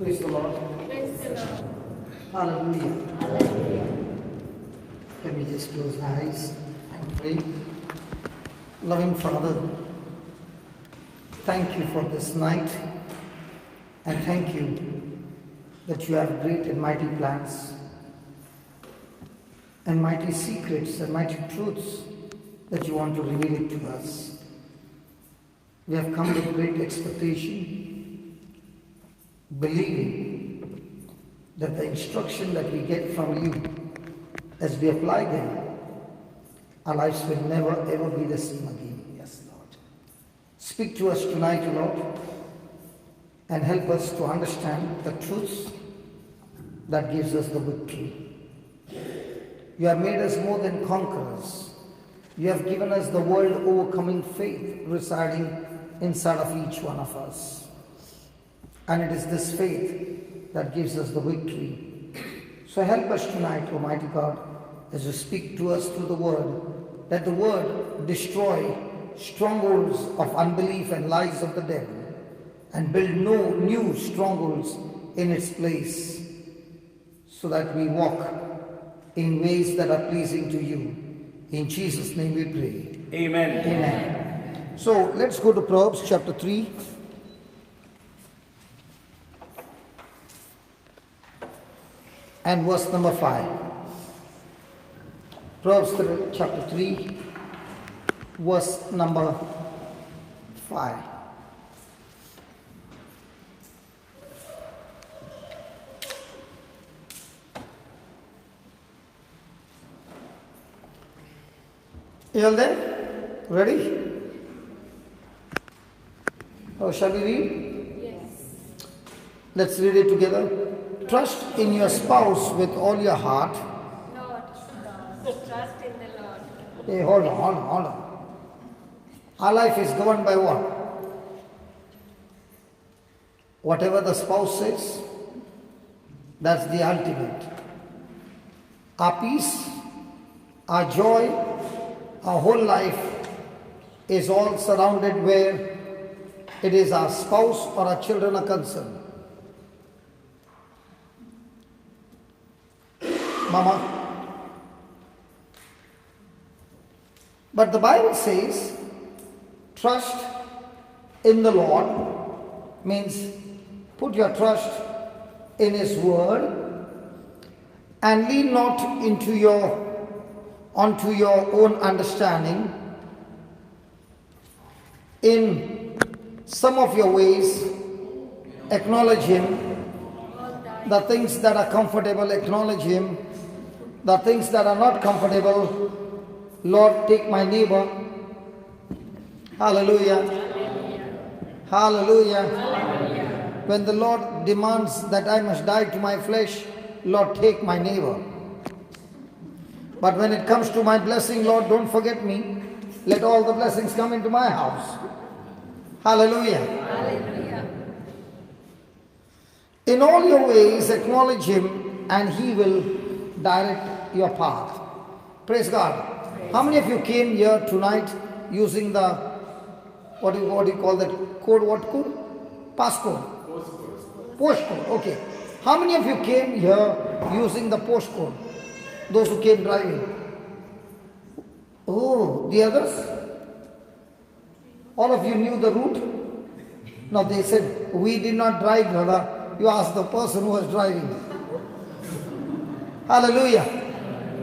Praise the Lord. Praise the Lord. Hallelujah. Hallelujah. Let me just close my eyes and pray. Loving Father, thank you for this night, and thank you that you have great and mighty plans and mighty secrets and mighty truths that you want to reveal it to us. We have come with great expectation, believing that the instruction that we get from you, as we apply them, our lives will never ever be the same again. Yes, Lord. Speak to us tonight, Lord, and help us to understand the truths that gives us the victory. You have made us more than conquerors. You have given us the world overcoming faith residing inside of each one of us. And it is this faith that gives us the victory. So help us tonight, Almighty God, as you speak to us through the word. Let the word destroy strongholds of unbelief and lies of the devil and build no new strongholds in its place, so that we walk in ways that are pleasing to you. In Jesus' name we pray. Amen. Amen. So let's go to Proverbs chapter 3. And verse number 5. Proverbs chapter 3, verse number 5. You all there? Ready? Oh, shall we read? Yes. Let's read it together. Trust in your spouse with all your heart. Lord, trust in the Lord. Hey, hold on. Our life is governed by what? Whatever the spouse says, that's the ultimate. Our peace, our joy, our whole life is all surrounded where it is our spouse or our children are concerned. Mama. But the Bible says, trust in the Lord means put your trust in His word and lean not onto your own understanding. In some of your ways, acknowledge Him. The things that are comfortable, acknowledge Him. The things that are not comfortable, Lord, take my neighbor. Hallelujah. Hallelujah. Hallelujah. When the Lord demands that I must die to my flesh, Lord, take my neighbor. But when it comes to my blessing, Lord, don't forget me. Let all the blessings come into my house. Hallelujah. Hallelujah. In all your ways, acknowledge Him and He will direct your path. Praise God. How many of you came here tonight using the, what do you call that code? What code? Passcode. Postcode. Okay. How many of you came here using the postcode? Those who came driving. Oh, the others? All of you knew the route? No, they said, we did not drive, brother. You asked the person who was driving. Hallelujah.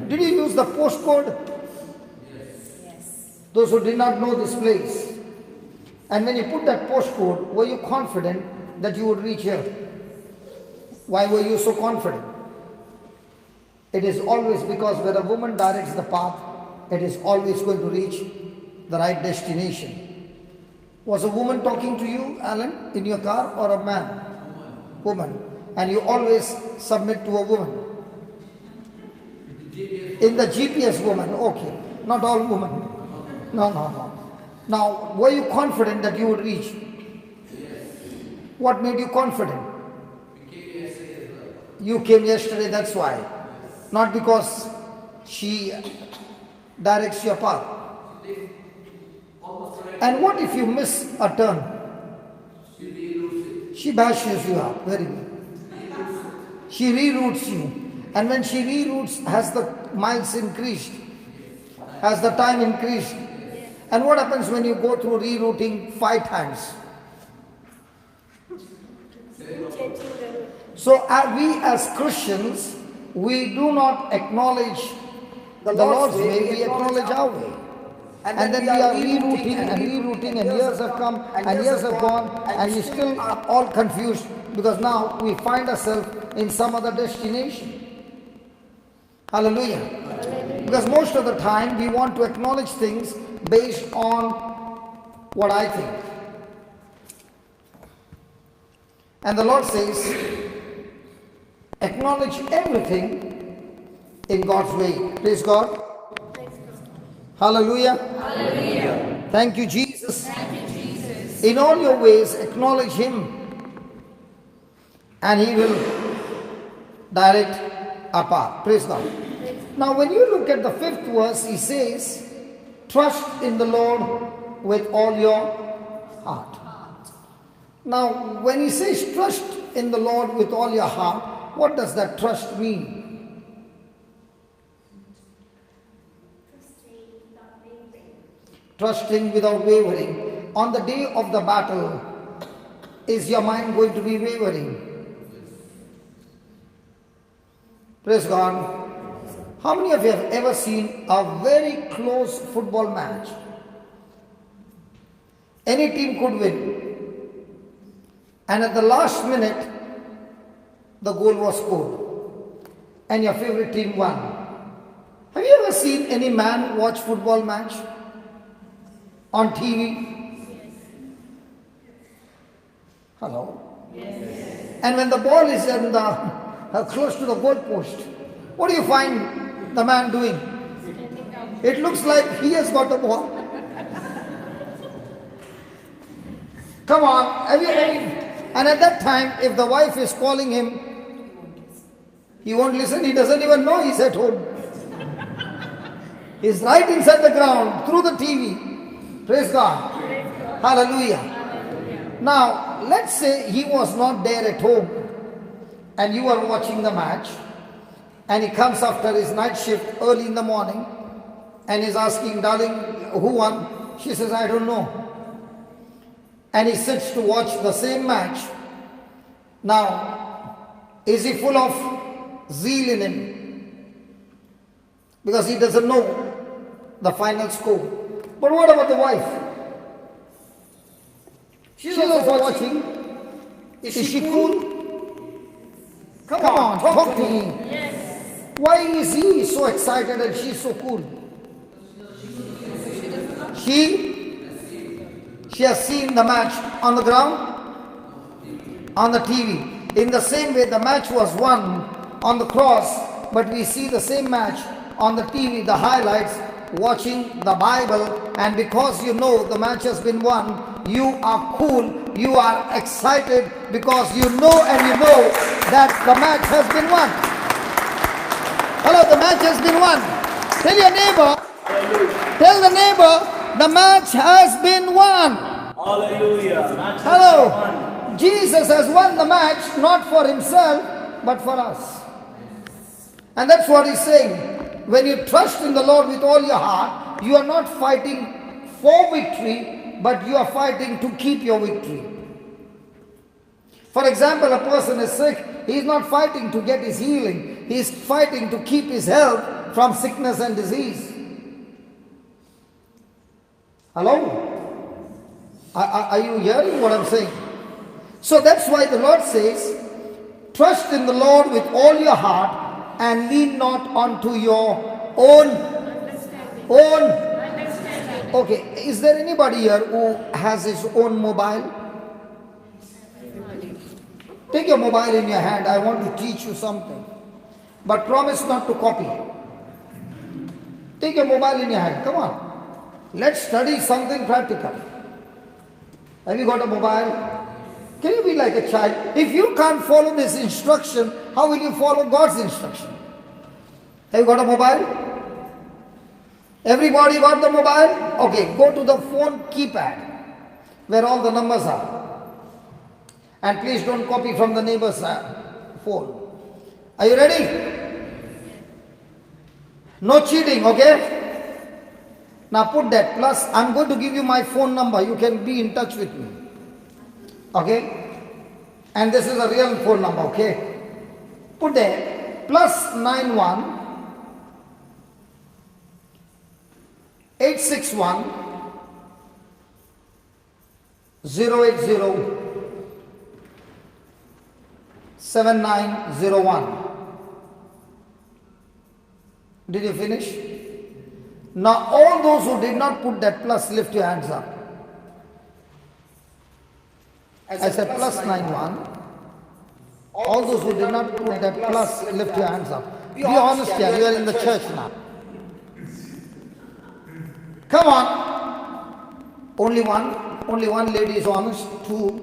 Did you use the postcode? Yes. Those who did not know this place. And when you put that postcode, were you confident that you would reach here? Why were you so confident? It is always because when a woman directs the path, it is always going to reach the right destination. Was a woman talking to you, Alan, in your car, or a man? Woman. And you always submit to a woman. In the GPS woman, okay. Not all women. No. Now, were you confident that you would reach? What made you confident? You came yesterday, that's why. Not because she directs your path. And what if you miss a turn? She bashes you up. Very good. She reroutes you. And when she reroutes, has the miles increased? Has the time increased? And what happens when you go through rerouting 5 times? Changing the route. So we as Christians, we do not acknowledge the Lord's way, we acknowledge our way. And then we are rerouting and years have come and years have gone and we still are all confused because now we find ourselves in some other destination. Hallelujah. Because most of the time we want to acknowledge things based on what I think. And the Lord says, acknowledge everything in God's way. Praise God. Hallelujah. Hallelujah. Thank you, Jesus. Thank you, Jesus. In all your ways, acknowledge Him, and He will direct our path. Praise God. Now, when you look at the 5th verse, He says, trust in the Lord with all your heart. Now, when He says trust in the Lord with all your heart, what does that trust mean? Trusting without wavering. On the day of the battle, is your mind going to be wavering? Praise God. How many of you have ever seen a very close football match? Any team could win. And at the last minute, the goal was scored. And your favorite team won. Have you ever seen any man watch football match? On TV? Hello? Yes. And when the ball is in close to the goal post, what do you find the man doing? It looks like he has got the ball. Come on, and at that time, if the wife is calling him, he won't listen, he doesn't even know he's at home. He's right inside the ground, through the TV. Praise God. Hallelujah. Hallelujah. Now, let's say he was not there at home and you are watching the match and he comes after his night shift early in the morning and is asking, darling, who won? She says, I don't know. And he sits to watch the same match. Now, is he full of zeal in him? Because he doesn't know the final score. But what about the wife? She's also watching. Is she cool? Come on, talk to me. Yes. Why is he so excited and she's so cool? She has seen the match on the ground, on the TV. In the same way, the match was won on the cross, but we see the same match on the TV, the highlights, watching the Bible, and because you know the match has been won, you are cool, you are excited because you know that the match has been won. Hello, the match has been won. Tell your neighbor, tell the neighbor, the match has been won. Hallelujah. Match Hello, has won. Jesus has won the match not for himself but for us. And that's what he's saying. When you trust in the Lord with all your heart, you are not fighting for victory, but you are fighting to keep your victory. For example, a person is sick, he is not fighting to get his healing, he is fighting to keep his health from sickness and disease. Hello? Are you hearing what I'm saying? So that's why the Lord says, trust in the Lord with all your heart, and lean not onto your own. Okay, is there anybody here who has his own mobile? Take your mobile in your hand. I want to teach you something. But promise not to copy. Take your mobile in your hand. Come on. Let's study something practical. Have you got a mobile? Can you be like a child? If you can't follow this instruction, how will you follow God's instruction? Have you got a mobile? Everybody got the mobile? Okay, go to the phone keypad where all the numbers are. And please don't copy from the neighbor's phone. Are you ready? No cheating, okay? Now put that. Plus, I'm going to give you my phone number. You can be in touch with me. Okay? And this is a real phone number, okay? Put there. Plus 91 861 080 7901. Did you finish? Now all those who did not put that plus, lift your hands up. I said plus 91. All those who did not put that plus, lift your hands up. Be honest here, you are in the church now. Come on. Only one lady is honest. 2,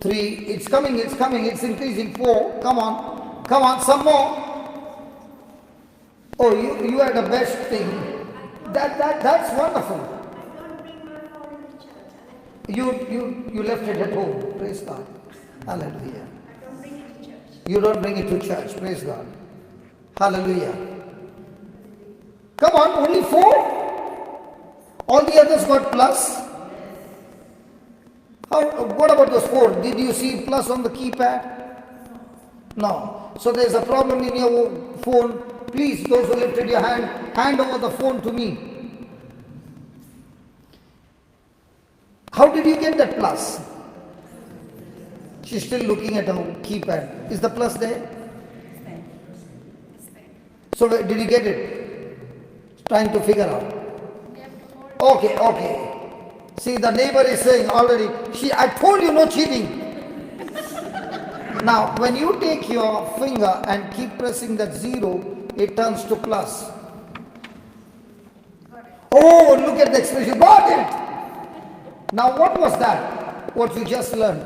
3, it's coming, it's increasing. 4, come on, some more. Oh, you had the best thing. That's wonderful. You left it at home. Praise God. Hallelujah. You don't bring it to church. Praise God. Hallelujah. Come on, only 4? All the others got plus. What about those 4? Did you see plus on the keypad? No. So there's a problem in your phone. Please, those who lifted your hand over the phone to me. How did you get that plus? She's still looking at her keypad. Is the plus there? So did you get it? Trying to figure out. Okay. See, the neighbor is saying already, I told you no cheating. Now, when you take your finger and keep pressing that 0, it turns to plus. Oh, look at the expression. Got it. Now, what was that? What you just learned?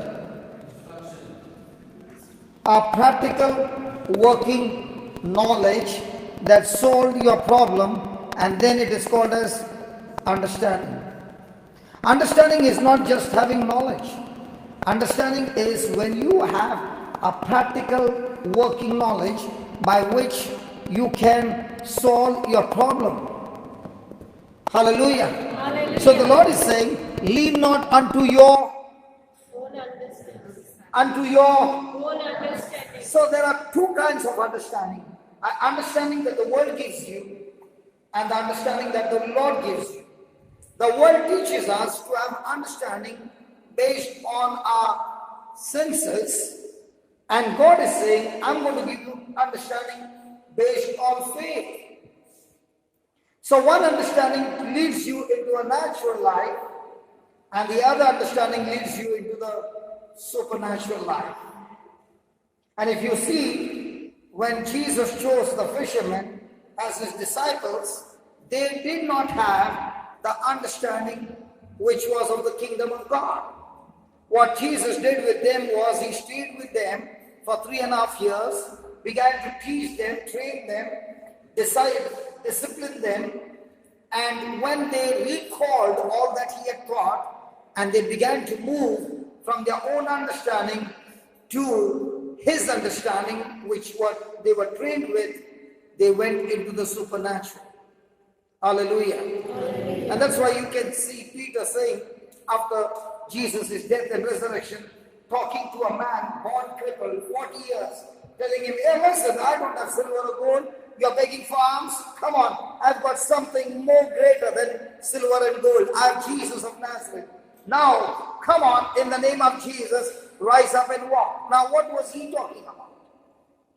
A practical working knowledge that solved your problem, and then it is called as understanding. Understanding is not just having knowledge. Understanding is when you have a practical working knowledge by which you can solve your problem. Hallelujah. Hallelujah. So the Lord is saying, lean not unto your Own understanding. own Understanding. So there are 2 kinds of understanding. Understanding that the world gives you and the understanding that the Lord gives you. The world teaches us to have understanding based on our senses, and God is saying, I'm going to give you understanding based on faith. So one understanding leads you into a natural life, and the other understanding leads you into the supernatural life. And if you see, when Jesus chose the fishermen as his disciples, they did not have the understanding which was of the kingdom of God. What Jesus did with them was he stayed with them for 3.5 years, began to teach them, train them, discipline them, and when they recalled all that he had taught, and they began to move from their own understanding to his understanding, which what they were trained with, they went into the supernatural. Hallelujah. Hallelujah. And that's why you can see Peter saying, after Jesus' death and resurrection, talking to a man born crippled 40 years, telling him, hey, listen, I don't have silver or gold. You're begging for alms? Come on, I've got something more greater than silver and gold. I have Jesus of Nazareth. Now, come on, in the name of Jesus, rise up and walk. Now, what was he talking about?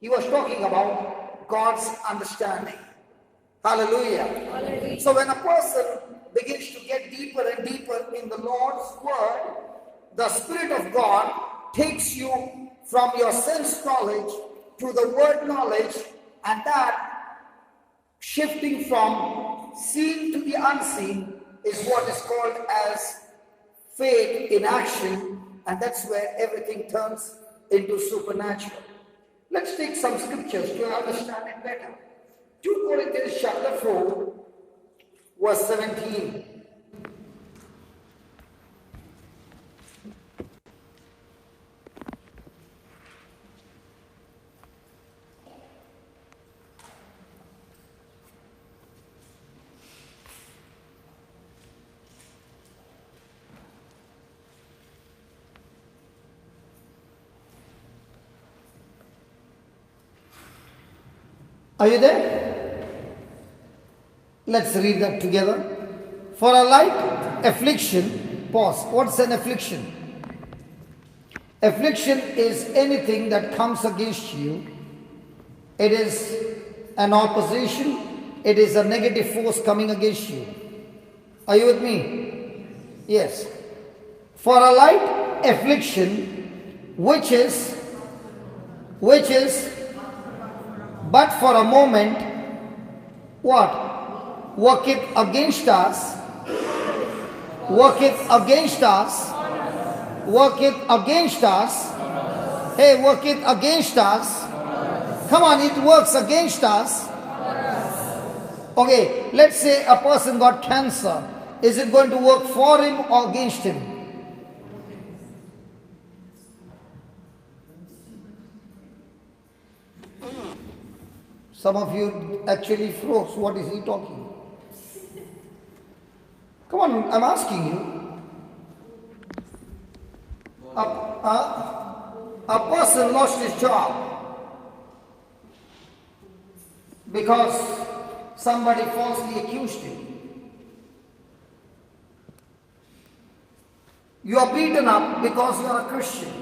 He was talking about God's understanding. Hallelujah. Hallelujah. So when a person begins to get deeper and deeper in the Lord's word, the Spirit of God takes you from your sense knowledge to the word knowledge, and that shifting from seen to the unseen is what is called as faith in action, and that's where everything turns into supernatural. Let's take some scriptures to understand it better. 2 Corinthians chapter 4, verse 17. Are you there? Let's read that together. For a light affliction, pause. What's an affliction? Affliction is anything that comes against you. It is an opposition. It is a negative force coming against you. Are you with me? Yes. For a light affliction, which is, but for a moment, what? Worketh against us, worketh against us, worketh against us. Hey, worketh against us. Come on, it works against us. Okay, let's say a person got cancer. Is it going to work for him or against him? Some of you actually froze. What is he talking? Come on, I'm asking you. A person lost his job because somebody falsely accused him. You are beaten up because you are a Christian.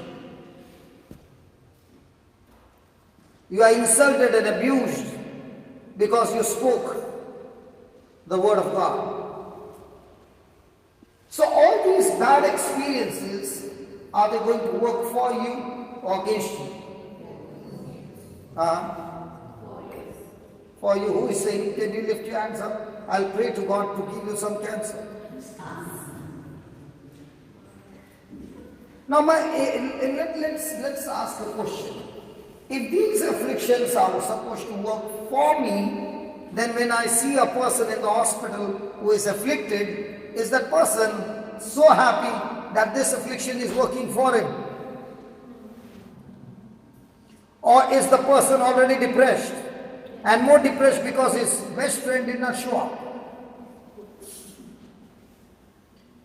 You are insulted and abused because you spoke the word of God. So all these bad experiences, are they going to work for you or against you? For you. Who is saying, can you lift your hands up? I'll pray to God to give you some cancer. Now let's ask a question. If these afflictions are supposed to work for me, then when I see a person in the hospital who is afflicted, is that person so happy that this affliction is working for him? Or is the person already depressed? And more depressed because his best friend did not show up?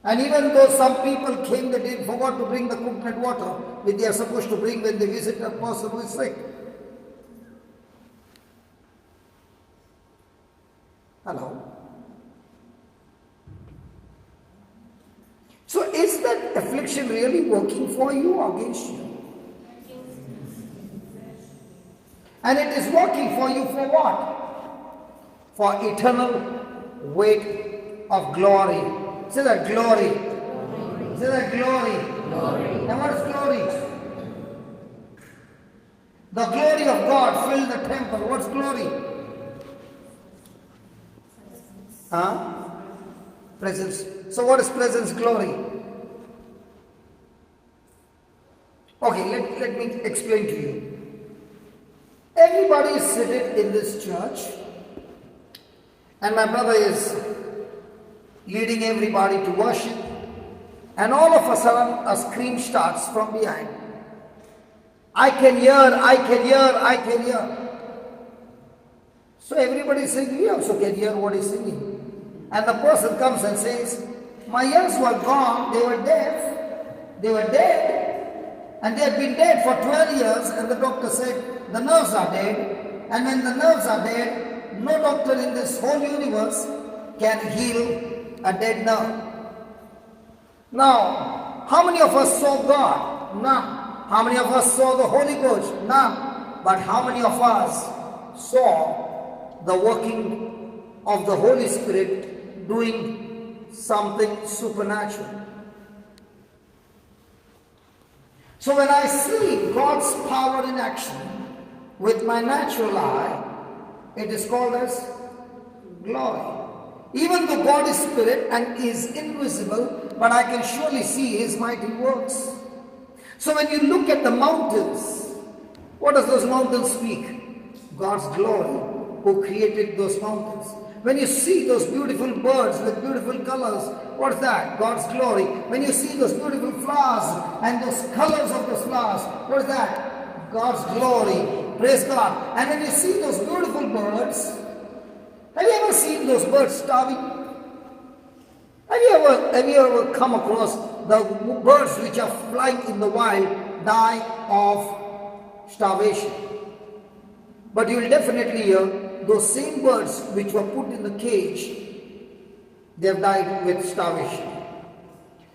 And even though some people came, they forgot to bring the coconut water, which they are supposed to bring when they visit a person who is sick. Hello? So is that affliction really working for you or against you? And it is working for you for what? For eternal weight of glory. Say that glory. Say that glory. And what is glory? The glory of God filled the temple. What's glory? Presence. So what is presence? Glory. Okay, let me explain to you. Everybody is seated in this church, and my brother is leading everybody to worship, and all of a sudden a scream starts from behind. I can hear, I can hear, I can hear. So everybody is saying, we also can hear what he's singing. And the person comes and says, my ears were gone, they were deaf, they were dead, and they had been dead for 12 years, and the doctor said, the nerves are dead, and when the nerves are dead, no doctor in this whole universe can heal a dead nerve. Now, how many of us saw God? None. How many of us saw the Holy Ghost? None. But how many of us saw the working of the Holy Spirit doing something supernatural? So when I see God's power in action with my natural eye, it is called as glory. Even though God is spirit and is invisible, but I can surely see his mighty works. So when you look at the mountains, what does those mountains speak? God's glory, who created those mountains. When you see those beautiful birds with beautiful colors, what's that? God's glory. When you see those beautiful flowers and those colors of those flowers, what's that? God's glory. Praise God. And when you see those beautiful birds, have you ever seen those birds starving? Have you ever come across the birds which are flying in the wild die of starvation? But you will definitely hear those same birds which were put in the cage, they have died with starvation.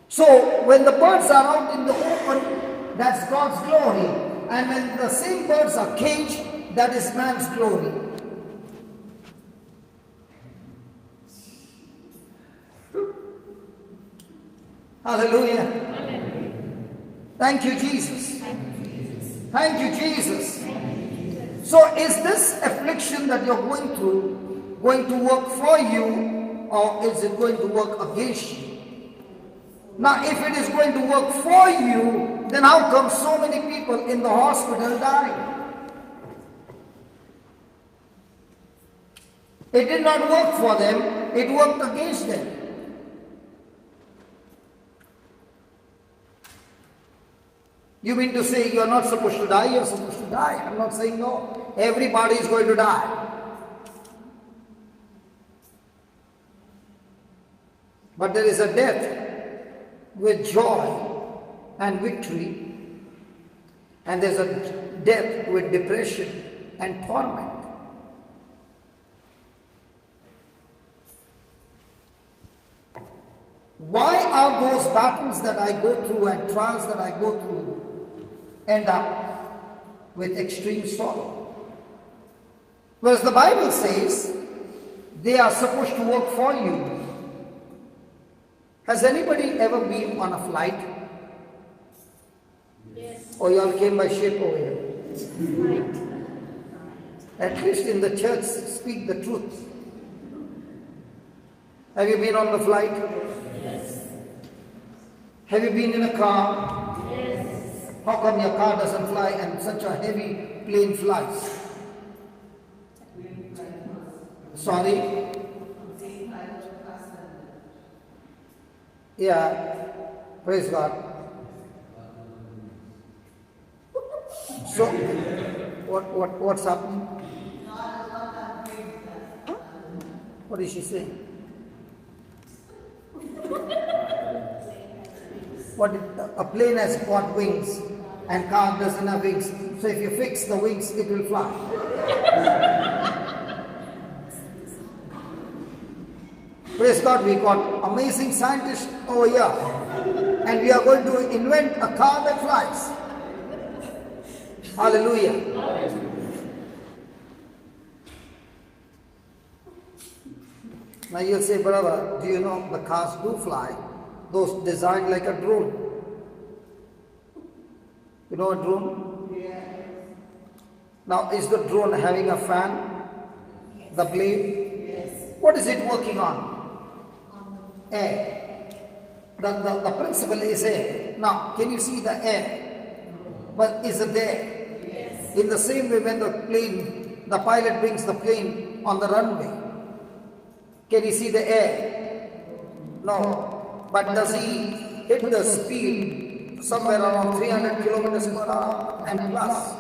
So when the birds are out in the open, that's God's glory. And when the same birds are caged, that is man's glory. Hallelujah. Thank you, Jesus. Thank you, Jesus. So is this affliction that you're going through going to work for you, or is it going to work against you? Now, if it is going to work for you, then how come so many people in the hospital dying? It did not work for them, it worked against them. You mean to say you are not supposed to die? You are supposed to die. I'm not saying no. Everybody is going to die. But there is a death with joy and victory, and there's a death with depression and torment. Why are those battles that I go through and trials that I go through end up with extreme sorrow? Whereas the Bible says they are supposed to work for you. Has anybody ever been on a flight? Yes. Or you all came by ship over here? Right. At least in the church, speak the truth. Have you been on the flight? Yes. Have you been in a car? Yes. How come your car doesn't fly and such a heavy plane flies? Sorry? Yeah, praise God. So, what's happening? What is she saying? A plane has got wings and car doesn't have wings. So if you fix the wings, it will fly. Praise God, we got amazing scientists over here. And we are going to invent a car that flies. Hallelujah. Now you'll say, brother, do you know the cars do fly? Those designed like a drone. You know a drone? Yeah. Now is the drone having a fan? The blade? Yes. What is it working on? Air. The principle is air. Now, can you see the air? But is it there? Yes. In the same way, when the pilot brings the plane on the runway, can you see the air? No. But does he hit the speed somewhere around 300 kilometers per hour and plus?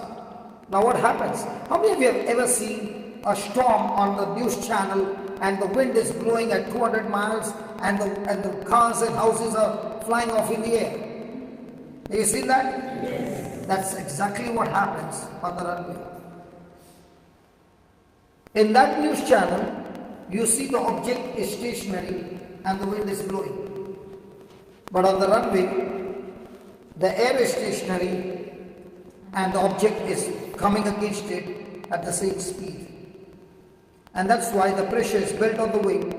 Now what happens? How many of you have ever seen a storm on the news channel and the wind is blowing at 200 miles and the cars and houses are flying off in the air? Have you seen that? Yes. That's exactly what happens on the runway. In that news channel, you see the object is stationary and the wind is blowing. But on the runway, the air is stationary and the object is coming against it at the same speed. And that's why the pressure is built on the wing,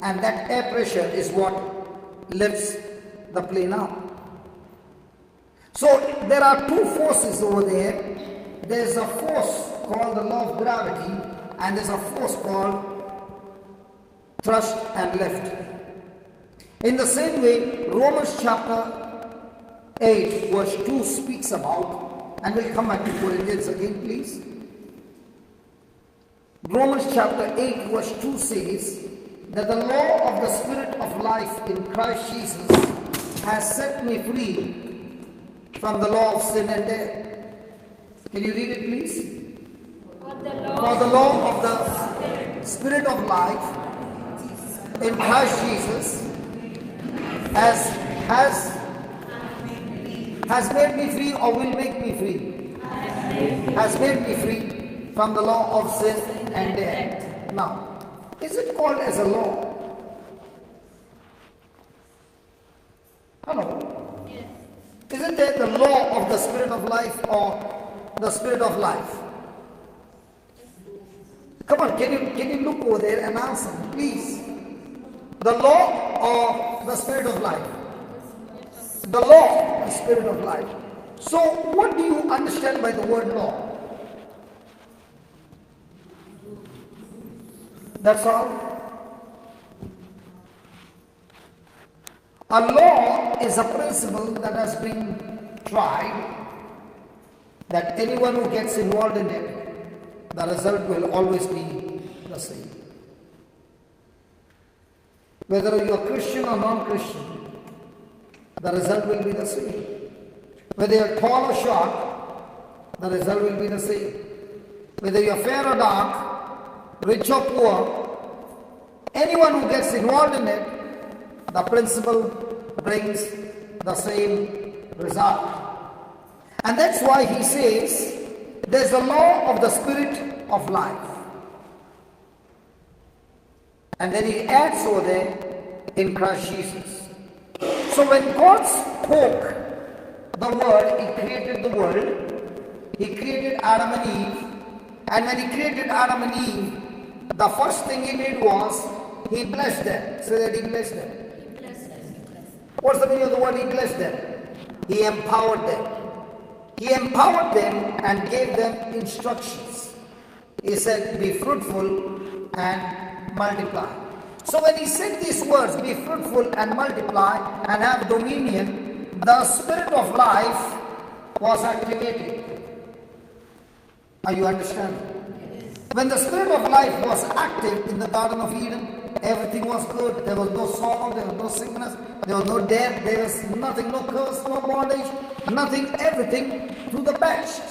and that air pressure is what lifts the plane up. So there are two forces over there. There's a force called the law of gravity, and there's a force called thrust and lift. In the same way, Romans chapter 8 verse 2 speaks about, and we'll come back to Corinthians again, please. Romans chapter 8 verse 2 says that the law of the Spirit of life in Christ Jesus has set me free from the law of sin and death. Can you read it, please? For the law of the Spirit of life in Christ Jesus has made me free, or will make me free. Has made me free from the law of sin and death. Now, is it called as a law? Hello? Yes. Isn't there the law of the spirit of life or the spirit of life? Come on, can you look over there and answer, please? The law of the spirit of life. The law, the spirit of life. So, what do you understand by the word law? That's all. A law is a principle that has been tried, that anyone who gets involved in it, the result will always be the same. Whether you are Christian or non-Christian, the result will be the same. Whether you are tall or short, the result will be the same. Whether you are fair or dark, rich or poor, anyone who gets involved in it, the principle brings the same result. And that's why he says, there's the law of the spirit of life. And then he adds over there, in Christ Jesus. So when God spoke the word, he created the world, he created Adam and Eve, and when he created Adam and Eve, the first thing he did was, he blessed them. So that he blessed them. What's the meaning of the word he blessed them? He empowered them. He empowered them and gave them instructions. He said, be fruitful and multiply. So when he said these words, be fruitful and multiply and have dominion, the spirit of life was activated. Are you understanding? When the spirit of life was active in the Garden of Eden, everything was good. There was no sorrow, there was no sickness, there was no death, there was nothing, no curse, no bondage, nothing, everything to the best.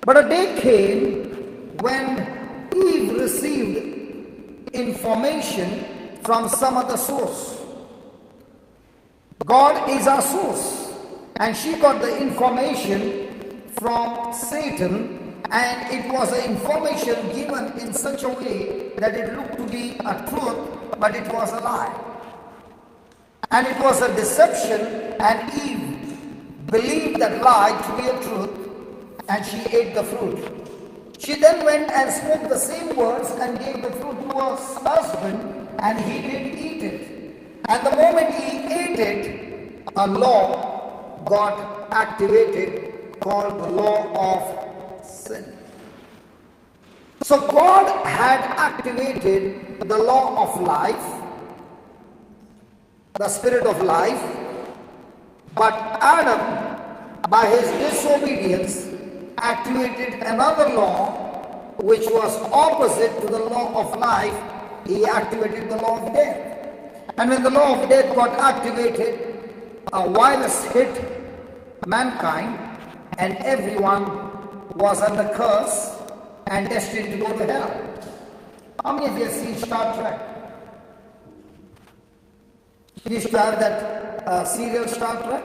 But a day came when Eve received information from some other source. God is our source, and she got the information from Satan, and it was an information given in such a way that it looked to be a truth, but it was a lie. And it was a deception, and Eve believed that lie to be a truth, and she ate the fruit. She then went and spoke the same words and gave the fruit to her husband, and he did eat it. And the moment he ate it, a law got activated called the law of sin. So God had activated the law of life, the spirit of life, but Adam, by his disobedience, activated another law which was opposite to the law of life. He activated the law of death. And when the law of death got activated, a virus hit mankind, and everyone was under curse and destined to go to hell. How many of you have seen Star Trek? We used to have that serial Star Trek.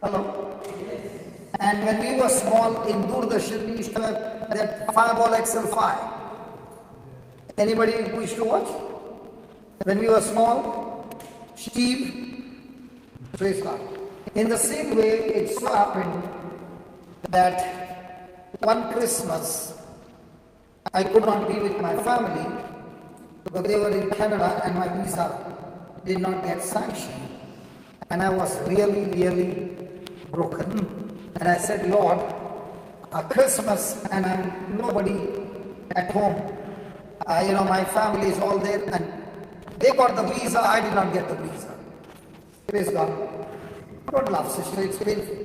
Hello? And when we were small in Doordarshan, we used to have that Fireball XL5. Anybody who used to watch? When we were small, Steve, praise God. In the same way, it so happened that one Christmas, I could not be with my family because they were in Canada and my visa did not get sanctioned. And I was really, really broken. And I said, Lord, a Christmas and I'm nobody at home. My family is all there and they got the visa, I did not get the visa. Praise God. Don't laugh, sister, it's painful.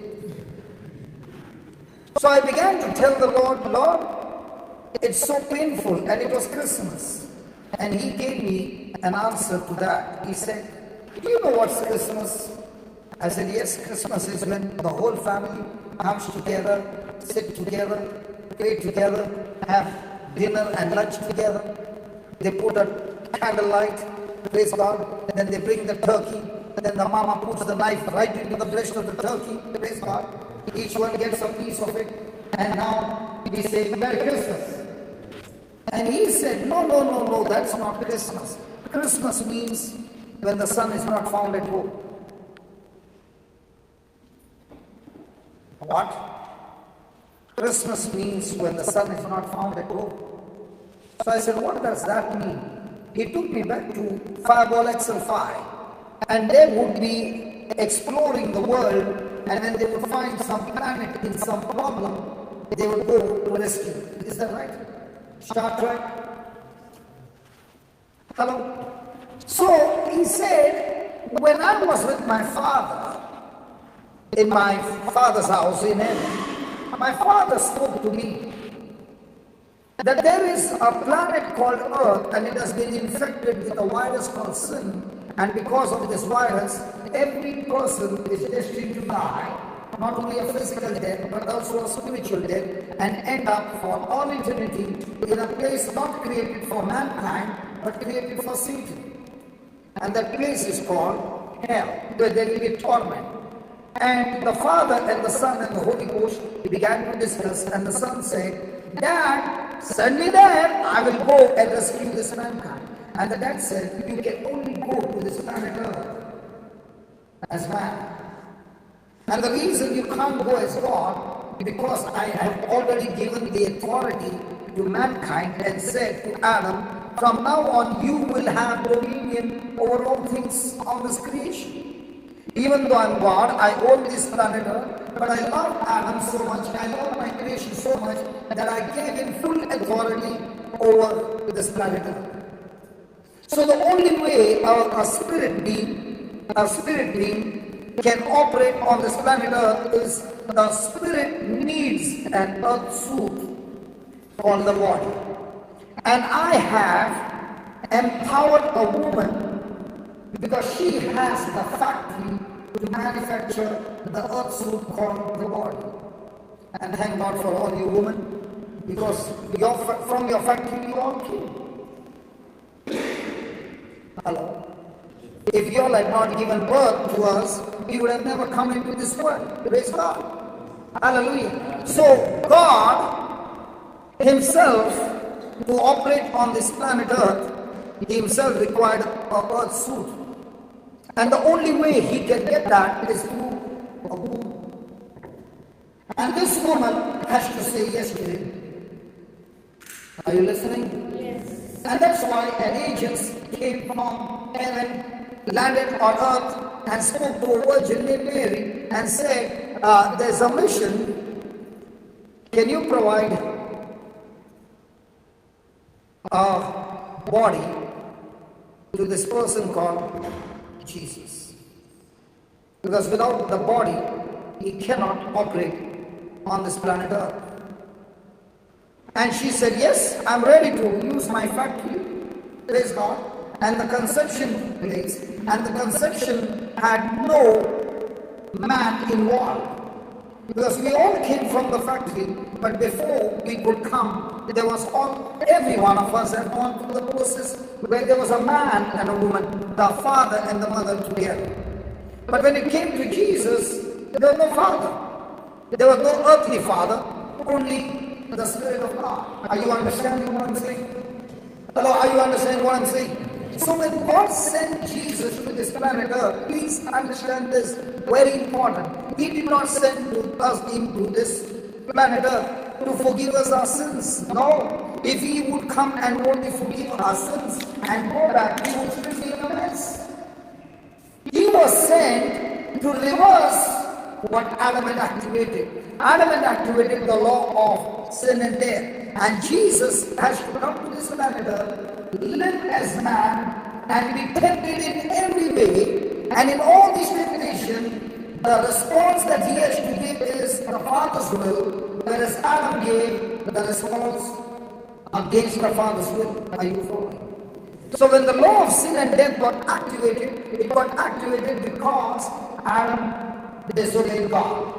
So I began to tell the Lord, it's so painful, and it was Christmas. And he gave me an answer to that. He said, do you know what's Christmas? I said, yes, Christmas is when the whole family comes together, sit together, pray together, have dinner and lunch together. They put a candlelight, praise God, and then they bring the turkey, and then the mama puts the knife right into the breast of the turkey, praise God. Each one gets a piece of it, and now we say Merry Christmas. And he said, no, that's not Christmas. Christmas means when the son is not found at home. What? Christmas means when the son is not found at home. So I said, what does that mean? He took me back to Fireball XL5, and they would be exploring the world, and when they would find some planet in some problem, they would go to rescue. Is that right? Star Trek? Hello? So he said, when I was with my father, in my father's house in heaven, my father spoke to me that there is a planet called Earth, and it has been infected with a virus called sin, and because of this virus, every person is destined to die, not only a physical death, but also a spiritual death, and end up for all eternity in a place not created for mankind, but created for Satan. And that place is called hell, where there will be torment. And the Father and the Son and the Holy Ghost began to discuss, and the Son said, Dad, send me there, I will go and rescue this mankind. And the dad said, you can only go to this planet Earth as man. And the reason you can't go as God, because I have already given the authority to mankind and said to Adam, from now on you will have dominion over all things on this creation. Even though I'm God, I own this planet Earth, but I love Adam so much, I love my creation so much, that I gave him full authority over this planet Earth. So the only way a spirit being can operate on this planet Earth is the spirit needs an earth suit called the body. And I have empowered a woman because she has the factory to manufacture the earth suit called the body. And thank God for all you women, because from your factory you all came. Hello? If you all had not given birth to us, we would have never come into this world. Praise God. Hallelujah. So God himself, to operate on this planet Earth, he himself required an earth suit. And the only way he can get that is through a woman. And this woman has to say yes to him. Are you listening? Yes. And that's why an agent came from heaven, landed on earth, and spoke to a virgin named Mary and said, there's a mission. Can you provide a body to this person called Jesus? Because without the body, he cannot operate on this planet Earth. And she said, yes, I'm ready to use my factory. Praise God. And the conception place, and the conception had no man involved. Because we all came from the factory, but before we could come, there was every one of us had gone through the process where there was a man and a woman, the father and the mother together. But when it came to Jesus, there was no father. There was no earthly father, only the Spirit of God. Are you understanding what I'm saying? Hello, are you understanding what I'm saying? So when God sent Jesus to this planet Earth, please understand this, very important. He did not send us into this planet Earth to forgive us our sins. No. If he would come and only forgive our sins and go back, he would still be in a mess. He was sent to reverse what Adam had activated. Adam had activated the law of sin and death. And Jesus has to come to this planet Earth, live as man, and be tempted in every way. And in all these temptations, the response that he has to give is the Father's will, whereas Adam gave the response against the Father's will. Are you following? So when the law of sin and death got activated, it got activated because Adam disobeyed God.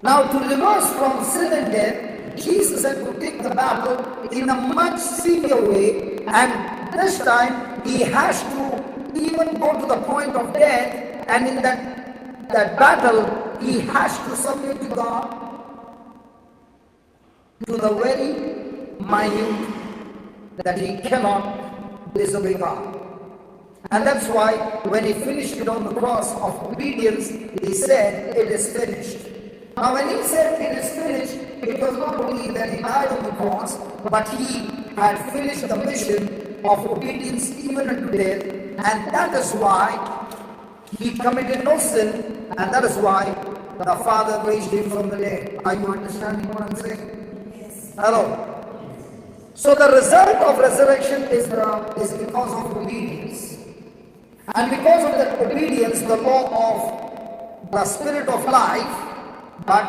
Now to reverse from sin and death, Jesus had to take the battle in a much severe way, and this time he has to even go to the point of death, and in that battle he has to submit to God. to the very minute that he cannot disobey God. And that's why when he finished it on the cross of obedience, he said, it is finished. Now when he said it is finished, it was not only that he died on the cross, but he had finished the mission of obedience even unto death, and that is why he committed no sin, and that is why the Father raised him from the dead. Are you understanding what I'm saying? Yes. Hello? So the result of resurrection is because of obedience. And because of that obedience, the law of the Spirit of life, but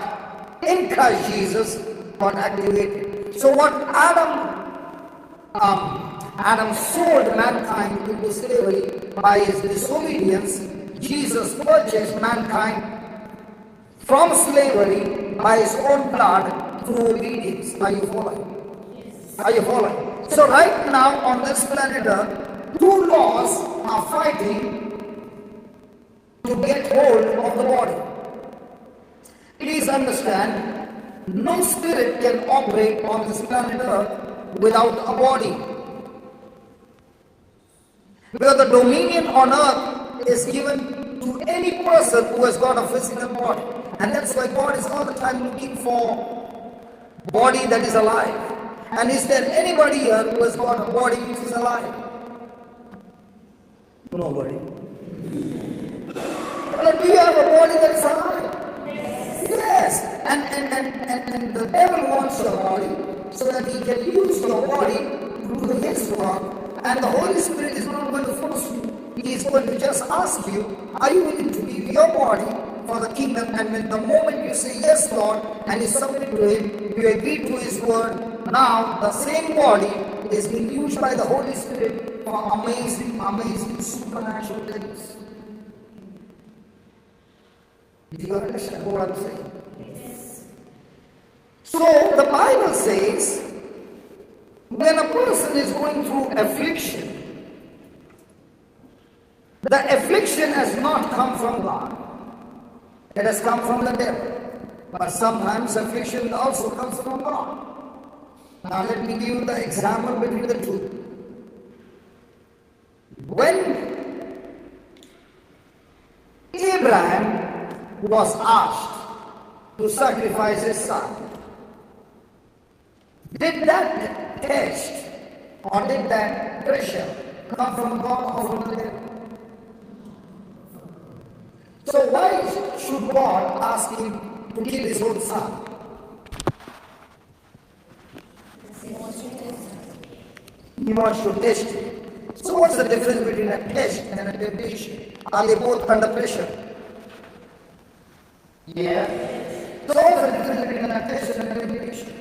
in Christ Jesus, got activated. So what Adam sold mankind into slavery by his disobedience, Jesus purchased mankind from slavery by his own blood through obedience. Are you following? Yes. Are you following? So right now on this planet Earth, two laws are fighting to get hold of the body. Please understand, no spirit can operate on this planet Earth without a body. Because the dominion on earth is given to any person who has got a physical body. And that's why God is all the time looking for a body that is alive. And is there anybody here who has got a body which is alive? Nobody. But do you have a body that is alive? Yes. And the devil wants your body so that he can use your body to do his work. And the Holy Spirit is not going to force you. He is going to just ask you, are you willing to give your body for the kingdom? And when the moment you say yes, Lord, and you submit to him, you agree to his word, now the same body is being used by the Holy Spirit for amazing, amazing supernatural things. Do you understand what I'm saying? Yes. So the Bible says, when a person is going through affliction, the affliction has not come from God. It has come from the devil. But sometimes affliction also comes from God. Now let me give you the example between the two. When Abraham was asked to sacrifice his son, did that test or did that pressure come from God or from the devil? So why should God ask him to kill his own son? He wants to test him. So what's the difference between a test and a temptation? Are they both under pressure? Yeah. So what's the difference between a test and a temptation?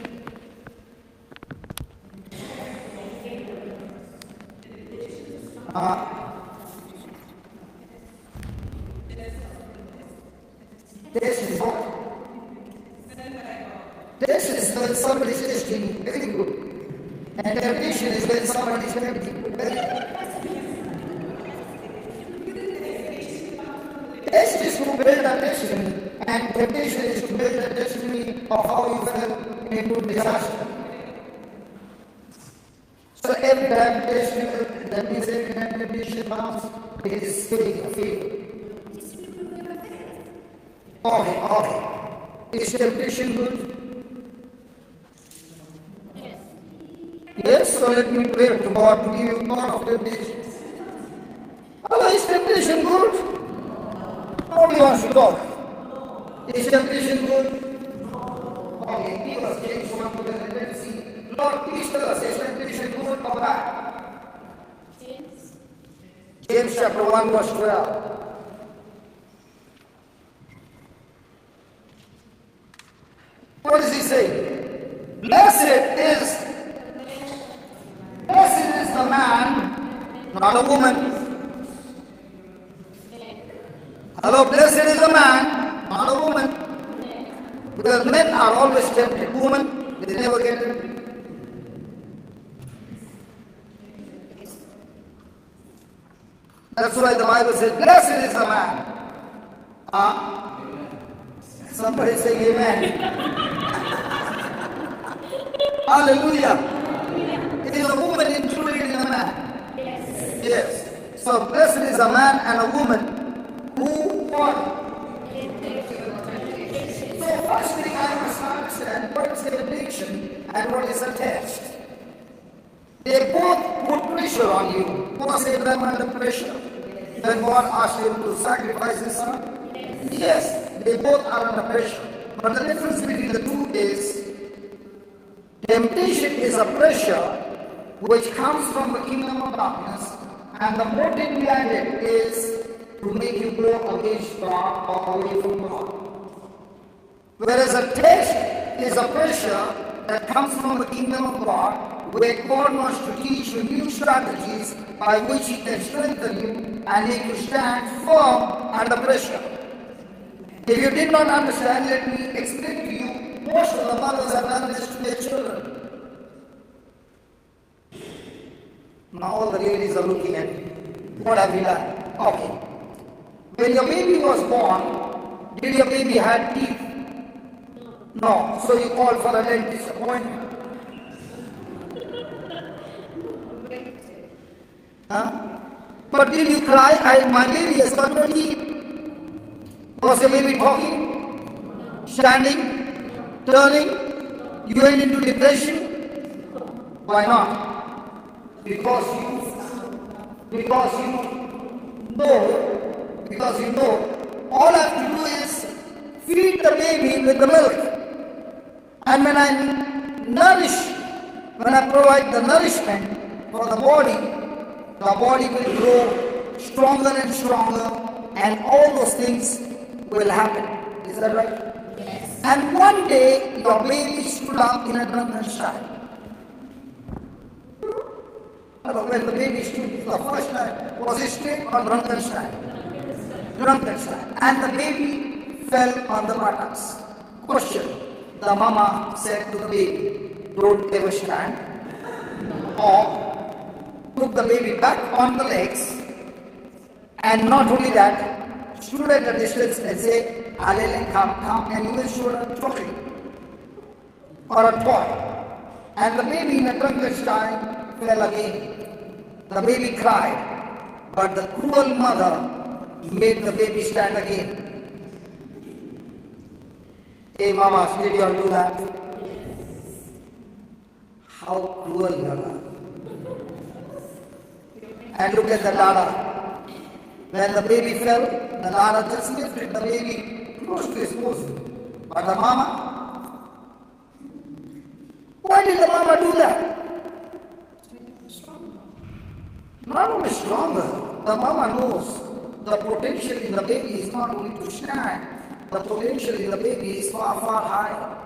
Test is what? Test is when somebody is testing very good. And temptation is when somebody is tempting very good. Test is to build a testimony, and temptation is to build a testimony of how you fell into disaster. So every time testimony, that means every time temptation comes, it is failing a failure. Okay. Is temptation good? Yes. Yes, so let me pray to God to give you more of temptation. Hello, is temptation good? Nobody wants to talk. Is temptation good? Okay, give us James 1 to 11. Let's see. Lord, please tell us, is temptation good or bad? James. James chapter 1 verse 12. What does he say? Blessed is the man, not a woman. Hello, blessed is the man, not a woman. Because men are always tempted. Women, they never get tempted. That's why the Bible says, blessed is the man. Somebody say amen. Hallelujah. Is a woman included in a man? Yes. Yes. So blessed is a man and a woman who what? So first thing I must understand what is temptation and what is a test. They both put pressure on you. Was Abraham under pressure when God asked him to sacrifice his son? Yes, they both are under pressure. But the difference between the two is temptation is a pressure which comes from the kingdom of darkness, and the motive behind it is to make you go against God or away from God. Whereas a test is a pressure that comes from the kingdom of God, where God wants to teach you new strategies by which He can strengthen you and make you stand firm under pressure. If you did not understand, let me explain to you. Most of the mothers have done this to their children. Now all the ladies are looking at me. What have you done? Okay. When your baby was born, did your baby have teeth? No. So you called for a dentist appointment. Huh? But did you cry? My baby has got no teeth. Was your baby talking? Standing? Turning? You went into depression? Why not? Because you know, all I have to do is feed the baby with the milk. And when I provide the nourishment for the body will grow stronger and stronger, and all those things will happen. Is that right? Yes. And one day, your baby stood up in a drunken style. When the baby stood the first time, was it straight or drunken style? Drunken style. And the baby fell on the buttocks. Question. The mama said to the baby, don't ever stand. Or took the baby back on the legs, and not only that, stood at a distance and said, Alele, come, and even showed a trophy or a toy. And the baby in a drunken style fell again. The baby cried, but the cruel mother made the baby stand again. Hey mamas, did you all do that? How cruel you are. And look at the dada. When the baby fell, the dada just lifted the baby close to his bosom. But the mama, why did the mama do that? Not only stronger, the mama knows the potential in the baby is not only to stand, the potential in the baby is far, far higher.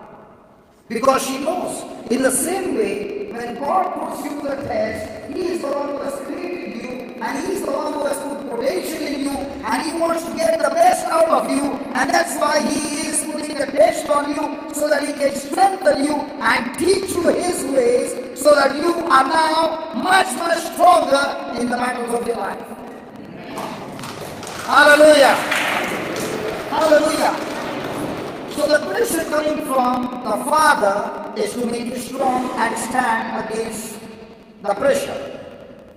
Because she knows, in the same way, when God puts you to the test, He is the one who has created you, and He is the one who has put potential in you, and He wants to get the best out of you, and that's why He is putting the test on you, so that He can strengthen you and teach you His ways, so that you are now much, much stronger in the matters of your life. Hallelujah! Hallelujah! So the pressure coming from the Father is to make you strong and stand against the pressure.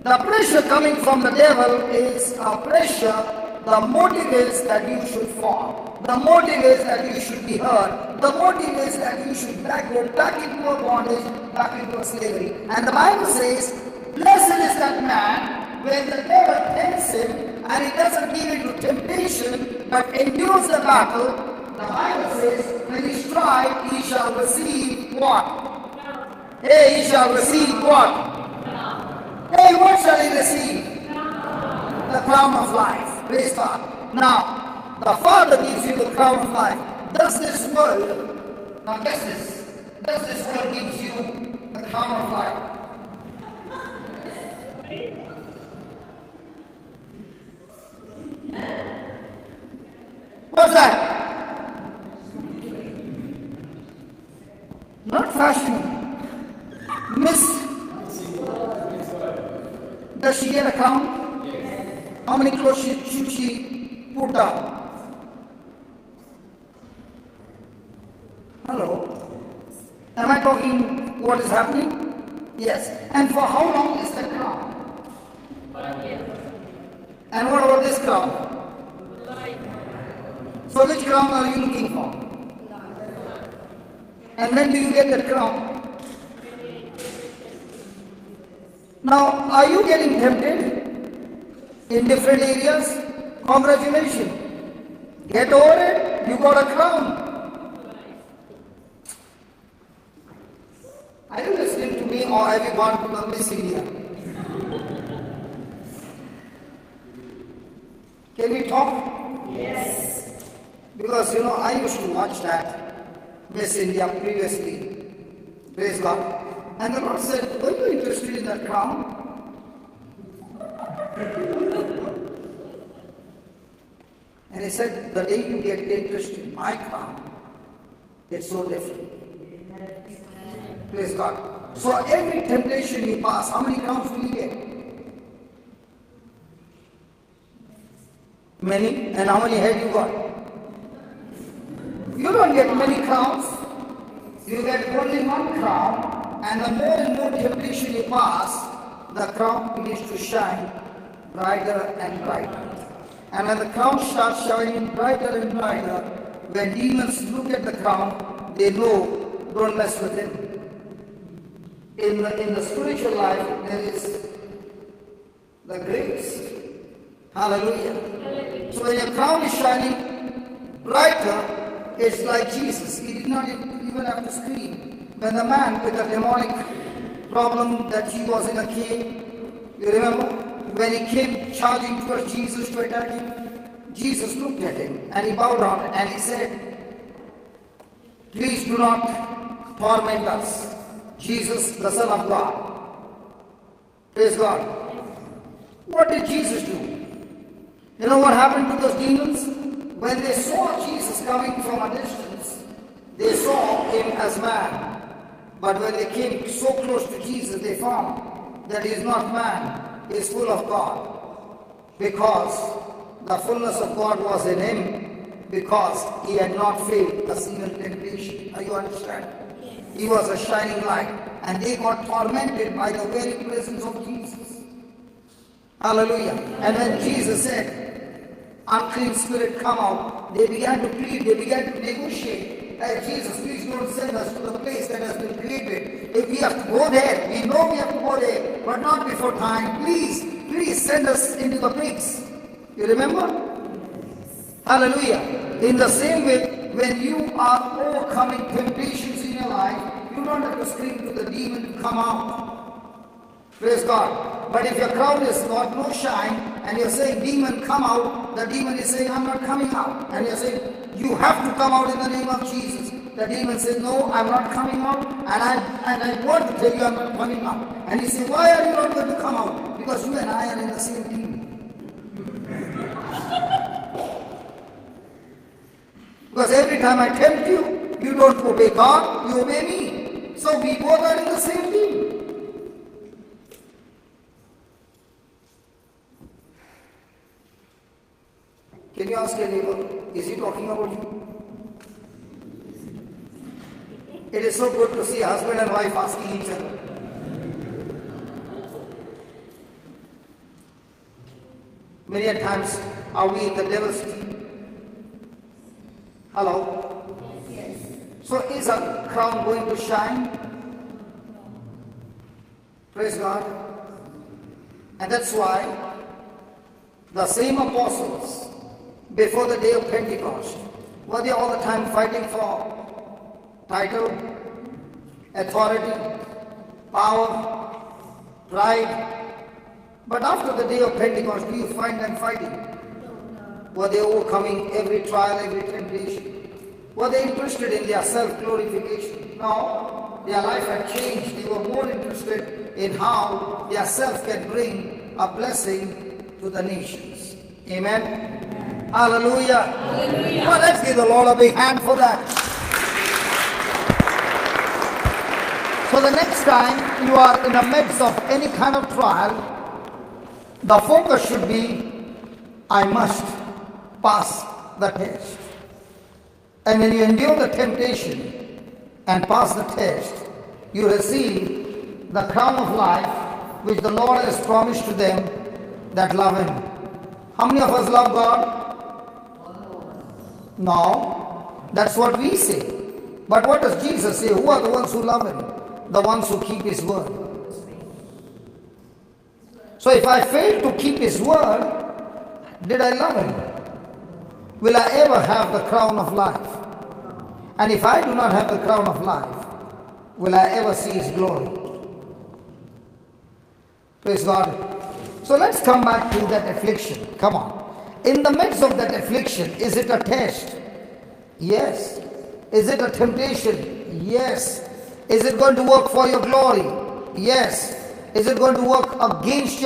The pressure coming from the devil is a pressure. The motive is that you should fall. The motive is that you should be hurt. The motive is that you should go back into a bondage, back into a slavery. And the Bible says, blessed is that man when the devil tempts him and he doesn't give in to temptation but endures the battle. The Bible says, when he strives, he shall receive what? Hey, he shall receive what? Hey, what shall he receive? The crown of life. Praise God. Now, the Father gives you the crown of life. Does this world give you the crown of life? What's that? Not fashion. Miss. Does she get a crown? How many clothes should she put down? Hello? Am I talking what is happening? Yes. And for how long is the crown? 1 year. And what about this crown? Life. So which crown are you looking for? And when do you get that crown? Now, are you getting tempted in different areas? Congratulations. Get over it. You got a crown. Are you listening to me or have you gone to the Miss India? Can we talk? Yes. Because I used to watch that Miss India previously. Praise God. And the Lord said, were you interested in that crown? And He said, the day you get interested in my crown, it's so different. Praise God. So every temptation you pass, how many crowns will you get? Many. And how many head you got? You don't get many crowns. You get only one crown. And the more and more temptation you pass, the crown begins to shine brighter and brighter. And when the crown starts shining brighter and brighter, when demons look at the crown, they know, don't mess with him. In the spiritual life, there is the grace. Hallelujah. So when your crown is shining brighter, it's like Jesus. He did not even have to scream. When the man with the demonic problem that he was in a cave, you remember? When he came charging towards Jesus to attack him, Jesus looked at him and he bowed down and he said, please do not torment us. Jesus, the Son of God. Praise God. What did Jesus do? You know what happened to those demons? When they saw Jesus coming from a distance, they saw him as man. But when they came so close to Jesus, they found that he is not man, he is full of God. Because the fullness of God was in him, because he had not failed a single temptation. Are you understand? He was a shining light, and they got tormented by the very presence of Jesus. Hallelujah. And when Jesus said, unclean spirit, come out, they began to plead, they began to negotiate. Hey, Jesus, please don't send us to the place that has been created. If we have to go there, we know we have to go there, but not before time. Please send us into the pigs. You remember? Hallelujah. In the same way, when you are overcoming temptations in your life, you don't have to scream to the demon to come out. Praise God. But if your crown is got no shine, and you're saying, demon, come out, the demon is saying, I'm not coming out. And you're saying, you have to come out in the name of Jesus. The demon says, no, I'm not coming out, and I want to tell you I'm not coming out. And he says, why are you not going to come out? Because you and I are in the same team. Because every time I tempt you, you don't obey God, you obey me. So we both are in the same team. Can you ask your neighbor, is he talking about you? It is so good to see husband and wife asking each other. Many a times are we in the devil's team? Hello? Yes. So is a crown going to shine? Praise God. And that's why the same apostles before the day of Pentecost, were they all the time fighting for title, authority, power, pride? But after the day of Pentecost, do you find them fighting? Were they overcoming every trial, every temptation? Were they interested in their self-glorification? No, their life had changed. They were more interested in how their self can bring a blessing to the nations. Amen? Hallelujah. Hallelujah. Well, let's give the Lord a big hand for that. So the next time you are in the midst of any kind of trial, the focus should be, I must pass the test. And when you endure the temptation, and pass the test, you receive the crown of life which the Lord has promised to them that love Him. How many of us love God? No. That's what we say. But what does Jesus say? Who are the ones who love Him? The ones who keep His word. So if I fail to keep His word, did I love Him? Will I ever have the crown of life? And if I do not have the crown of life, will I ever see His glory? Praise God. So let's come back to that affliction. Come on. In the midst of that affliction, is it a test? Yes. Is it a temptation? Yes. Is it going to work for your glory? Yes. Is it going to work against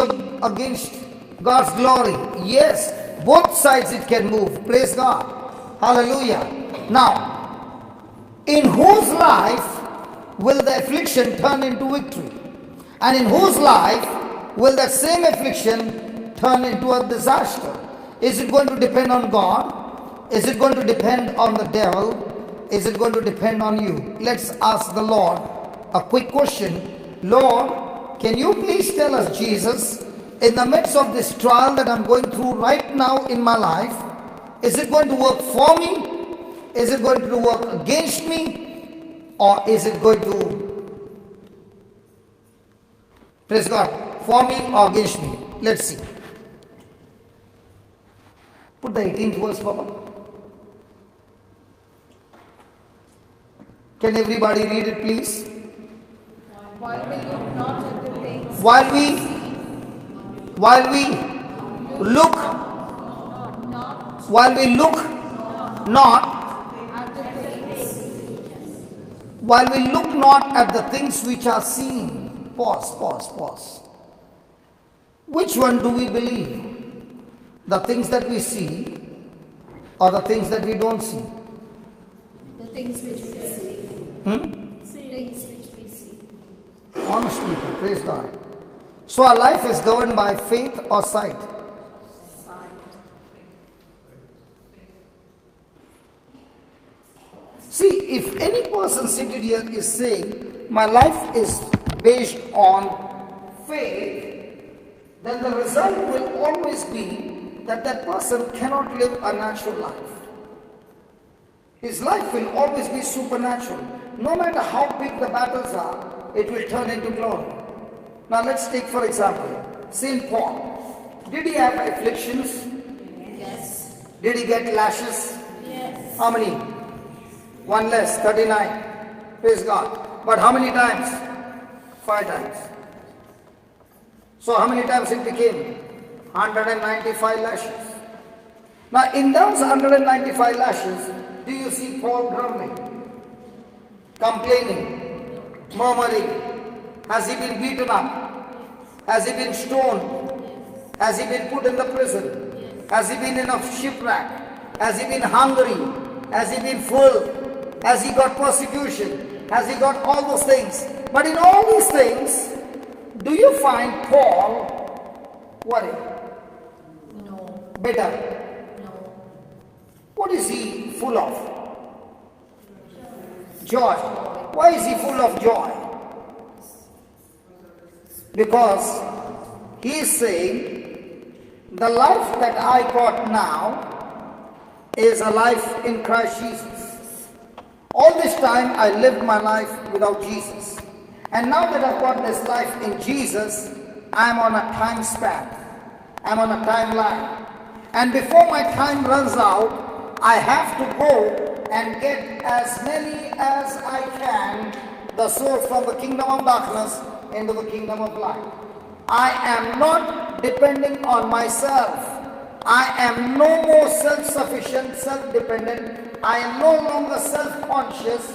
God's glory? Yes. Both sides it can move. Praise God. Hallelujah. Now, in whose life will the affliction turn into victory? And in whose life will that same affliction turn into a disaster? Is it going to depend on God? Is it going to depend on the devil? Is it going to depend on you? Let's ask the Lord a quick question. Lord, can you please tell us, Jesus, in the midst of this trial that I'm going through right now in my life, is it going to work for me? Is it going to work against me? Or is it going to, praise God, for me or against me? Let's see. Put the 18th verse, Papa. Can everybody read it, please? While we look not at the things While we look not at the things while we look not at the things which are seen. Pause. Which one do we believe? The things that we see or the things that we don't see? the things which we see. Things which we see. Honestly, praise God. So our life is governed by faith or sight? See, if any person seated here is saying, my life is based on faith, then the result will always be that that person cannot live a natural life. His life will always be supernatural. No matter how big the battles are, it will turn into glory. Now let's take for example, St. Paul. Did he have afflictions? Yes. Did he get lashes? Yes. How many? One less, 39. Praise God. But how many times? 5 times. So how many times it became? 195 lashes. Now in those 195 lashes, do you see Paul grumbling, complaining, murmuring? Has he been beaten up? Has he been stoned? Has he been put in the prison? Has he been in a shipwreck? Has he been hungry? Has he been full? Has he got persecution? Has he got all those things? But in all these things, do you find Paul worried? No. Bitter? No. What is he full of? Joy. Why is he full of joy? Because he is saying, the life that I got now is a life in Christ Jesus. All this time I lived my life without Jesus. And now that I've got this life in Jesus, I'm on a time span. I'm on a timeline. And before my time runs out, I have to go and get as many as I can, the souls from the kingdom of darkness into the kingdom of light. I am not depending on myself. I am no more self-sufficient, self-dependent. I am no longer self-conscious.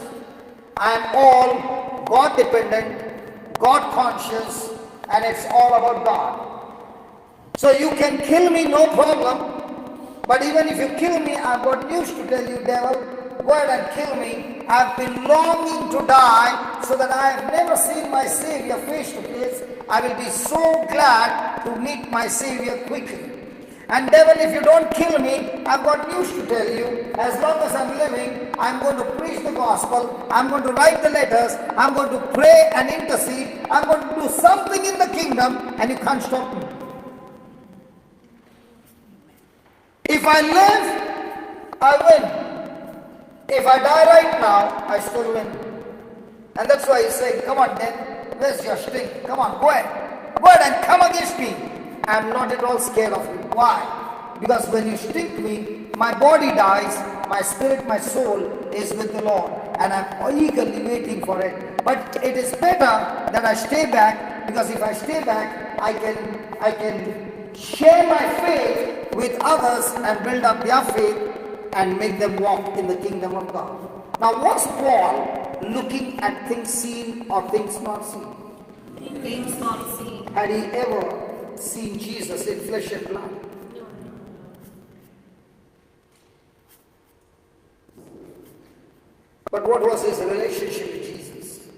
I am all God-dependent, God-conscious, and it's all about God. So you can kill me, no problem. But even if you kill me, I've got news to tell you, devil. Go ahead and kill me. I've been longing to die so that I have never seen my Savior face to face. I will be so glad to meet my Savior quickly. And devil, if you don't kill me, I've got news to tell you. As long as I'm living, I'm going to preach the gospel. I'm going to write the letters. I'm going to pray and intercede. I'm going to do something in the kingdom, and you can't stop me. If I live, I win. If I die right now, I still win. And that's why he's saying, come on, death, where's your sting? Come on, go ahead. Go ahead and come against me. I'm not at all scared of you. Why? Because when you stick me, my body dies, my spirit, my soul is with the Lord, and I'm eagerly waiting for it. But it is better that I stay back, because if I stay back, I can share my faith with others and build up their faith and make them walk in the kingdom of God. Now, was Paul looking at things seen or things not seen? Things not seen. Had he ever seen Jesus in flesh and blood? But what was his relationship with Jesus?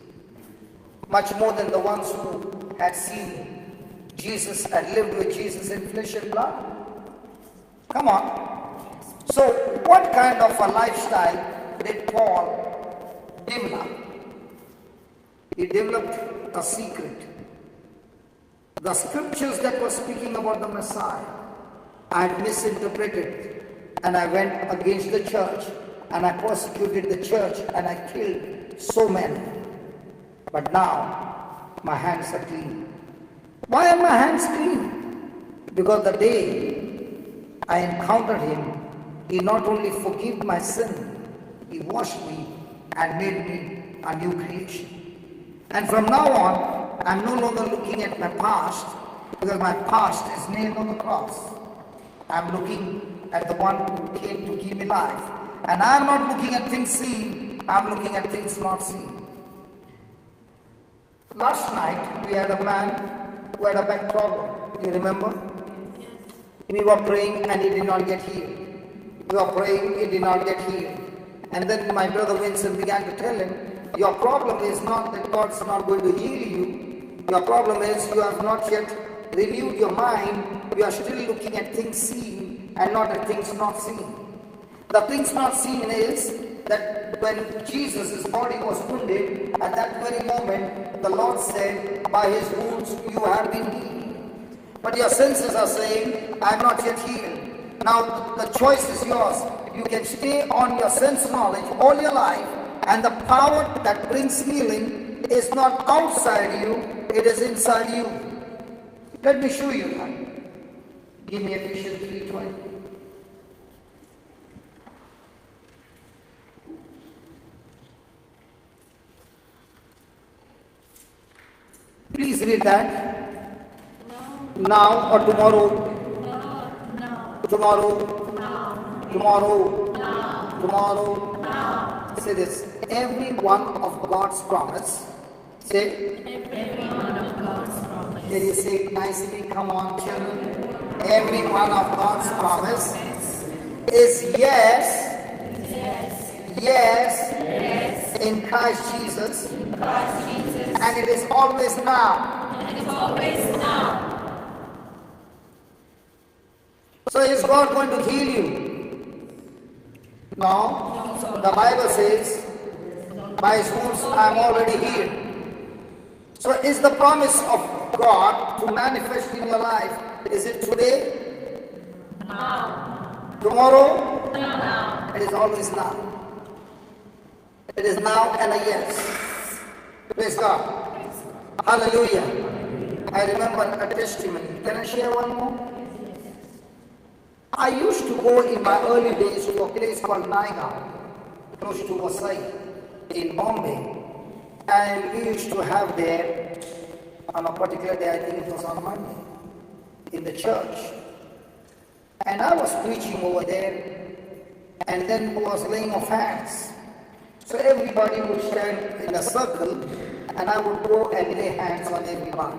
Much more than the ones who had seen Jesus and lived with Jesus in flesh and blood. Come on. So what kind of a lifestyle did Paul develop? He developed a secret. The scriptures that were speaking about the Messiah, I had misinterpreted, and I went against the church, and I persecuted the church, and I killed so many. But now, my hands are clean. Why are my hands clean? Because the day I encountered him, he not only forgave my sin, he washed me and made me a new creation. And from now on, I'm no longer looking at my past, because my past is nailed on the cross. I'm looking at the one who came to give me life. And I'm not looking at things seen, I'm looking at things not seen. Last night, we had a man who had a back problem. You remember? We were praying and he did not get healed. We were praying, he did not get healed. And then my brother Vincent began to tell him, your problem is not that God's not going to heal you. Your problem is you have not yet renewed your mind. You are still looking at things seen and not at things not seen. The things not seen is that when Jesus' body was wounded, at that very moment, the Lord said, by his wounds you have been healed. But your senses are saying, I am not yet healed. Now the choice is yours. You can stay on your sense knowledge all your life, and the power that brings healing is not outside you, it is inside you. Let me show you that. Give me Ephesians 3:20. Please read that. Now or tomorrow. Tomorrow. Tomorrow. Tomorrow. Say this. Every one of God's promise. Say. Every one of God's promise. Can you say it nicely? Come on, children. Every one of God's promise is yes. Yes. In Christ Jesus. And it is always now. So is God going to heal you? No. The Bible says, by his wounds I am already healed. So is the promise of God to manifest in your life, is it today? Now. Tomorrow? Now. It is always now. It is now and a yes. Praise God. Hallelujah. I remember a testimony. Can I share one more? I used to go in my early days to a place called Naigaon, close to Vasai, in Bombay. And we used to have there, on a particular day, I think it was on Monday, in the church. And I was preaching over there, and then was laying of hands. So everybody would stand in a circle, and I would go and lay hands on everybody.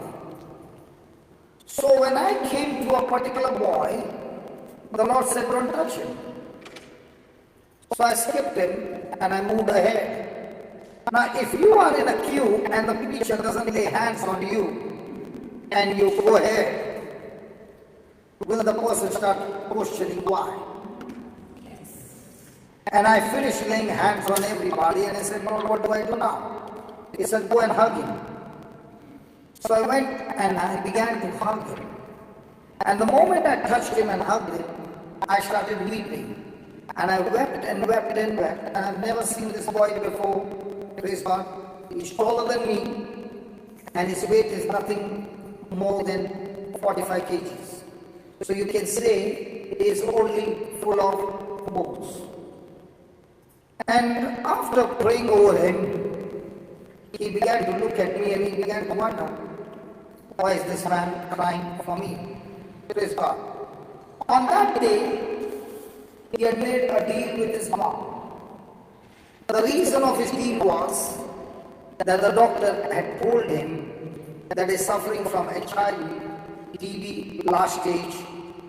So when I came to a particular boy, the Lord said, don't touch him. So I skipped him, and I moved ahead. Now, if you are in a queue and the preacher doesn't lay hands on you and you go ahead, will the person start questioning why? And I finished laying hands on everybody and I said, Lord, what do I do now? He said, go and hug him. So I went and I began to hug him. And the moment I touched him and hugged him, I started weeping. And I wept and wept and wept. And I've never seen this boy before. Praise God. He's taller than me. And his weight is nothing more than 45 kgs. So you can say he is only full of bones. And after praying over him, he began to look at me and he began to wonder, why is this man crying for me? Praise God. On that day, he had made a deal with his mom. The reason of his deal was that the doctor had told him that he is suffering from HIV, TB, last stage,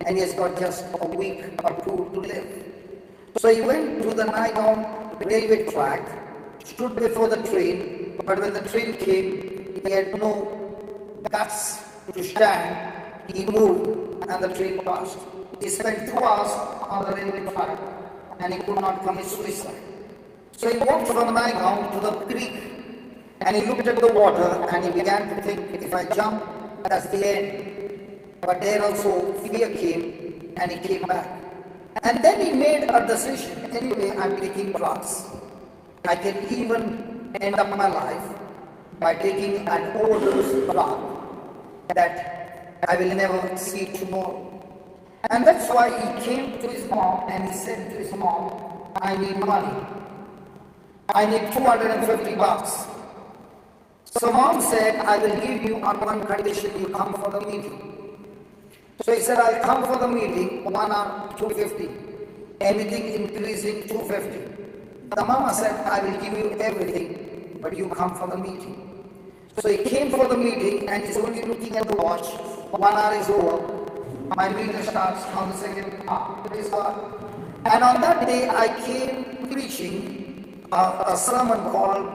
and he has got just a week or two to live. So he went to the Naigaon railway track, stood before the train, but when the train came, he had no guts to stand. He moved and the train passed. He spent 2 hours on the railway track and he could not commit suicide. So he walked from Naigaon to the creek and he looked at the water and he began to think, if I jump, that's the end. But there also fear came and he came back. And then he made a decision, anyway, I'm taking drugs. I can even end up my life by taking an overdose drug that I will never see tomorrow. And that's why he came to his mom and he said to his mom, I need money. I need 250 bucks. So mom said, I will give you on one condition, you come for the meeting. So he said, I'll come for the meeting, 1 hour, 250. Anything increasing, 250. The mama said, I will give you everything, but you come for the meeting. So he came for the meeting and he's only looking at the watch. 1 hour is over. My meeting starts on the second hour. Praise God. And on that day, I came preaching a sermon called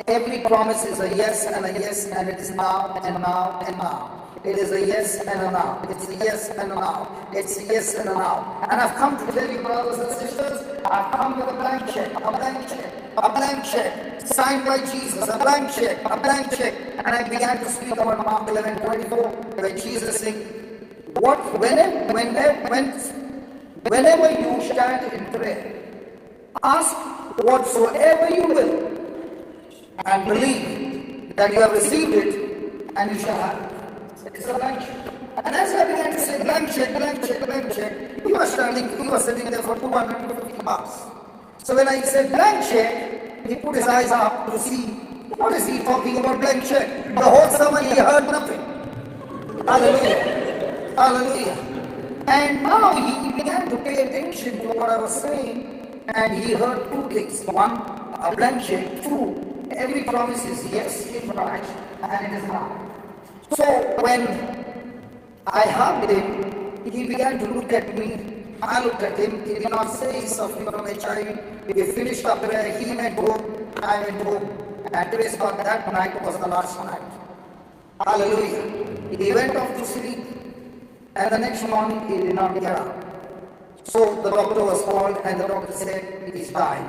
Every Promise is a Yes, and it is now and now and now. It is a yes and a now. It's a yes and a now. It's a yes and a now. And I've come to tell you, brothers and sisters, I've come with a blank check, a blank check, a blank check, signed by Jesus, a blank check, a blank check. And I began to speak about Mark 11:24, where Jesus said, whenever you stand in prayer, ask whatsoever you will, and believe that you have received it, and you shall have it. It's a blank check. And as I began to say blank check, blank check, blank check, he was sitting there for 250 bucks. So when I said blank check, he put his eyes up to see what is he talking about blank check. The whole sermon he heard nothing. Hallelujah. Hallelujah. And now he began to pay attention to what I was saying, and he heard two things. One, a blank check. Two, every promise is yes in Christ, and it is not. So when I hugged him, he began to look at me. I looked at him. He did not say he's suffering from HIV. We finished up prayer. He went home. I went home. And praise God, that night was the last night. Hallelujah. He went off to sleep. And the next morning, he did not get up. So the doctor was called and the doctor said, he's dying.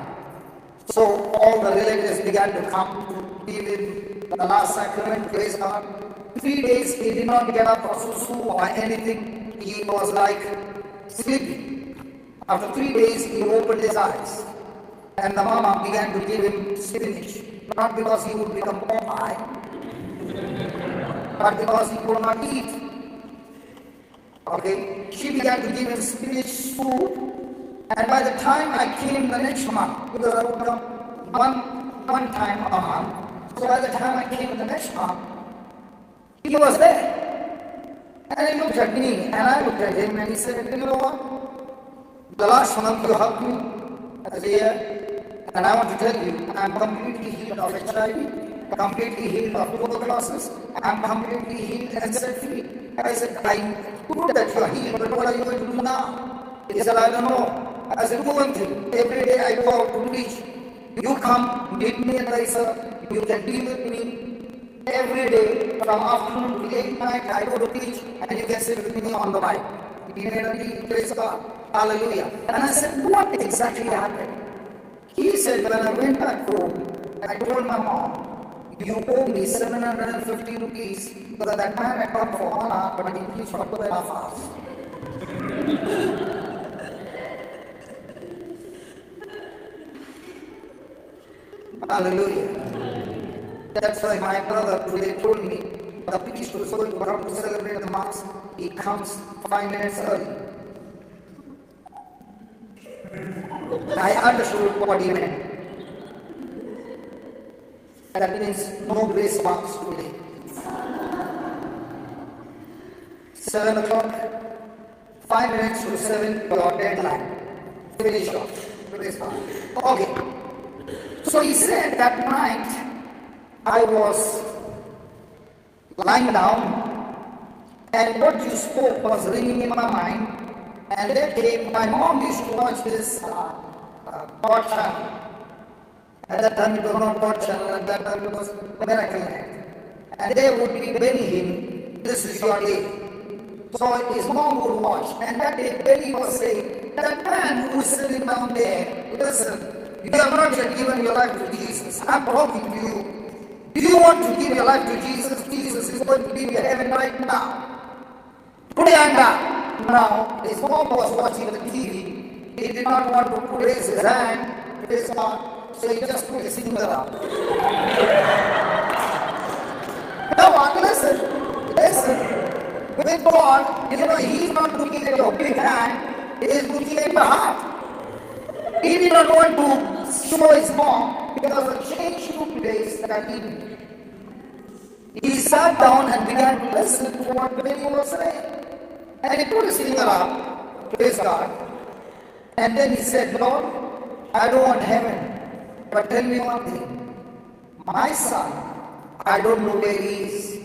So all the relatives began to come to give him the last sacrament. Praise God. 3 days he did not get up or susu or anything. He was like sleeping. After 3 days he opened his eyes and the mama began to give him spinach. Not because he would become Popeye, but because he could not eat. Okay, she began to give him spinach soup, and by the time I came the next month, because I would come one time a month, so by the time I came the next month, he was there. And he looked at me, and I looked at him, and he said, you know what? The last month you hugged me. I said, yeah. And I want to tell you, I'm completely healed of HIV, completely healed of tuberculosis, I'm completely healed and set free. I said, I know that you are healed, but what are you going to do now? He said, I don't know. I said, go and think. Every day I go out to preach. You come, meet me at the you can deal with me. every day from afternoon to late night. I go to preach and you can sit with me on the mic. He made a deal, praise God, hallelujah. And I said, what exactly happened? He said, when I went back home, I told my mom, you owe me 750 rupees because that man had come for 1 hour, but he preached for 2.5 hours. Hallelujah. That's why my brother today told me, the priest who is going to come to celebrate the Mass, he comes 5 minutes early. I understood what he meant. That means no grace marks today. 7 o'clock, 5 minutes to 7, your deadline. Finish off. Praise God. Okay. So he said that night I was lying down and what you spoke was ringing in my mind. And that day my mom used to watch this God channel. At that time it was not God channel, at that time it was Miracle Land. And they would be burying him, this is your day. So his mom would watch, and that day Benny was saying, that man who is sitting down there, listen, you have not yet given your life to Jesus. I'm talking to you. Do you want to give your life to Jesus? Jesus is going to give you heaven right now. Put your hand up. Now, his mom was watching the TV. He did not want to raise his hand, praise God, so he just put his finger up. Now, listen. With God, he's not looking at your big hand, he is looking at your heart. He did not want to show his mom because the change took place that evening. He sat down and began to listen to what Benny was saying. And he put his finger up, praise God. And then he said, Lord, I don't want heaven, but tell me one thing. My son, I don't know where he is.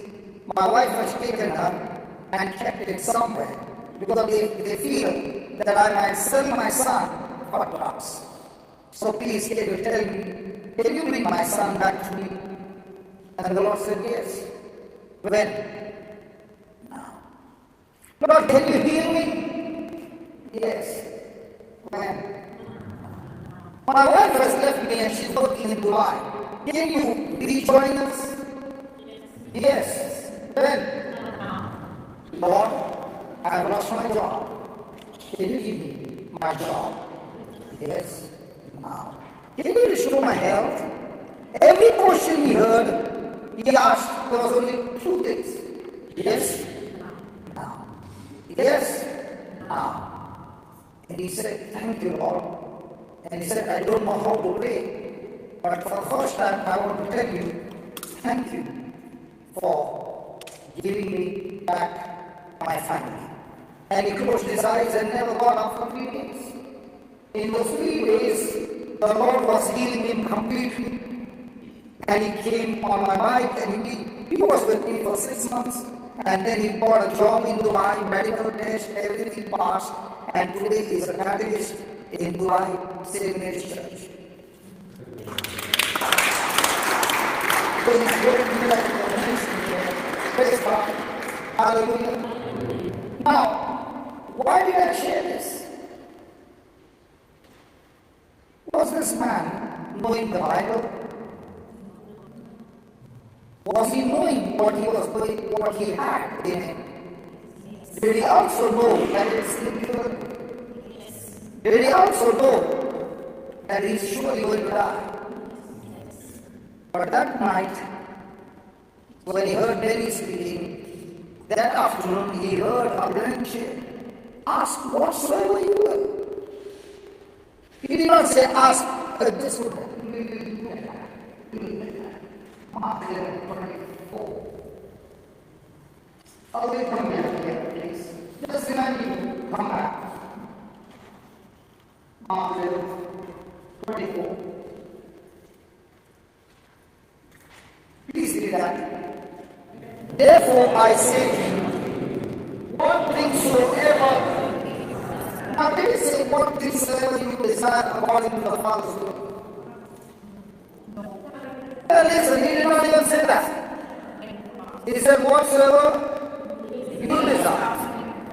My wife has taken her and kept it somewhere because they feel that I might sell my son for drugs. So please, can you tell me, can you bring my son back to me? And the Lord said, yes. When? Now. Lord, can you heal me? Yes. When? My wife has left me and she's working in Dubai. Can you rejoin us? Yes. When? Lord, I have lost my job. Can you give me my job? Yes. Now, can you restore my health? Every question he heard, he asked, there was only 2 things. Yes. Now. Yes. Now. And he said, thank you, Lord. And he said, I don't know how to pray, but for the first time I want to tell you, thank you for giving me back my family. And he closed his eyes and never got up for 3 days. In those 3 days, the Lord was healing him completely. And he came on my bike and he was with me for 6 months. And then he got a job in Dubai, medical test, everything passed. And today he is a catalyst in Dubai, St. Mary's Church. So he's going to be like a ministry. Praise God. Hallelujah. Now, why did I share this? Was this man knowing the Bible? Was he knowing what he was doing, what he had in him? Did he also know that it's incurable? Did he also know that he's surely going to die? But that night, when he heard Benny speaking, that afternoon he heard a grandchild ask whatsoever you will. He did not say ask this would Mark 11:24. Away from here, please. Just remind you, come back. Mark 11:24. Please read that. Therefore I say to you, what things soever. Now did he say what things soever you desire according to the Father's will? Well, listen, he did not even say that. He said, whatsoever you desire.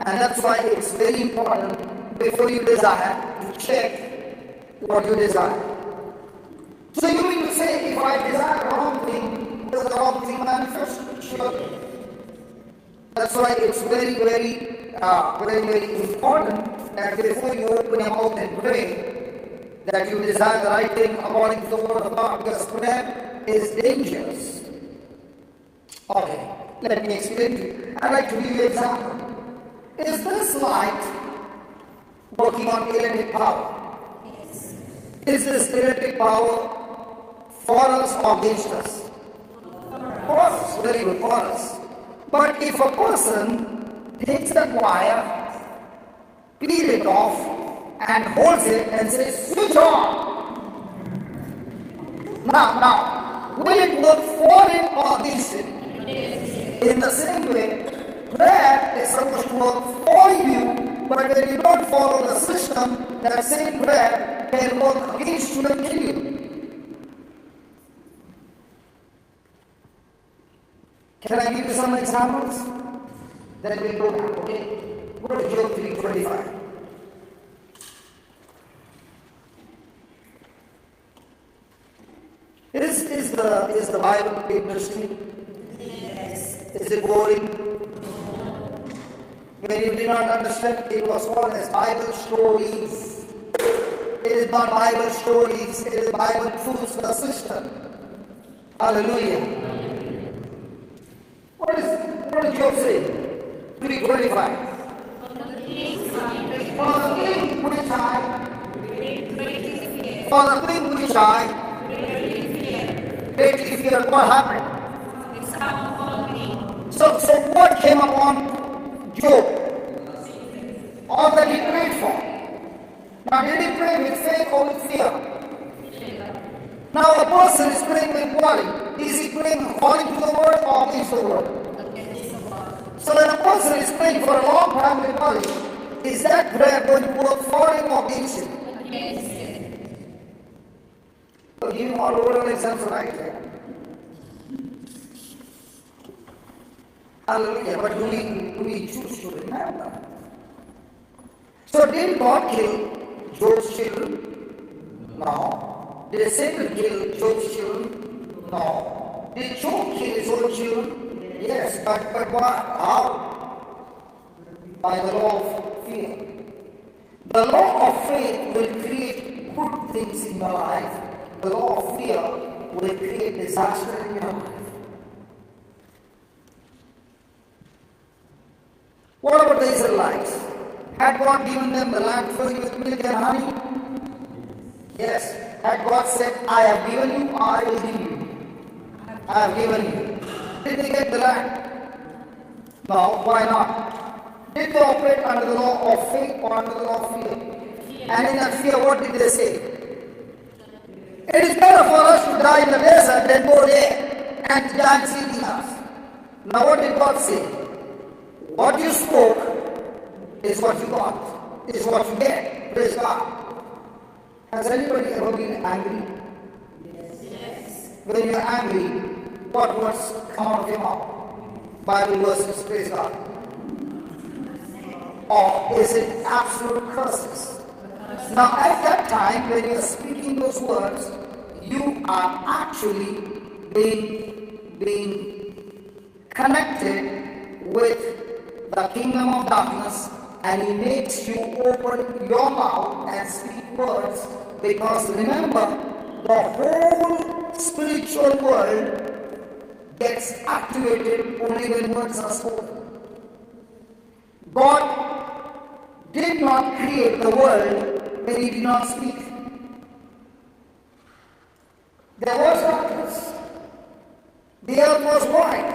And that's why it's very important before you desire to check what you desire. So you mean to say, if I desire the wrong thing, will the wrong thing manifest? Sure. That's why it's very, very important that before you open your mouth and pray, that you desire the right thing according to the word of God, because prayer is dangerous. Okay, let me explain to you. I'd like to give you an example. Is this light working on electric power? Yes. Is this electric power for us or against us? For us. Very good, for us. But if a person takes that wire, peel it off, and holds it and says, switch on. Now, will it work for it or against it? In the same way, prayer is supposed to work for you, but when you don't follow the system, that same prayer can work against you and kill you. Can I give you some examples? Then we'll go back, okay? Go to Job 3:25. Is the Bible interesting? Yes. Is it boring? When you did not understand, it was called as Bible stories. It is not Bible stories, it is Bible truths, the system. Hallelujah. What is Job saying? 3:25. For the thing which I greatly feared, what happened? So what came upon Job? All that he prayed for. Now, did he pray with faith or with fear? Now, a person is praying with worry. Is he praying according to the word or against the word? So when a person is praying for a long time with worry, is that prayer going to work for him or against him? So give him all over examples right there. Hallelujah. But do we choose to remember? So did God kill Job's children? No. Did Satan kill Job's children? No. Did Job kill his own children? Yes. But what? How? By the law of fear. The law of faith will create good things in your life. The law of fear will create disaster in your life. What about the Israelites? Had God given them the land flowing with milk and honey? Yes. Had God said, I have given you, I will give you. I have given you. Did they get the land? No. Why not? Did they operate under the law of faith or under the law of fear? And in that fear, what did they say? It is better for us to die in the desert than go there and giants eating us. Now what did God say? What you spoke is what you got, is what you get. Praise God. Has anybody ever been angry? Yes. When you're angry, what words come out of your mouth? Bible verses, praise God. Or is it absolute curses? Now at that time, when you're speaking those words, you are actually being connected with the kingdom of darkness, and he makes you open your mouth and speak words, because remember, the whole spiritual world gets activated only when words are spoken. God did not create the world when he did not speak. There was darkness. The earth was void.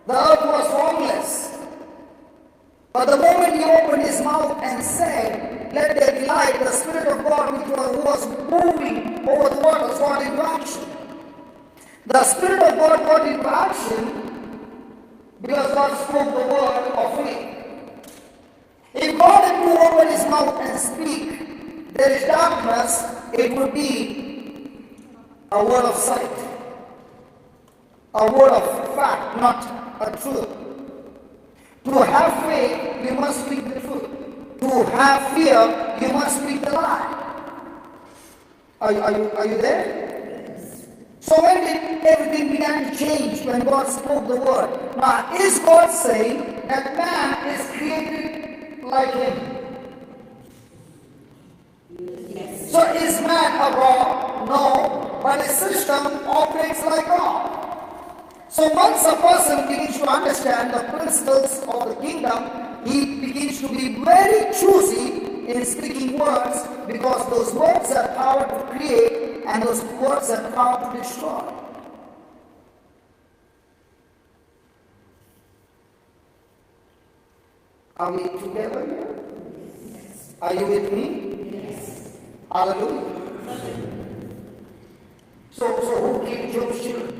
The earth was formless. But the moment he opened his mouth and said, let there be light, the Spirit of God who was moving over the waters got into action. The Spirit of God got into action because God spoke the word of faith. If God had to open his mouth and speak, there is darkness, it would be a word of sight. a word of fact, not a truth. To have faith, you must speak the truth. To have fear, you must speak the lie. Are you there? So when did everything began to change? When God spoke the word. Now, is God saying that man is created like him? Yes. So is man a God? No. But his system operates like God. So once a person begins to understand the principles of the kingdom, he begins to be very choosy in speaking words, because those words have power to create and those words have power to destroy. Are we together here? Yes. Are you with me? Yes. Hallelujah. So who killed Job's children?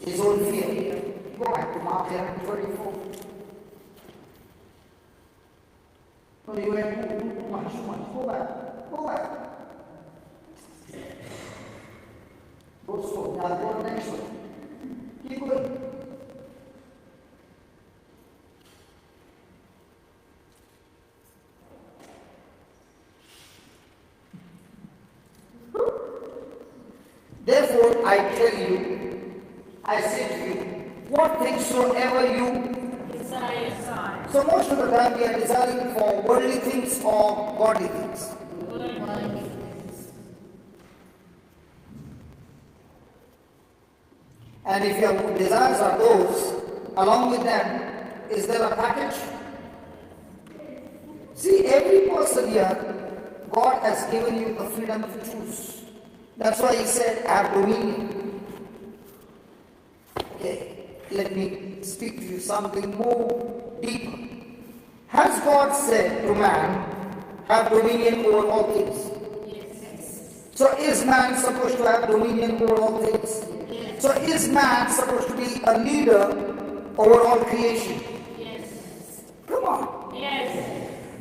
His own fear. Go back to Mark 11:24. No, you went too much. Go back. Go slow. Now go to the next one. Keep going. Therefore, I tell you, I say to you, what things soever you desire. So most of the time we are desiring for worldly things or godly things. And if your desires are those, along with them, is there a package? See, every person here, God has given you the freedom to choose. That's why he said, have dominion. Okay, let me speak to you something more deeper. Has God said to man, have dominion over all things? Yes. So is man supposed to have dominion over all things? Yes. So is man supposed to be a leader over all creation? Yes. Come on. Yes.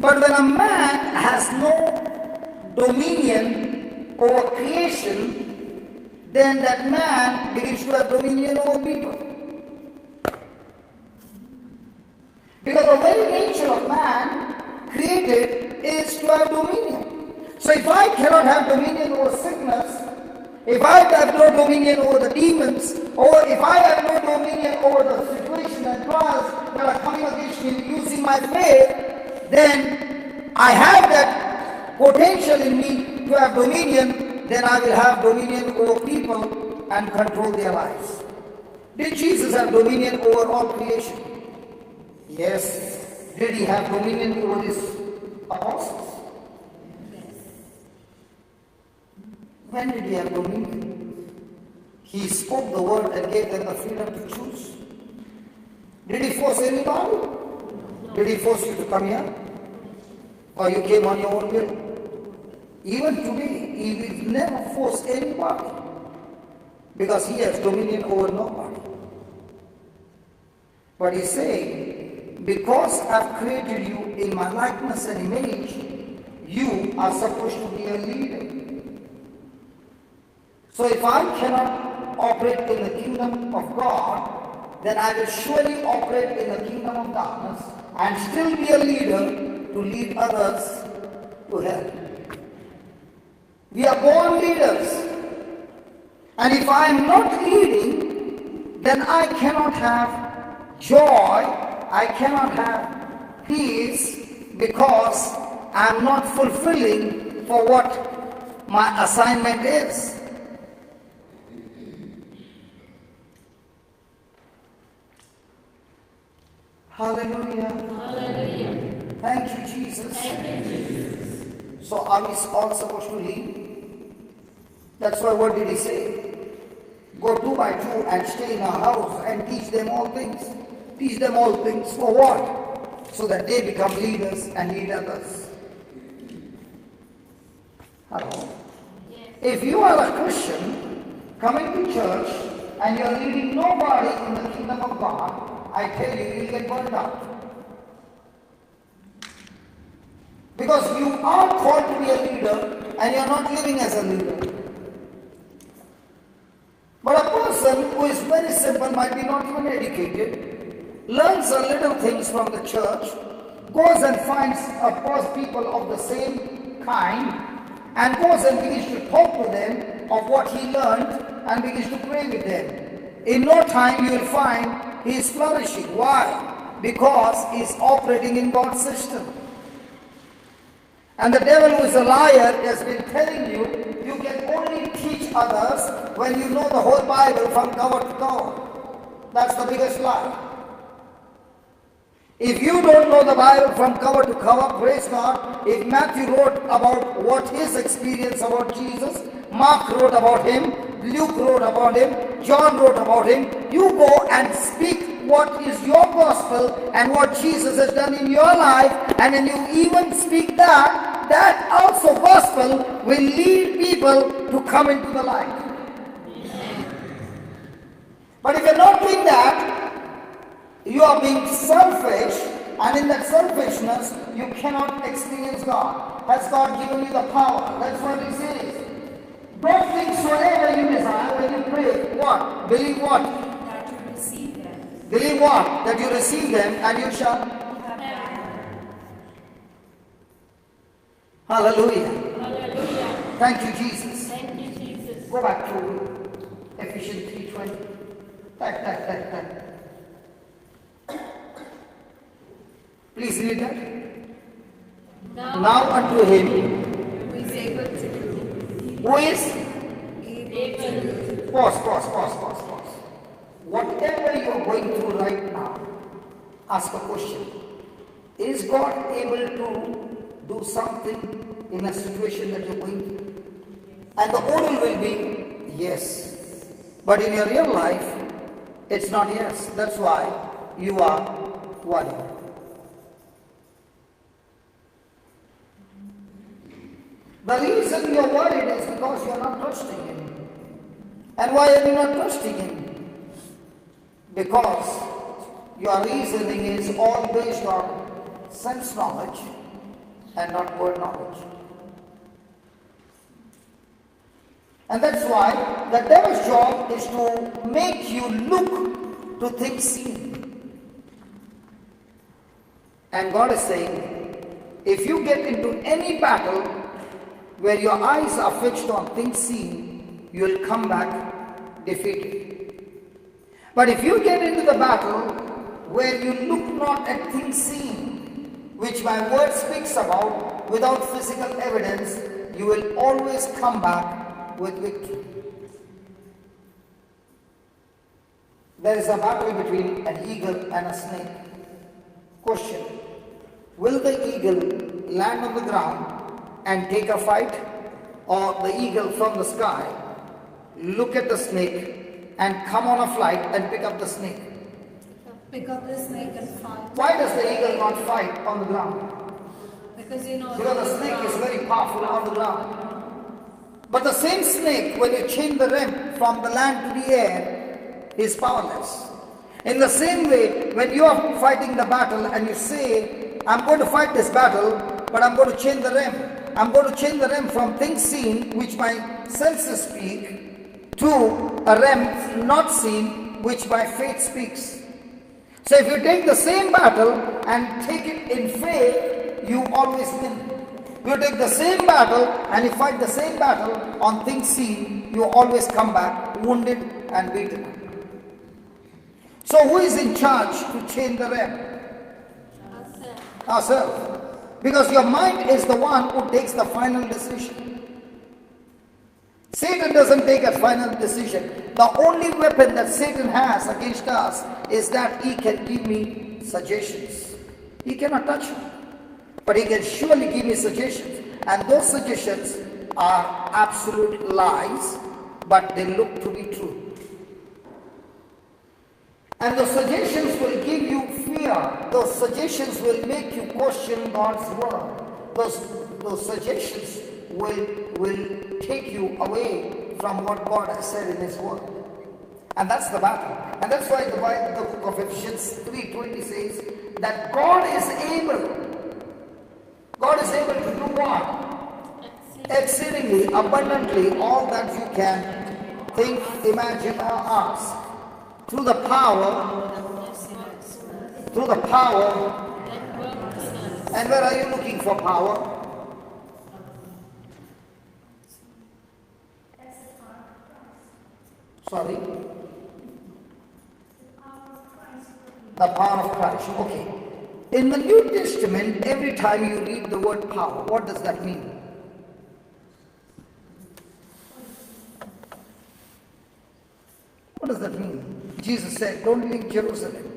But when a man has no dominion over creation, then that man begins to have dominion over people. Because the very nature of man created is to have dominion. So if I cannot have dominion over sickness, if I have no dominion over the demons, or if I have no dominion over the situation and trials that are coming against me using my faith, then I have that potential in me to have dominion, then I will have dominion over people and control their lives. Did Jesus have dominion over all creation? Yes. Did he have dominion over his apostles? When did he have dominion? He spoke the word and gave them the freedom to choose. Did he force anybody? Did he force you to come here? Or you came on your own will? Even today, he will never force anybody, because he has dominion over nobody. But he's saying, because I've created you in my likeness and image, you are supposed to be a leader. So if I cannot operate in the kingdom of God, then I will surely operate in the kingdom of darkness and still be a leader to lead others to hell. We are born leaders. And if I am not leading, then I cannot have joy, I cannot have peace, because I am not fulfilling for what my assignment is. Hallelujah. Hallelujah. Thank you, Jesus. Thank you, Jesus. So are we all supposed to lead? That's why what did he say? Go 2 by 2 and stay in a house and teach them all things. Teach them all things for what? So that they become leaders and lead others. Hello? Yes. If you are a Christian coming to church and you are leading nobody in the kingdom of God, I tell you, you will get burned out. Because you are called to be a leader and you are not living as a leader. But a person who who is very simple, might be not even educated, learns a little things from the church, goes and finds people of the same kind, and goes and begins to talk to them of what he learned and begins to pray with them. In no time you will find he is flourishing. Why? Because he is operating in God's system. And the devil, who is a liar, has been telling you, you can only teach others when you know the whole Bible from cover to cover. That's the biggest lie. If you don't know the Bible from cover to cover, praise God, if Matthew wrote about what his experience about Jesus, Mark wrote about him, Luke wrote about him, John wrote about him, you go and speak what is your gospel and what Jesus has done in your life, and then you even speak that also gospel will lead people to come into the light. But if you're not doing that, you are being selfish, and in that selfishness, you cannot experience God. Has God given you the power? That's what it says. Don't think whatever you desire when you pray. What? Believe what? That you receive them. Believe what? That you receive them and you shall. Hallelujah. Hallelujah. Thank you, Jesus. Thank you, Jesus. Go back to Ephesians 3:20. That. Please read that. Now unto him who is able to do. who is. Able. Pause. Whatever you are going through right now, ask a question. Is God able to do something in a situation that you're going through? And the order will be yes. But in your real life, it's not yes. That's why you are worried. The reason you're worried is because you're not trusting Him. And why are you not trusting Him? Because your reasoning is all based on sense knowledge and not word knowledge. And that's why the devil's job is to make you look to things seen. And God is saying, if you get into any battle where your eyes are fixed on things seen, you will come back defeated. But if you get into the battle where you look not at things seen, which my word speaks about, without physical evidence, you will always come back with victory. There is a battle between an eagle and a snake. Question: will the eagle land on the ground and take a fight, or the eagle from the sky look at the snake and come on a flight and pick up the snake? Pick up the snake and fight. Why does the eagle not fight on the ground? Because you know the snake is very powerful on the ground. But the same snake, when you change the rim from the land to the air, is powerless. In the same way, when you are fighting the battle and you say, I'm going to fight this battle, but I'm going to change the rim. I'm going to change the rim from things seen, which my senses speak, to a rim not seen, which my faith speaks. So if you take the same battle and take it in faith, you always win. You take the same battle and you fight the same battle on things seen, you always come back wounded and beaten. So who is in charge to change the rim? Ourselves. Because your mind is the one who takes the final decision. Satan doesn't take a final decision. The only weapon that Satan has against us is that he can give me suggestions. He cannot touch me, but he can surely give me suggestions. And those suggestions are absolute lies, but they look to be true. And those suggestions will give you fear. Those suggestions will make you question God's word. Those suggestions will take you away from what God has said in His word. And that's the battle. And that's why the book of Ephesians 3:20 says that God is able to do what? Exceedingly, abundantly, all that you can think, imagine, or ask. through the power, and where are you looking for power? Sorry? The power of Christ. Okay. In the New Testament, every time you read the word power, what does that mean? What does that mean? Jesus said, don't leave Jerusalem.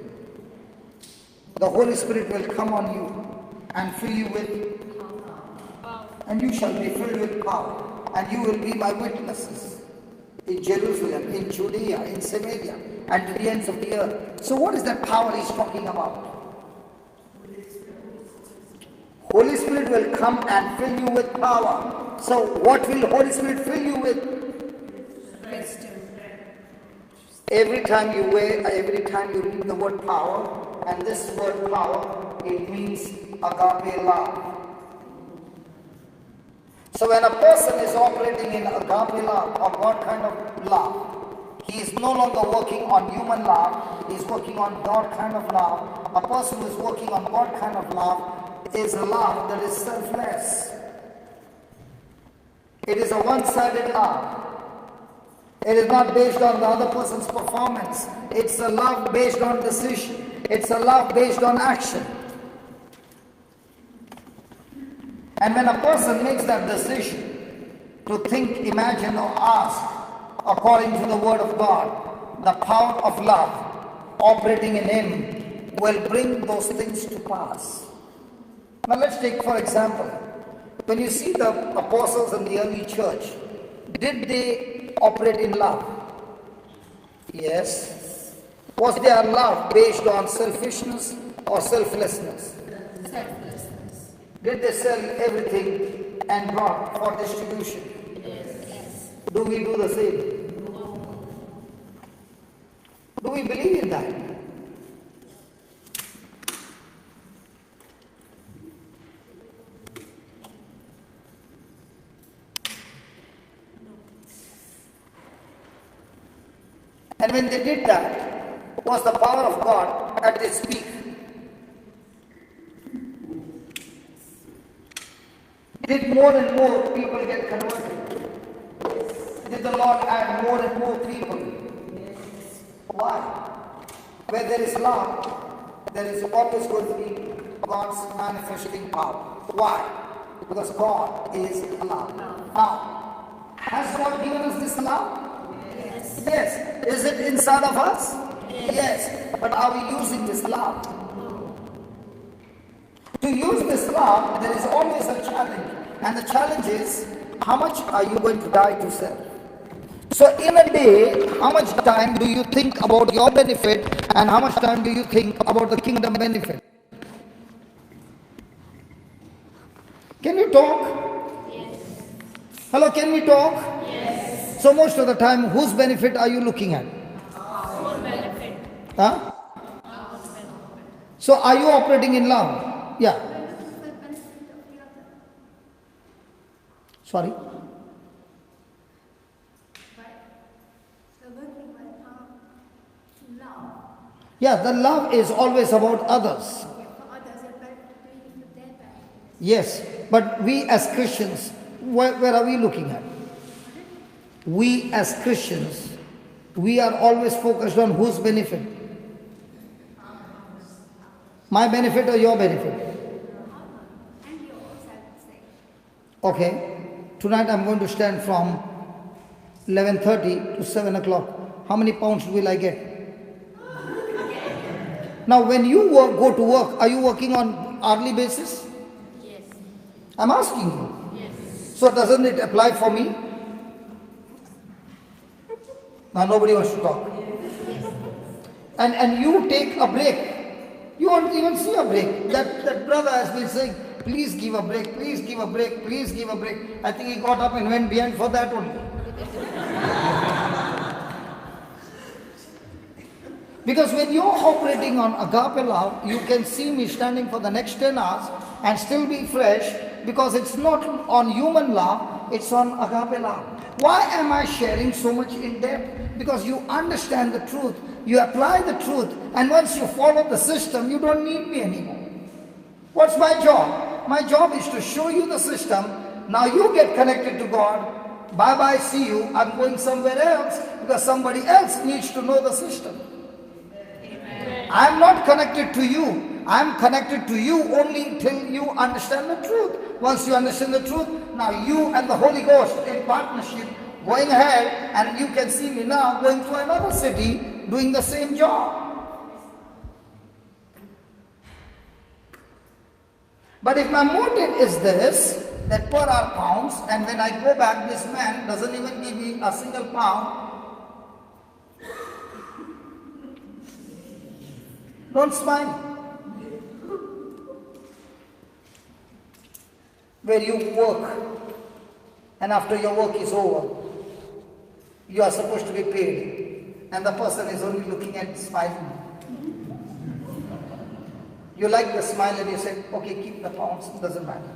The Holy Spirit will come on you and fill you with, and you shall be filled with power, and you will be my witnesses in Jerusalem, in Judea, in Samaria, and to the ends of the earth. So what is that power he's talking about? Holy Spirit will come and fill you with power. So what will Holy Spirit fill you with? Every time you read the word power, and this word power, it means agape love. So when a person is operating in agape love, or what kind of love, he is no longer working on human love, he is working on God kind of love. A person who is working on God kind of love is a love that is selfless. It is a one-sided love. It is not based on the other person's performance. It's a love based on decision. It's a love based on action. And when a person makes that decision to think, imagine, or ask according to the word of God, the power of love operating in him will bring those things to pass. Now let's take, for example, when you see the apostles in the early church, did they operate in love? Yes. Was their love based on selfishness or selflessness? Selflessness. Did they sell everything and brought for distribution? Yes. Do we do the same? Do we believe in that? And when they did that, was the power of God at its peak? Did more and more people get converted? Did the Lord add more and more people? Why? Where there is love, there is always going to be God's manifesting power. Why? Because God is love. Now, has God given us this love? Yes. Is it inside of us? Yes. But are we using this love? To use this love, there is always a challenge. And the challenge is, how much are you going to die to self? So in a day, how much time do you think about your benefit, and how much time do you think about the kingdom benefit? Can we talk? Yes. Hello, can we talk? Yes. So most of the time, whose benefit are you looking at? Our benefit. Huh? Our benefit. So are you operating in love? Yeah. Sorry? Yeah, the love is always about others. Yes, but we as Christians, where are we looking at? We as Christians, we are always focused on whose benefit? My benefit or your benefit? Okay. Tonight I'm going to stand from 11:30 to 7 o'clock. How many pounds will I get? Now when you go to work, are you working on hourly basis? Yes. I'm asking you. Yes. So doesn't it apply for me? Now nobody wants to talk. And you take a break. You won't even see a break. That brother has been saying, please give a break, please give a break, please give a break. I think he got up and went behind for that only. Because when you're operating on agape love, you can see me standing for the next 10 hours and still be fresh, because it's not on human love, it's on agape love. Why am I sharing so much in depth? Because you understand the truth You apply the truth, and once you follow the system, you don't need me anymore. What's my job? My job is to show you the system. Now you get connected to God. Bye-bye, see you. I'm going somewhere else because somebody else needs to know the system. I'm not connected to you. I'm connected to you only till you understand the truth. Once you understand the truth, now you and the Holy Ghost in partnership going ahead, and you can see me now going to another city doing the same job. But if my motive is this, that per hour pounds, and when I go back, this man doesn't even give me a single pound, don't smile. Where you work, and after your work is over, you are supposed to be paid, and the person is only looking at smiling. You like the smile and you say, okay, keep the pounds, it doesn't matter.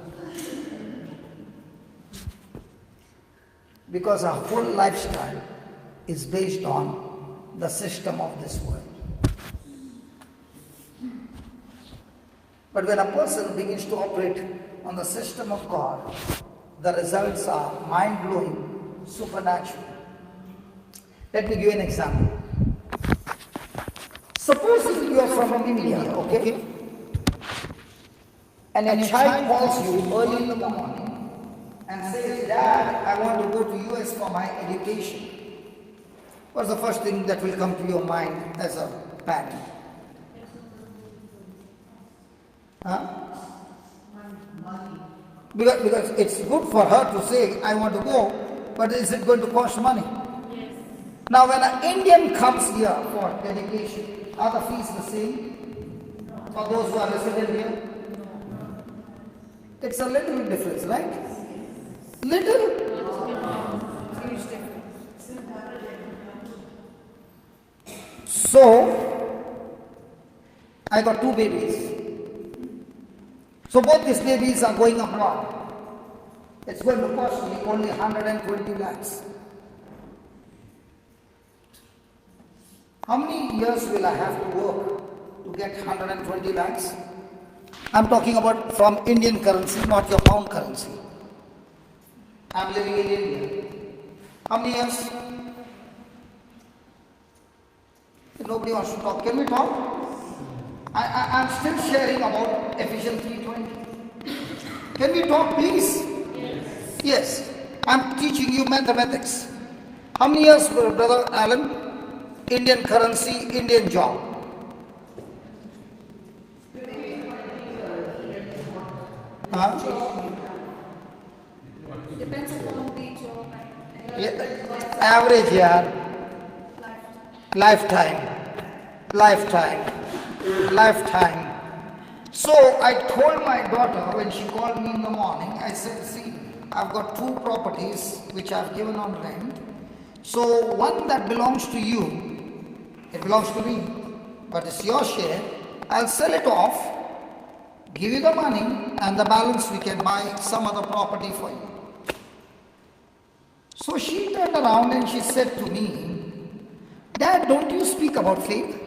Because our whole lifestyle is based on the system of this world. But when a person begins to operate on the system of God, the results are mind-blowing, supernatural. Let me give you an example. Suppose you are from India, okay? And a child calls you early in the morning and says, Dad, I want to go to US for my education. What's the first thing that will come to your mind as a parent? Huh? Because it's good for her to say, I want to go, but is it going to cost money? Yes. Now when an Indian comes here for education, are the fees the same for those who are resident here? It's a little difference, right? Little? Huge difference. So, I got 2 babies. So both these babies are going abroad. It's going to cost me only 120 lakhs. How many years will I have to work to get 120 lakhs? I'm talking about from Indian currency, not your pound currency. I'm living in India. How many years? Nobody wants to talk. Can we talk? I'm still sharing about Ephesians 3:20. Can we talk, please? Yes. Yes. I'm teaching you mathematics. How many years, Brother Alan? Indian currency, Indian job. Huh? Depends upon the job. Yeah. Average, yeah. Lifetime. So I told my daughter when she called me in the morning, I said, see, I've got 2 properties which I've given on rent. So one that belongs to you, it belongs to me, but it's your share. I'll sell it off, give you the money, and the balance we can buy some other property for you. So she turned around and she said to me, Dad, don't you speak about faith?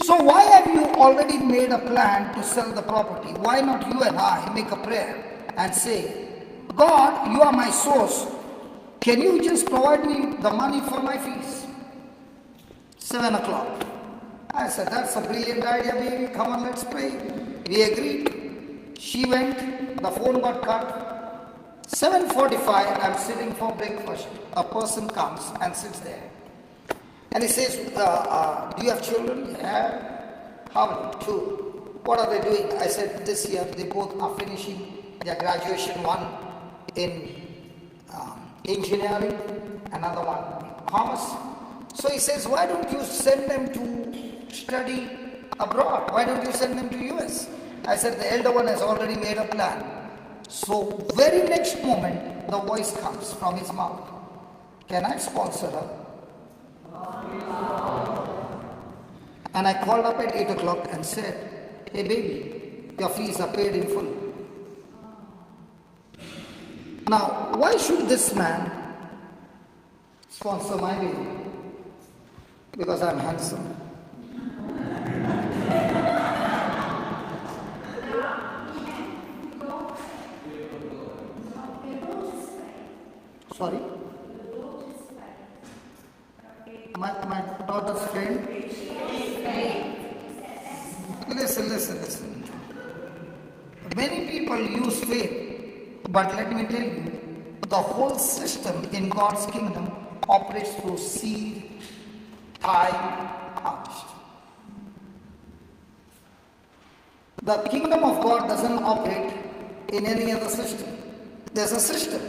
So why have you already made a plan to sell the property? Why not you and I make a prayer and say, God, you are my source. Can you just provide me the money for my fees? 7 o'clock. I said, that's a brilliant idea, baby. Come on, let's pray. We agreed. She went, the phone got cut. 7:45, I'm sitting for breakfast. A person comes and sits there. And he says, do you have children? Yeah. How many? 2. What are they doing? I said, this year they both are finishing their graduation, one in engineering, another one in commerce. So he says, why don't you send them to study abroad? Why don't you send them to US? I said, the elder one has already made a plan. So very next moment, the voice comes from his mouth. Can I sponsor her? And I called up at 8 o'clock and said, hey baby, your fees are paid in full. Now, why should this man sponsor my baby because I'm handsome. Sorry? My daughter's friend? Listen. Many people use faith, but let me tell you, the whole system in God's kingdom operates through seed, time, harvest. The kingdom of God doesn't operate in any other system. There's a system.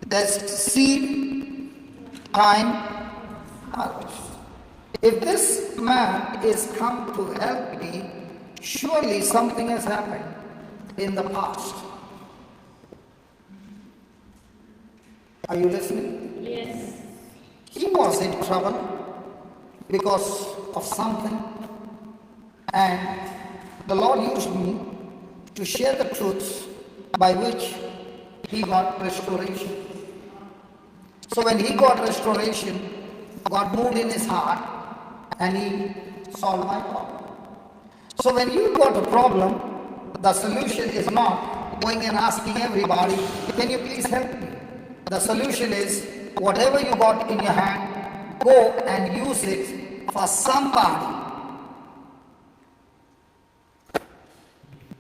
There's seed, time, harvest. If this man is come to help me, surely something has happened in the past. Are you listening? Yes. He was in trouble because of something, and the Lord used me to share the truths by which he got restoration. So when he got restoration, God moved in his heart and he solved my problem. So when you got a problem, the solution is not going and asking everybody, can you please help me? The solution is, whatever you got in your hand, go and use it for somebody.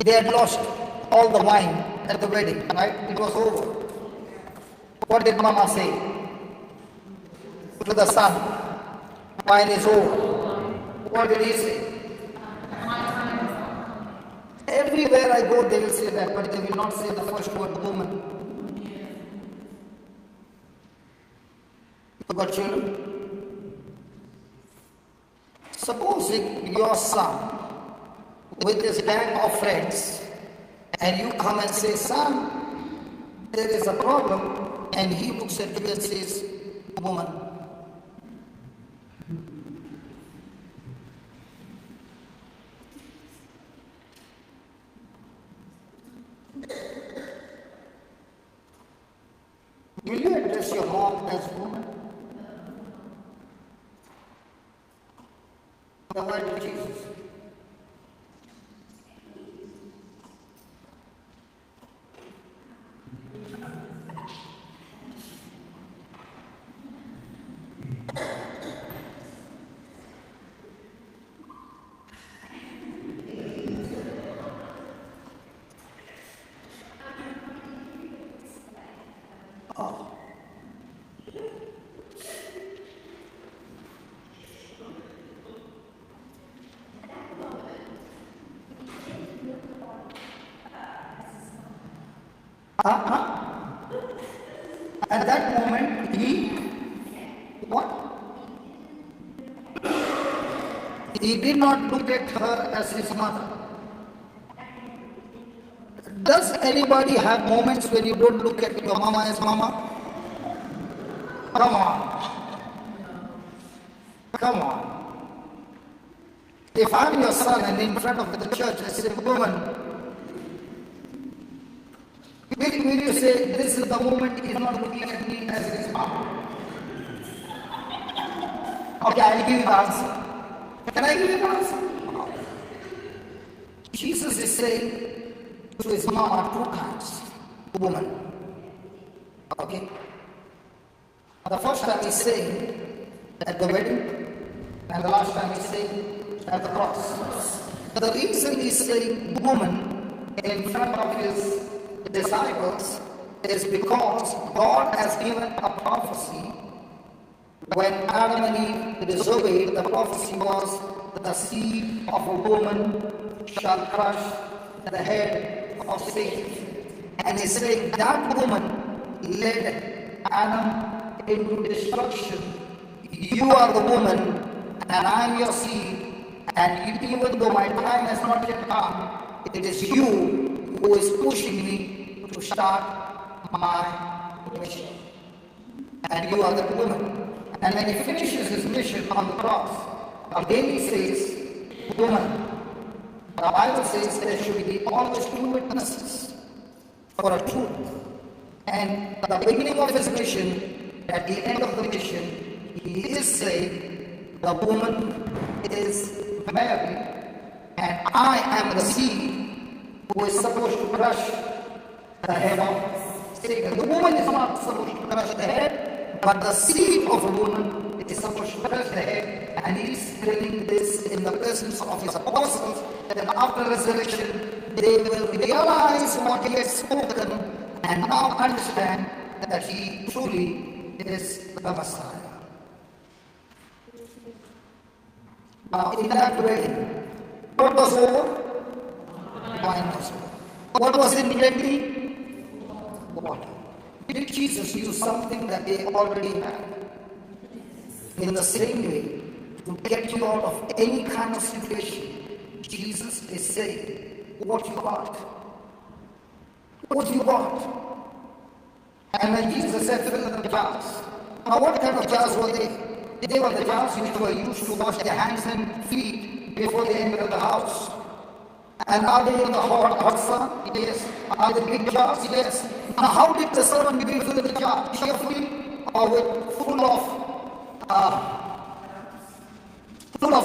They had lost all the wine at the wedding, right? It was over. What did Mama say to the son? Wine is over. What did he say? Everywhere I go, they will say that, but they will not say the first word, woman. You got children? Supposing your son with his gang of friends, and you come and say, son, there is a problem, and he looks at you and says, woman. Will you address your mom as woman? The word of Jesus. At that moment, he did not look at her as his mother. Does anybody have moments when you don't look at your mama as mama? Come on. If I'm your son and in front of the church I say, woman, will you say, this is the moment he's not looking at me as his mom? Okay, I'll give you the answer. Can I give you the answer? Jesus is saying to his mama two times, woman. Okay? The first time he's saying at the wedding, and the last time he's saying at the cross. The reason he's saying woman in front of his disciples is because God has given a prophecy. When Adam and Eve disobeyed, the prophecy was the seed of a woman shall crush the head of Satan. And he's saying that woman led Adam into destruction. You are the woman and I am your seed, and even though my time has not yet come, it is you who is pushing me to start my mission. And you are the woman. And when he finishes his mission on the cross, again he says, woman. The Bible says there should be always two witnesses for a truth. And the beginning of his mission, at the end of the mission, he is saying, the woman is Mary, and I am the seed who is supposed to crush the head of Satan. The woman is not supposed to crush the head, but the seed of a woman is supposed to crush the head. And he is telling this in the presence of his apostles, that after resurrection, they will realize what he has spoken and now understand that he truly is the Messiah. Now, in that wedding, what was over? Wine was over. What was in the empty? Water. Did Jesus use something that they already had? In the same way, to get you out of any kind of situation, Jesus is saying, what you got? What you got? And when Jesus said, fill the jars. Now, what kind of jars were they? They were the jars which were used to wash their hands and feet before they entered the house. And are they in the hot sun? Yes. Are they big jars? Yes. Now, how did the servant begin to fill the jar? Cheerfully or with full of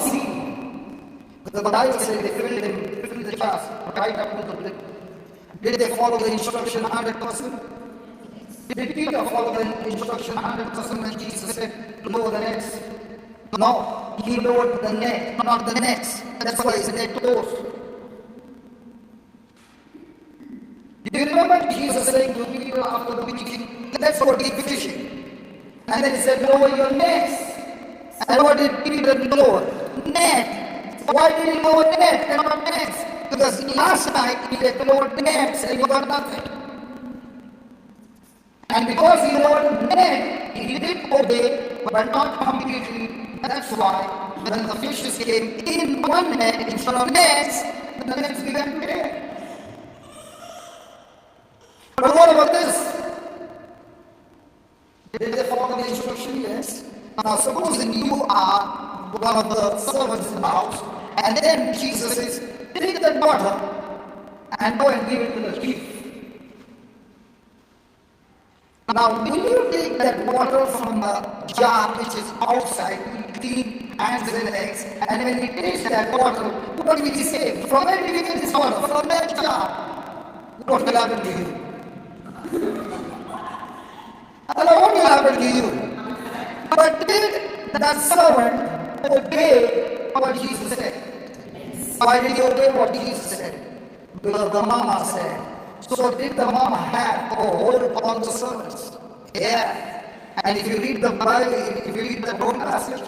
seed? The Bible says they filled the jars right up to the lip. Did they follow the instruction 100%? Did Peter follow the instruction 100% when Jesus said, lower the nets? No, he lowered the net, not the nets. That's why his net closed. Do you remember Jesus saying to Peter after the preaching, let's go deep fishing? And then he said, lower your nets. And what did Peter lower? Net. Why did he lower the net and not nets? Because last night he had lowered the nets and he got nothing. And because he lowered the net, he did obey, but not completely. That's why when the fishes came in one net instead of nets, the nets began to tear. But what about this? Did they follow the instruction? Yes. Now supposing you are one of the servants in the house, and then Jesus says, take that water and go and give it to the thief. Now, will you take that water from a jar which is outside, clean hands and legs, and when you taste that water, what will you say? From where did you get this water? From that jar. What will happen to you? Hello, what will happen to you? But did that servant obey what Jesus said? Why did he obey what Jesus said? Because the mama said. So did the mama have a hold on the servants? Yeah. And if you read the Bible, if you read the whole passage,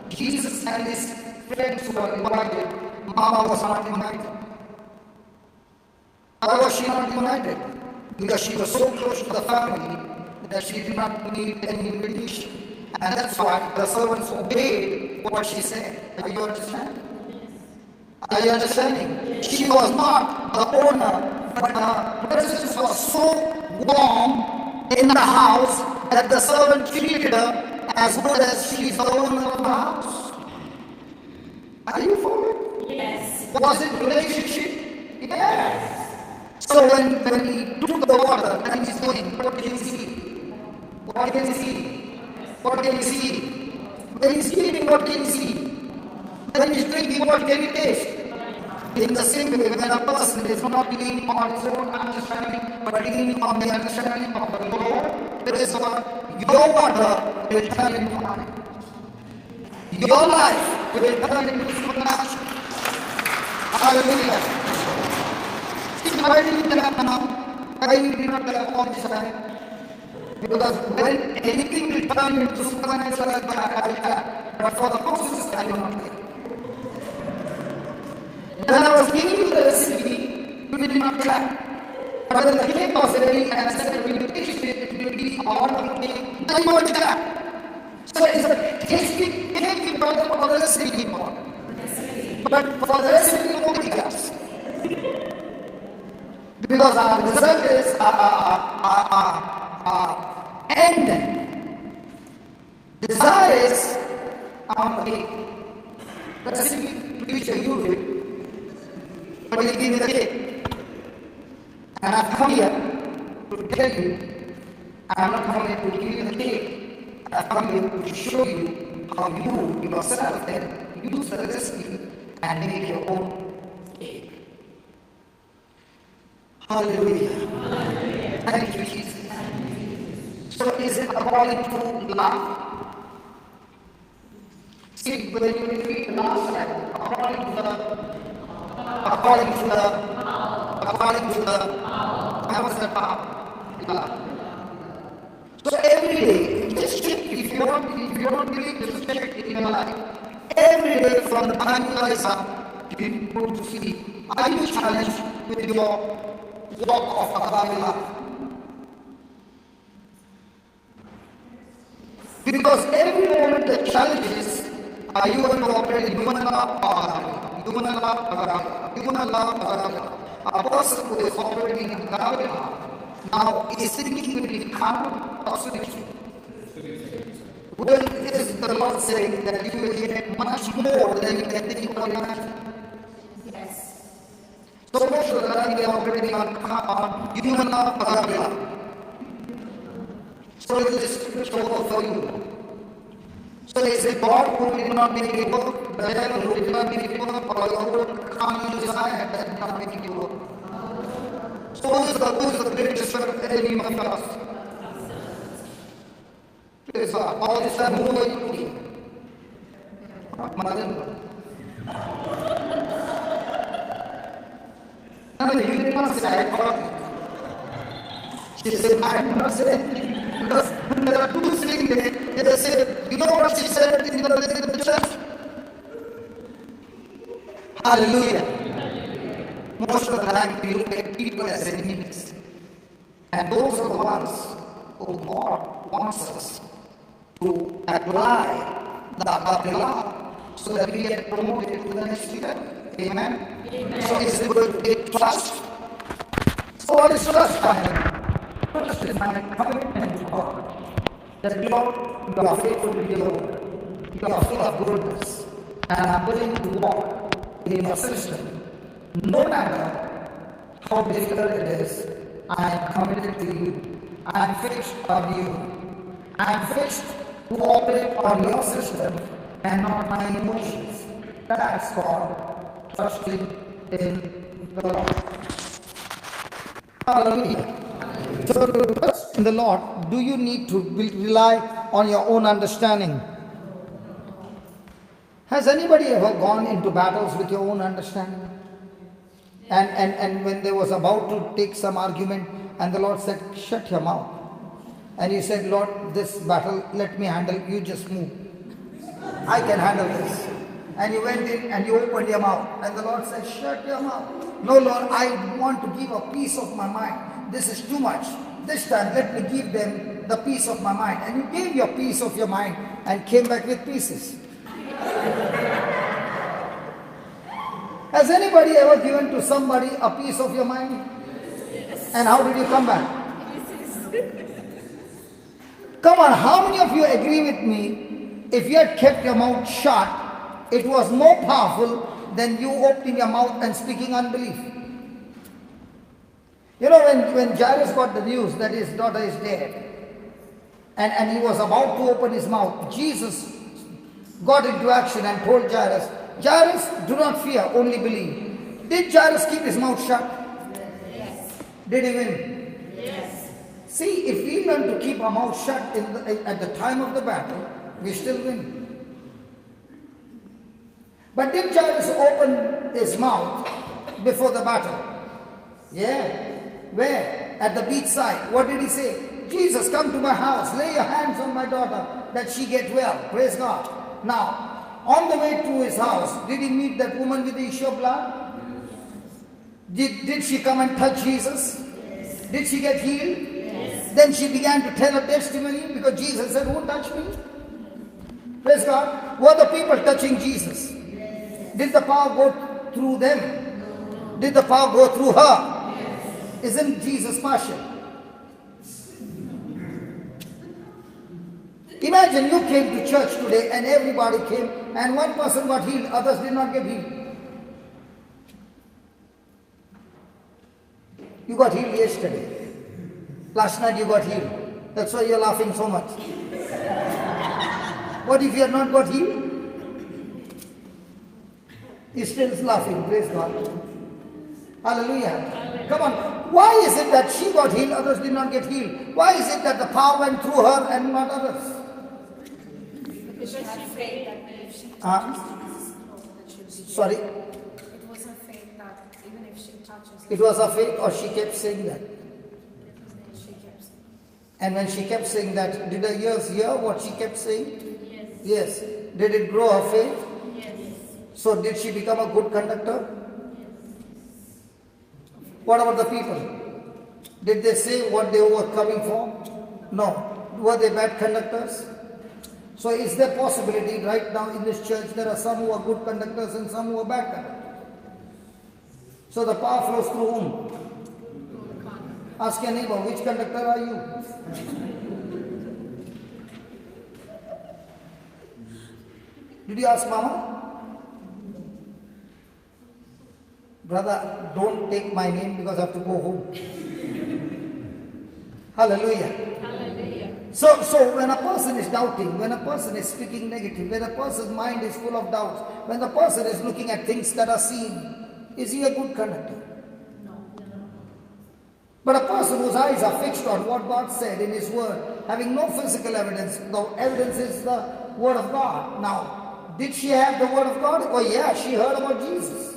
Jesus and his friends who were invited, mama was not invited. Why was she not invited? Because she was so close to the family that she did not need any invitation. And that's why the servants obeyed what she said. Are you understanding? Are you understanding? She was not the owner, but her presence was so warm in the house that the servant treated her as good as she's the owner of the house. Are you following? Yes. Was it relationship? Yes. So when he took the water and he's going, what can he see? What can he see? What can he see? When he's eating, what can he see? When he's drinking, what can he taste? In the same way, when a person is not leaning on his own understanding, but leaning on the understanding of the Lord, there is your water will turn into wine. Your life will turn into supernatural. Hallelujah. See, why did you clap now? Why did you not clap all this time? Because when anything will turn into supernatural, I will clap. But for the process, I will not clap. When I was giving you the recipe, you did not clap. But when the cake was ready and I said, when you taste it, it will be a wonderful cake, then you want to clap. So it's a tasty cake important or the recipe important. But for the recipe, nobody claps. Because our result is end. Desire is on the cake. The recipe preacher you did. But you give me the cake. And I've come here to tell you, I'm not coming to give you the cake. I've come here to show you how you yourself can use the recipe and make your own cake. Hallelujah. Hallelujah. Thank you, Jesus. So is it according to love? See, when you read the last line, according to the, how was that love? So every day, just check if you don't believe, just check it in your life. Every day from the time you rise up, you go to sleep. Are you challenged with your walk of agape love? Because every moment the challenge is, are you going to operate in human love or agape? Human love or agape? Human love or agape? A person who is operating in agape love now is thinking between carnal or spiritual. Well, is the Lord saying that you will get much more than you can think or imagine? Yes. So most of the time we are operating on human love or agape love. So it is spiritual work for you. So is it God who did not make it work, the devil who did not make it work, or your own carnal desire that did not make it work? So who is the greatest enemy of us? Praise God. All this time, who are you looking? Mother. No, you did not say I thought. She said, I did not say anything. Because there are two sitting there, they say, you know what she said in the church? Hallelujah. Most of the time we look at people as enemies. And those are the ones who God wants us to apply the agape love so that we get promoted to the next level. Amen? Amen. So is it going to take trust? So what is trust? Trust is my commitment to God. That Lord, you are faithful to your word. You are full of goodness. And I'm willing to walk in your system. No matter how difficult it is, I am committed to you. I am fixed on you. I am fixed to operate on your system and not my emotions. That's called trusting in the Lord. Hallelujah. So to trust in the Lord, do you need to rely on your own understanding? Has anybody ever gone into battles with your own understanding? And when they was about to take some argument, and the Lord said, shut your mouth. And you said, Lord, this battle, let me handle, you just move. I can handle this. And you went in and you opened your mouth. And the Lord said, shut your mouth. No, Lord, I want to give a piece of my mind. This is too much. This time, let me give them the piece of my mind. And you gave your piece of your mind and came back with pieces. Has anybody ever given to somebody a piece of your mind? Yes. And how did you come back? Come on, how many of you agree with me? If you had kept your mouth shut, it was more powerful than you opening your mouth and speaking unbelief. You know, when Jairus got the news that his daughter is dead, and he was about to open his mouth, Jesus got into action and told Jairus, Jairus, do not fear, only believe. Did Jairus keep his mouth shut? Yes. Did he win? Yes. See, if we learn to keep our mouth shut at the time of the battle, we still win. But did Jairus open his mouth before the battle? Yeah. Where? At the beachside. What did he say? Jesus, come to my house. Lay your hands on my daughter that she get well. Praise God. Now, on the way to his house, did he meet that woman with the issue of blood? Did she come and touch Jesus? Yes. Did she get healed? Yes. Then she began to tell her testimony because Jesus said, who touched me? Praise God. Were the people touching Jesus? Yes. Did the power go through them? No. Did the power go through her? Yes. Isn't Jesus partial? Imagine you came to church today and everybody came and one person got healed, others did not get healed. You got healed yesterday. Last night you got healed. That's why you're laughing so much. What if you have not got healed? He still is laughing. Praise God. Hallelujah. Come on. Why is it that she got healed, others did not get healed? Why is it that the power went through her and not others? Because she had faith that if she Sorry? it was her faith that even if she touches It was her faith, or she kept saying that? she kept saying. And when she kept saying that, did her ears hear what she kept saying? Yes. Yes. Did it grow her faith? Yes. So did she become a good conductor? What about the people? Did they say what they were coming for? No. Were they bad conductors? So is there possibility right now in this church there are some who are good conductors and some who are bad conductors? So the power flows through whom? Ask your neighbor, which conductor are you? Did you ask Mama? Brother, don't take my name because I have to go home. Hallelujah. Hallelujah. So when a person is doubting, when a person is speaking negative, when a person's mind is full of doubts, when the person is looking at things that are seen, is he a good conductor? No. But a person whose eyes are fixed on what God said in His Word, having no physical evidence, the evidence is the Word of God. Now, did she have the Word of God? Oh yeah, she heard about Jesus.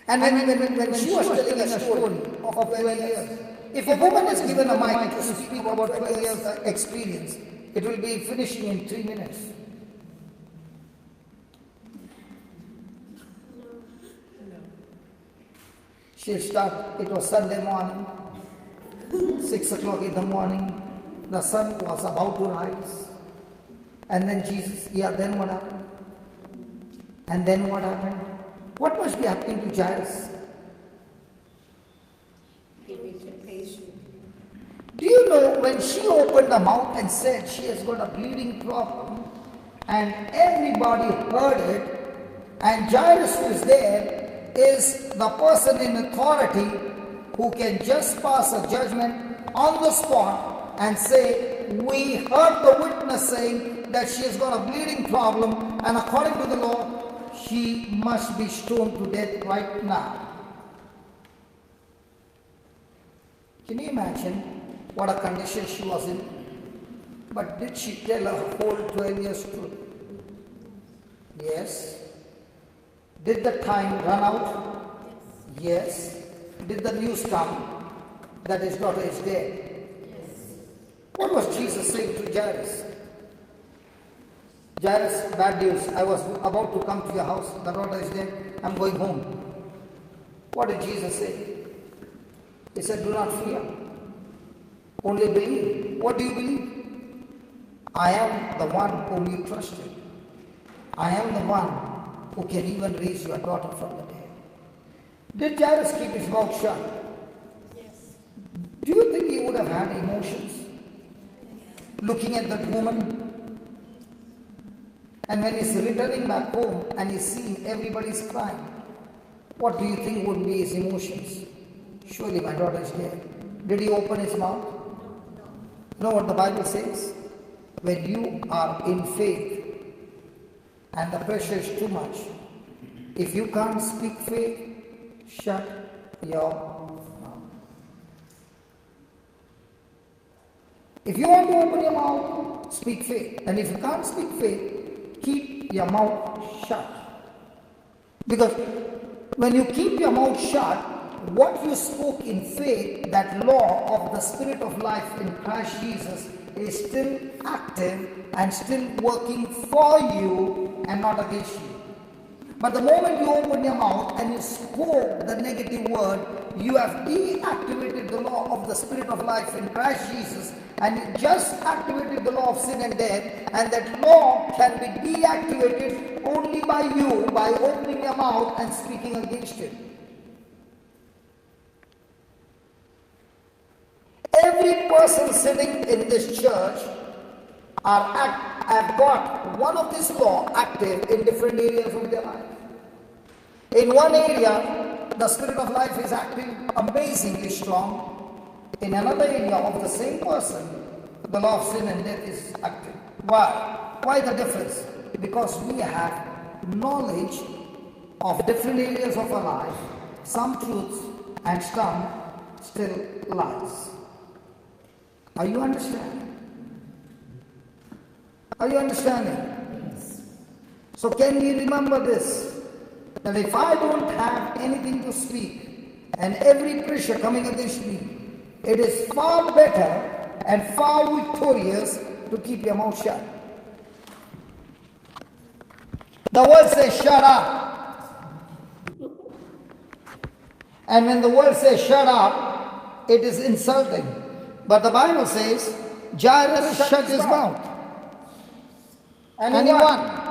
And when she was telling a story of 12 years, if a woman is given a mic to speak about 12 years experience, it will be finishing in 3 minutes. She'll start, it was Sunday morning, 6 o'clock in the morning, the sun was about to rise. And then Jesus, then what happened? And then what happened? What must be happening to Jairus? He became patient. Do you know when she opened her mouth and said she has got a bleeding problem and everybody heard it, and Jairus who is there is the person in authority who can just pass a judgment on the spot and say, we heard the witness saying that she has got a bleeding problem and according to the law, she must be stoned to death right now. Can you imagine what a condition she was in? But did she tell her whole 12 years truth? Yes. Did the time run out? Yes. Did the news come that his daughter is dead? Yes. What was Jesus saying to Jairus? Jairus, bad news. I was about to come to your house. The daughter is dead. I'm going home. What did Jesus say? He said, do not fear. Only believe. What do you believe? I am the one whom you trusted. I am the one who can even raise your daughter from the dead. Did Jairus keep his mouth shut? Yes. Do you think he would have had emotions? Looking at that woman? And when he's returning back home and he's seeing everybody's crying, what do you think would be his emotions? Surely my daughter is dead. Did he open his mouth? You know what the Bible says? When you are in faith and the pressure is too much, if you can't speak faith, shut your mouth. If you want to open your mouth, speak faith. And if you can't speak faith, keep your mouth shut. Because when you keep your mouth shut, what you spoke in faith, that law of the Spirit of life in Christ Jesus, is still active and still working for you and not against you. But the moment you open your mouth and you spoke the negative word, you have deactivated the law of the Spirit of life in Christ Jesus, and you just activated the law of sin and death, and that law can be deactivated only by you, by opening your mouth and speaking against it. Every person sitting in this church have got one of this law active in different areas of their life. In one area, the Spirit of life is active amazingly strong. In another area of the same person, the law of sin and death is active. Why? Why the difference? Because we have knowledge of different areas of our life, some truths and some still lies. Are you understanding? Are you understanding? So can we remember this? That if I don't have anything to speak and every pressure coming against me, it is far better and far victorious to keep your mouth shut. The word says shut up. And when the word says shut up, it is insulting. But the Bible says Jairus shut his mouth. And he won.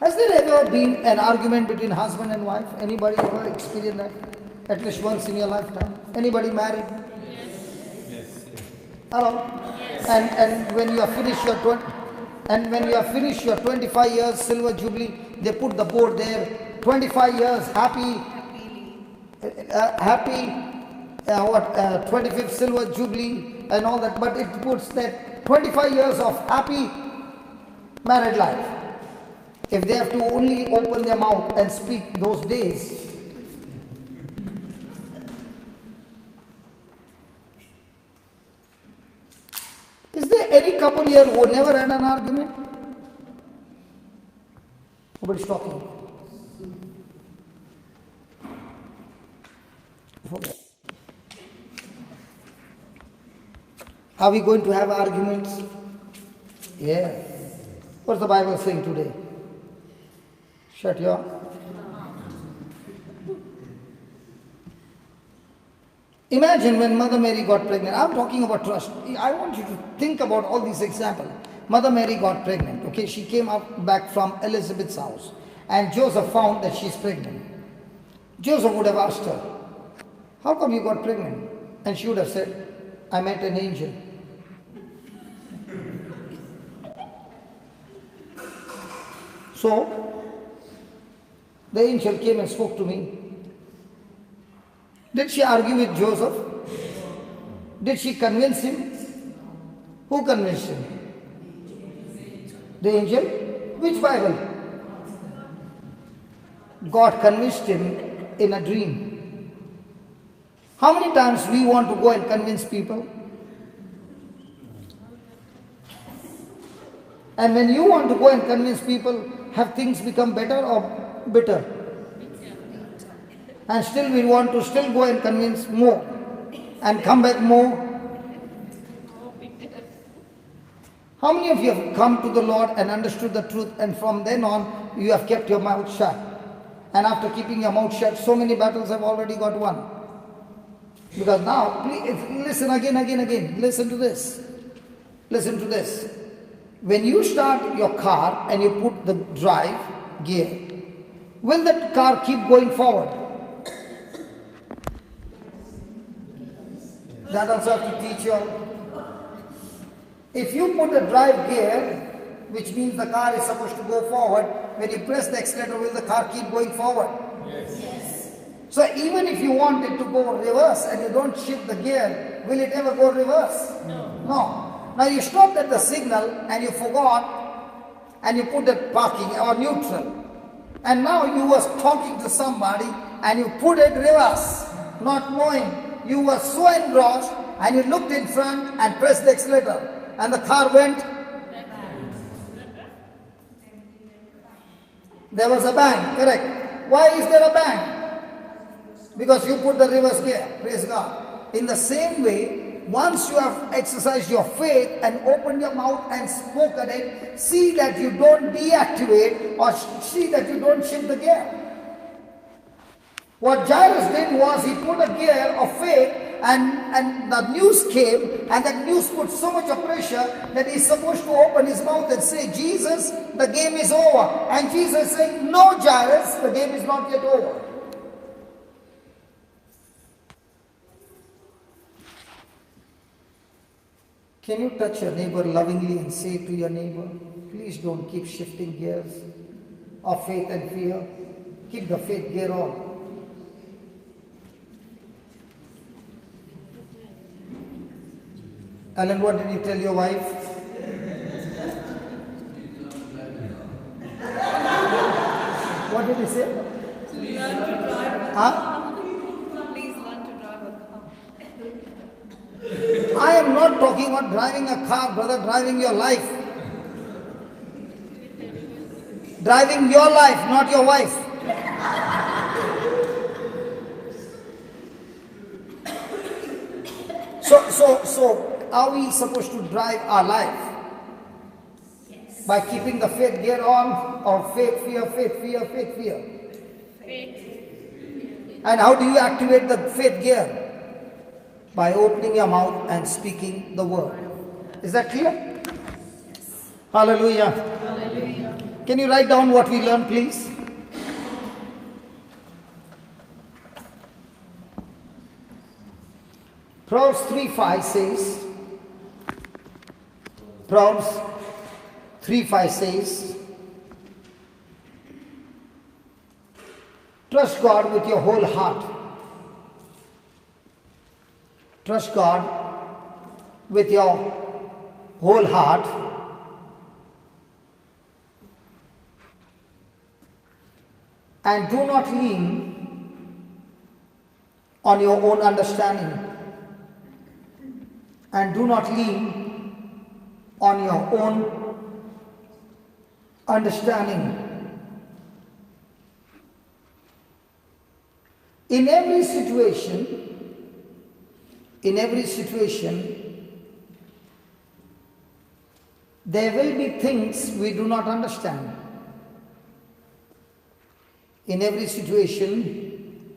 Has there ever been an argument between husband and wife? Anybody ever experienced that? At least once in your lifetime? Anybody married? Yes. Hello? Yes. And when you have finished your 25 years silver jubilee, they put the board there. 25 years happy 25th silver jubilee and all that, but it puts that 25 years of happy married life. If they have to only open their mouth and speak those days, is there any couple here who never had an argument? Nobody's talking. Okay. Are we going to have arguments? Yeah. What's the Bible saying today? Shut your mouth. Imagine when Mother Mary got pregnant. I'm talking about trust. I want you to think about all these examples. Mother Mary got pregnant. Okay, she came up back from Elizabeth's house, and Joseph found that she's pregnant. Joseph would have asked her, "How come you got pregnant?" And she would have said, "I met an angel." So the angel came and spoke to me. Did she argue with Joseph? Did she convince him? Who convinced him? The angel? Which Bible? God convinced him in a dream. How many times we want to go and convince people? And when you want to go and convince people, have things become better or bitter? And still we want to still go and convince more and come back more. How many of you have come to the Lord and understood the truth, and from then on you have kept your mouth shut? And after keeping your mouth shut, so many battles have already got won. Because now, please listen again. Listen to this. Listen to this. When you start your car and you put the drive gear, will that car keep going forward? That also have to teach you. If you put a drive gear, which means the car is supposed to go forward, when you press the accelerator, will the car keep going forward? Yes. So even if you want it to go reverse and you don't shift the gear, will it ever go reverse? No. Now you stopped at the signal and you forgot and you put it parking or neutral. And now you was talking to somebody and you put it reverse, not knowing. You were so engrossed and you looked in front and pressed the accelerator and the car went. There was a bang, correct. Why is there a bang? Because you put the reverse gear, praise God. In the same way, once you have exercised your faith and opened your mouth and spoken it, see that you don't deactivate or see that you don't shift the gear. What Jairus did was he put a gear of faith and the news came, and that news put so much of pressure that he's supposed to open his mouth and say, "Jesus, the game is over." And Jesus said, "No, Jairus, the game is not yet over." Can you touch your neighbor lovingly and say to your neighbor, "Please don't keep shifting gears of faith and fear. Keep the faith gear on." Alan, what did you tell your wife? What did he say? Learn to drive a Huh? car. Please learn to drive a car. I am not talking about driving a car, brother, driving your life. Driving your life, not your wife. So are we supposed to drive our life? Yes. By keeping the faith gear on, or faith, fear, faith, fear, faith, fear? Faith. And how do you activate the faith gear? By opening your mouth and speaking the word. Is that clear? Yes. Hallelujah. Hallelujah. Can you write down what we learned, please? Proverbs 3:5 says, Proverbs 3:5 says, trust God with your whole heart. Trust God with your whole heart. And do not lean on your own understanding. And do not lean on your own understanding. In every situation, there will be things we do not understand. In every situation,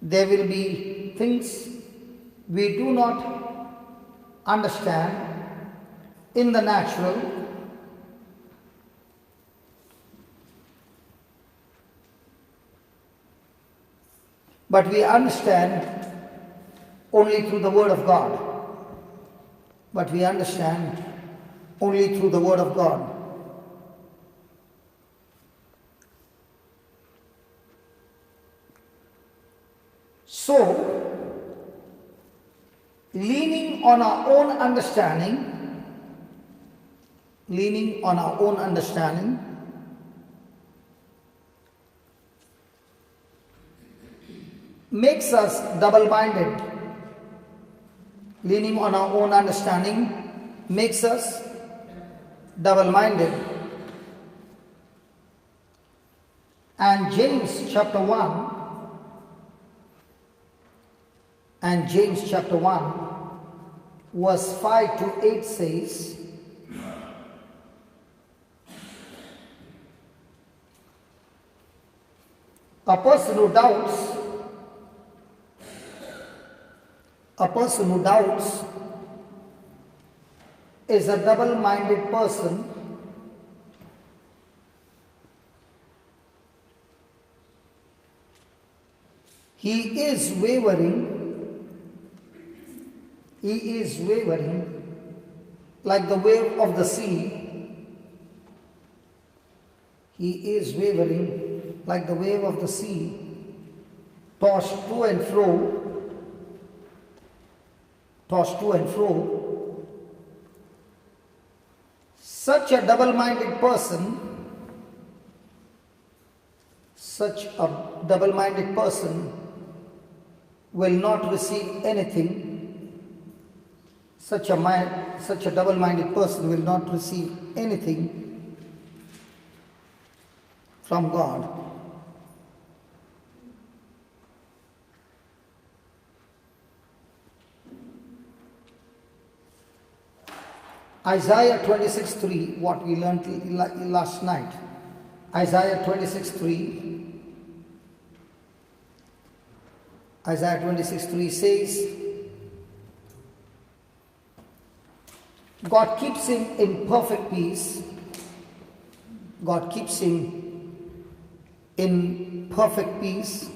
there will be things we do not understand in the natural. But we understand only through the Word of God. But we understand only through the Word of God. So, leaning on our own understanding, makes us double-minded. Leaning on our own understanding makes us double-minded. And James chapter 1 verse 5 to 8 says, a person who doubts is a double-minded person. He is wavering like the wave of the sea. He is wavering like the wave of the sea, tossed to and fro. Such a double-minded person will not receive anything. Such a double-minded person will not receive anything from God. Isaiah 26:3, what we learned last night. Isaiah 26:3 says, God keeps him in perfect peace. God keeps him in perfect peace,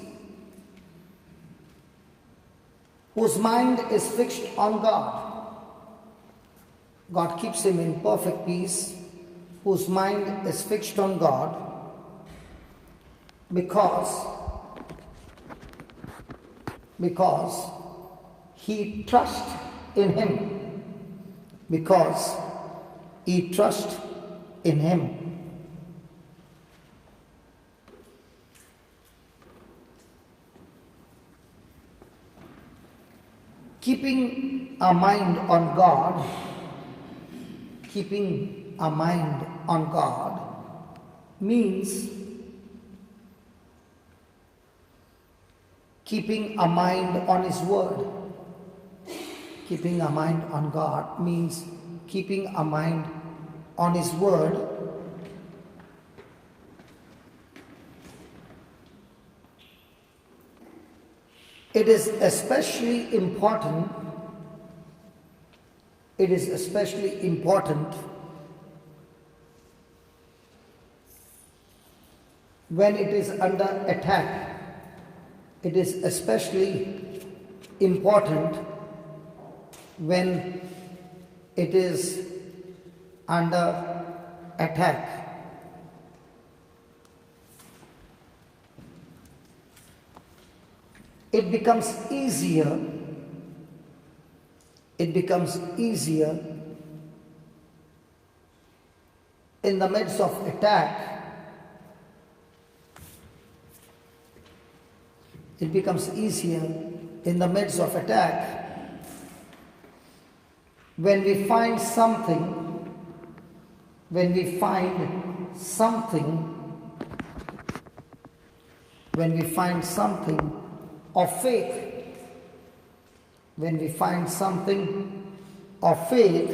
whose mind is fixed on God. God keeps him in perfect peace, whose mind is fixed on God, because he trusts in him. because he trusts in him. Keeping our mind on God, keeping our mind on God means keeping our mind on His Word. Keeping our mind on God means keeping our mind on His Word. It is especially important when it is under attack. It is especially important when it is under attack. It becomes easier in the midst of attack. It becomes easier in the midst of attack when we find something of faith. When we find something of faith,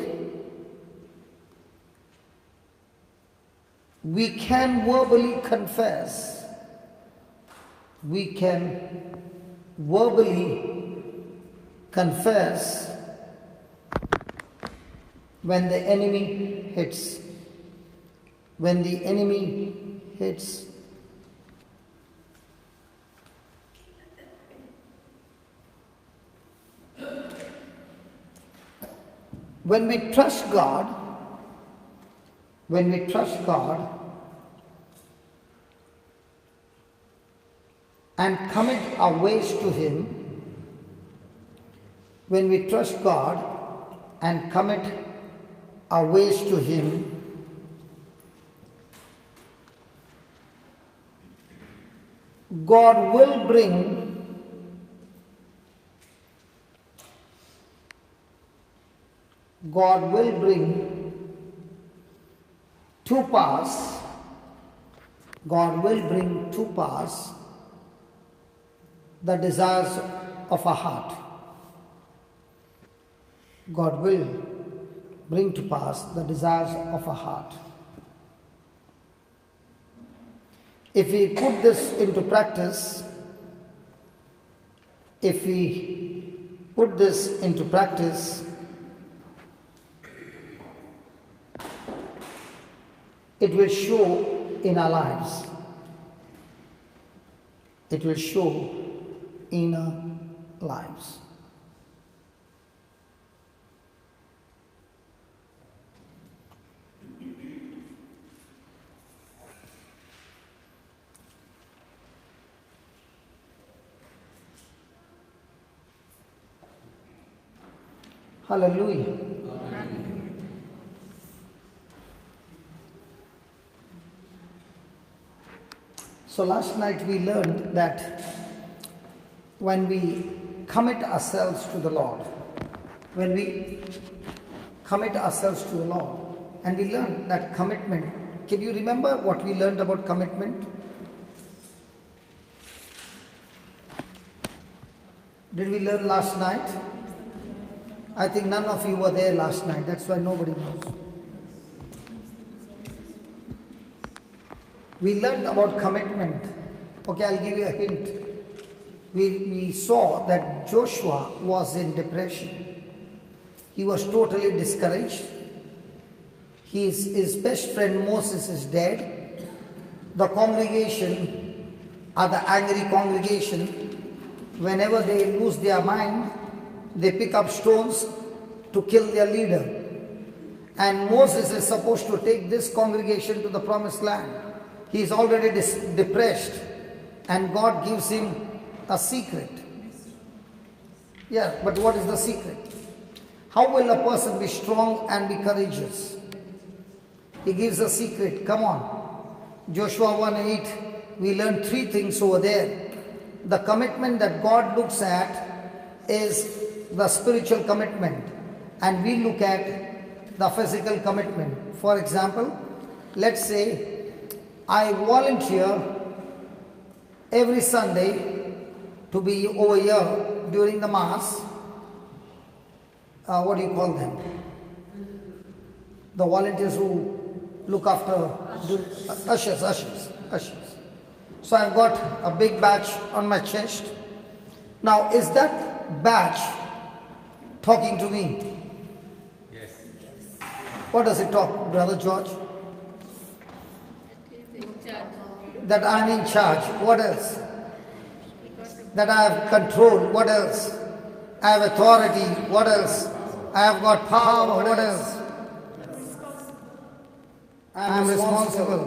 we can verbally confess. We can verbally confess when the enemy hits. When the enemy hits. When we trust God and commit our ways to Him, when we trust God and commit our ways to Him, God will bring to pass the desires of our heart. God will bring to pass the desires of our heart. If we put this into practice, it will show in our lives. It will show in our lives. Hallelujah. So last night we learned that when we commit ourselves to the Lord, and we learned that commitment. Can you remember what we learned about commitment? Did we learn last night? I think none of you were there last night, that's why nobody knows. We learned about commitment. Okay, I'll give you a hint. We saw that Joshua was in depression. He was totally discouraged. His best friend Moses is dead. The congregation, or the angry congregation, whenever they lose their mind, they pick up stones to kill their leader. And Moses is supposed to take this congregation to the promised land. He is already depressed, and God gives him a secret. Yeah, but what is the secret? How will a person be strong and be courageous? He gives a secret. Come on. Joshua 1:8, we learn 3 things over there. The commitment that God looks at is the spiritual commitment, and we look at the physical commitment. For example, let's say I volunteer every Sunday to be over here during the Mass. What do you call them? The volunteers who look after ushers. So I've got a big badge on my chest. Now, is that badge talking to me? Yes. What does it talk, Brother George? That I'm in charge. What else? That I have control. What else? I have authority. What else? I have got power. What else? I am responsible.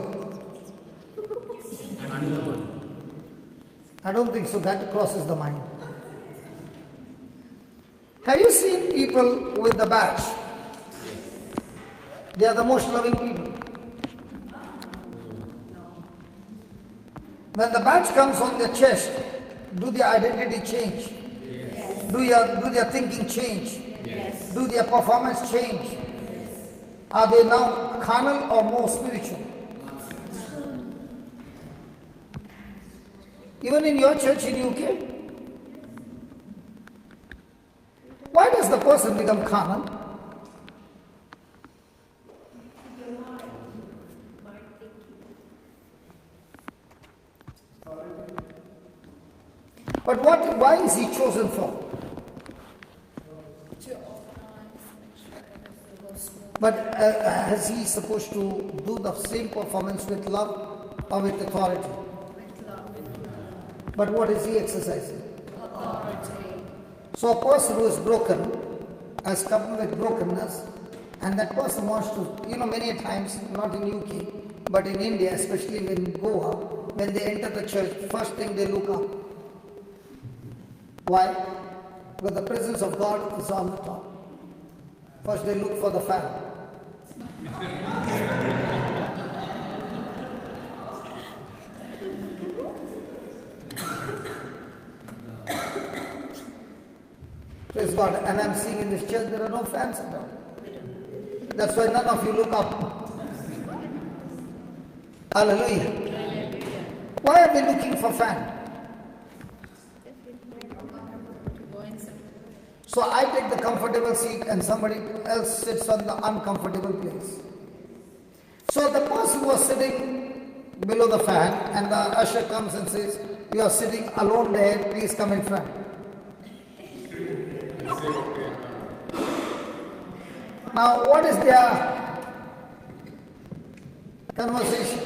I don't think so. That crosses the mind. Have you seen people with the badge? They are the most loving people. When the badge comes on their chest, do their identity change? Yes. Do their thinking change? Yes. Do their performance change? Yes. Are they now carnal or more spiritual? Even in your church in UK, why does the person become carnal? But why is he chosen for? But is he supposed to do the same performance with love or with authority? But what is he exercising? Authority. So a person who is broken has come with brokenness, and that person wants to, many times, not in UK, but in India, especially in Goa, when they enter the church, first thing they look up. Why? Because the presence of God is on the top. First they look for the fan. Praise God. And I'm seeing in this church there are no fans at all. That's why none of you look up. Hallelujah. Why are they looking for fan? So I take the comfortable seat and somebody else sits on the uncomfortable place. So the person was sitting below the fan and the usher comes and says, "You are sitting alone there, please come in front." Now what is their conversation?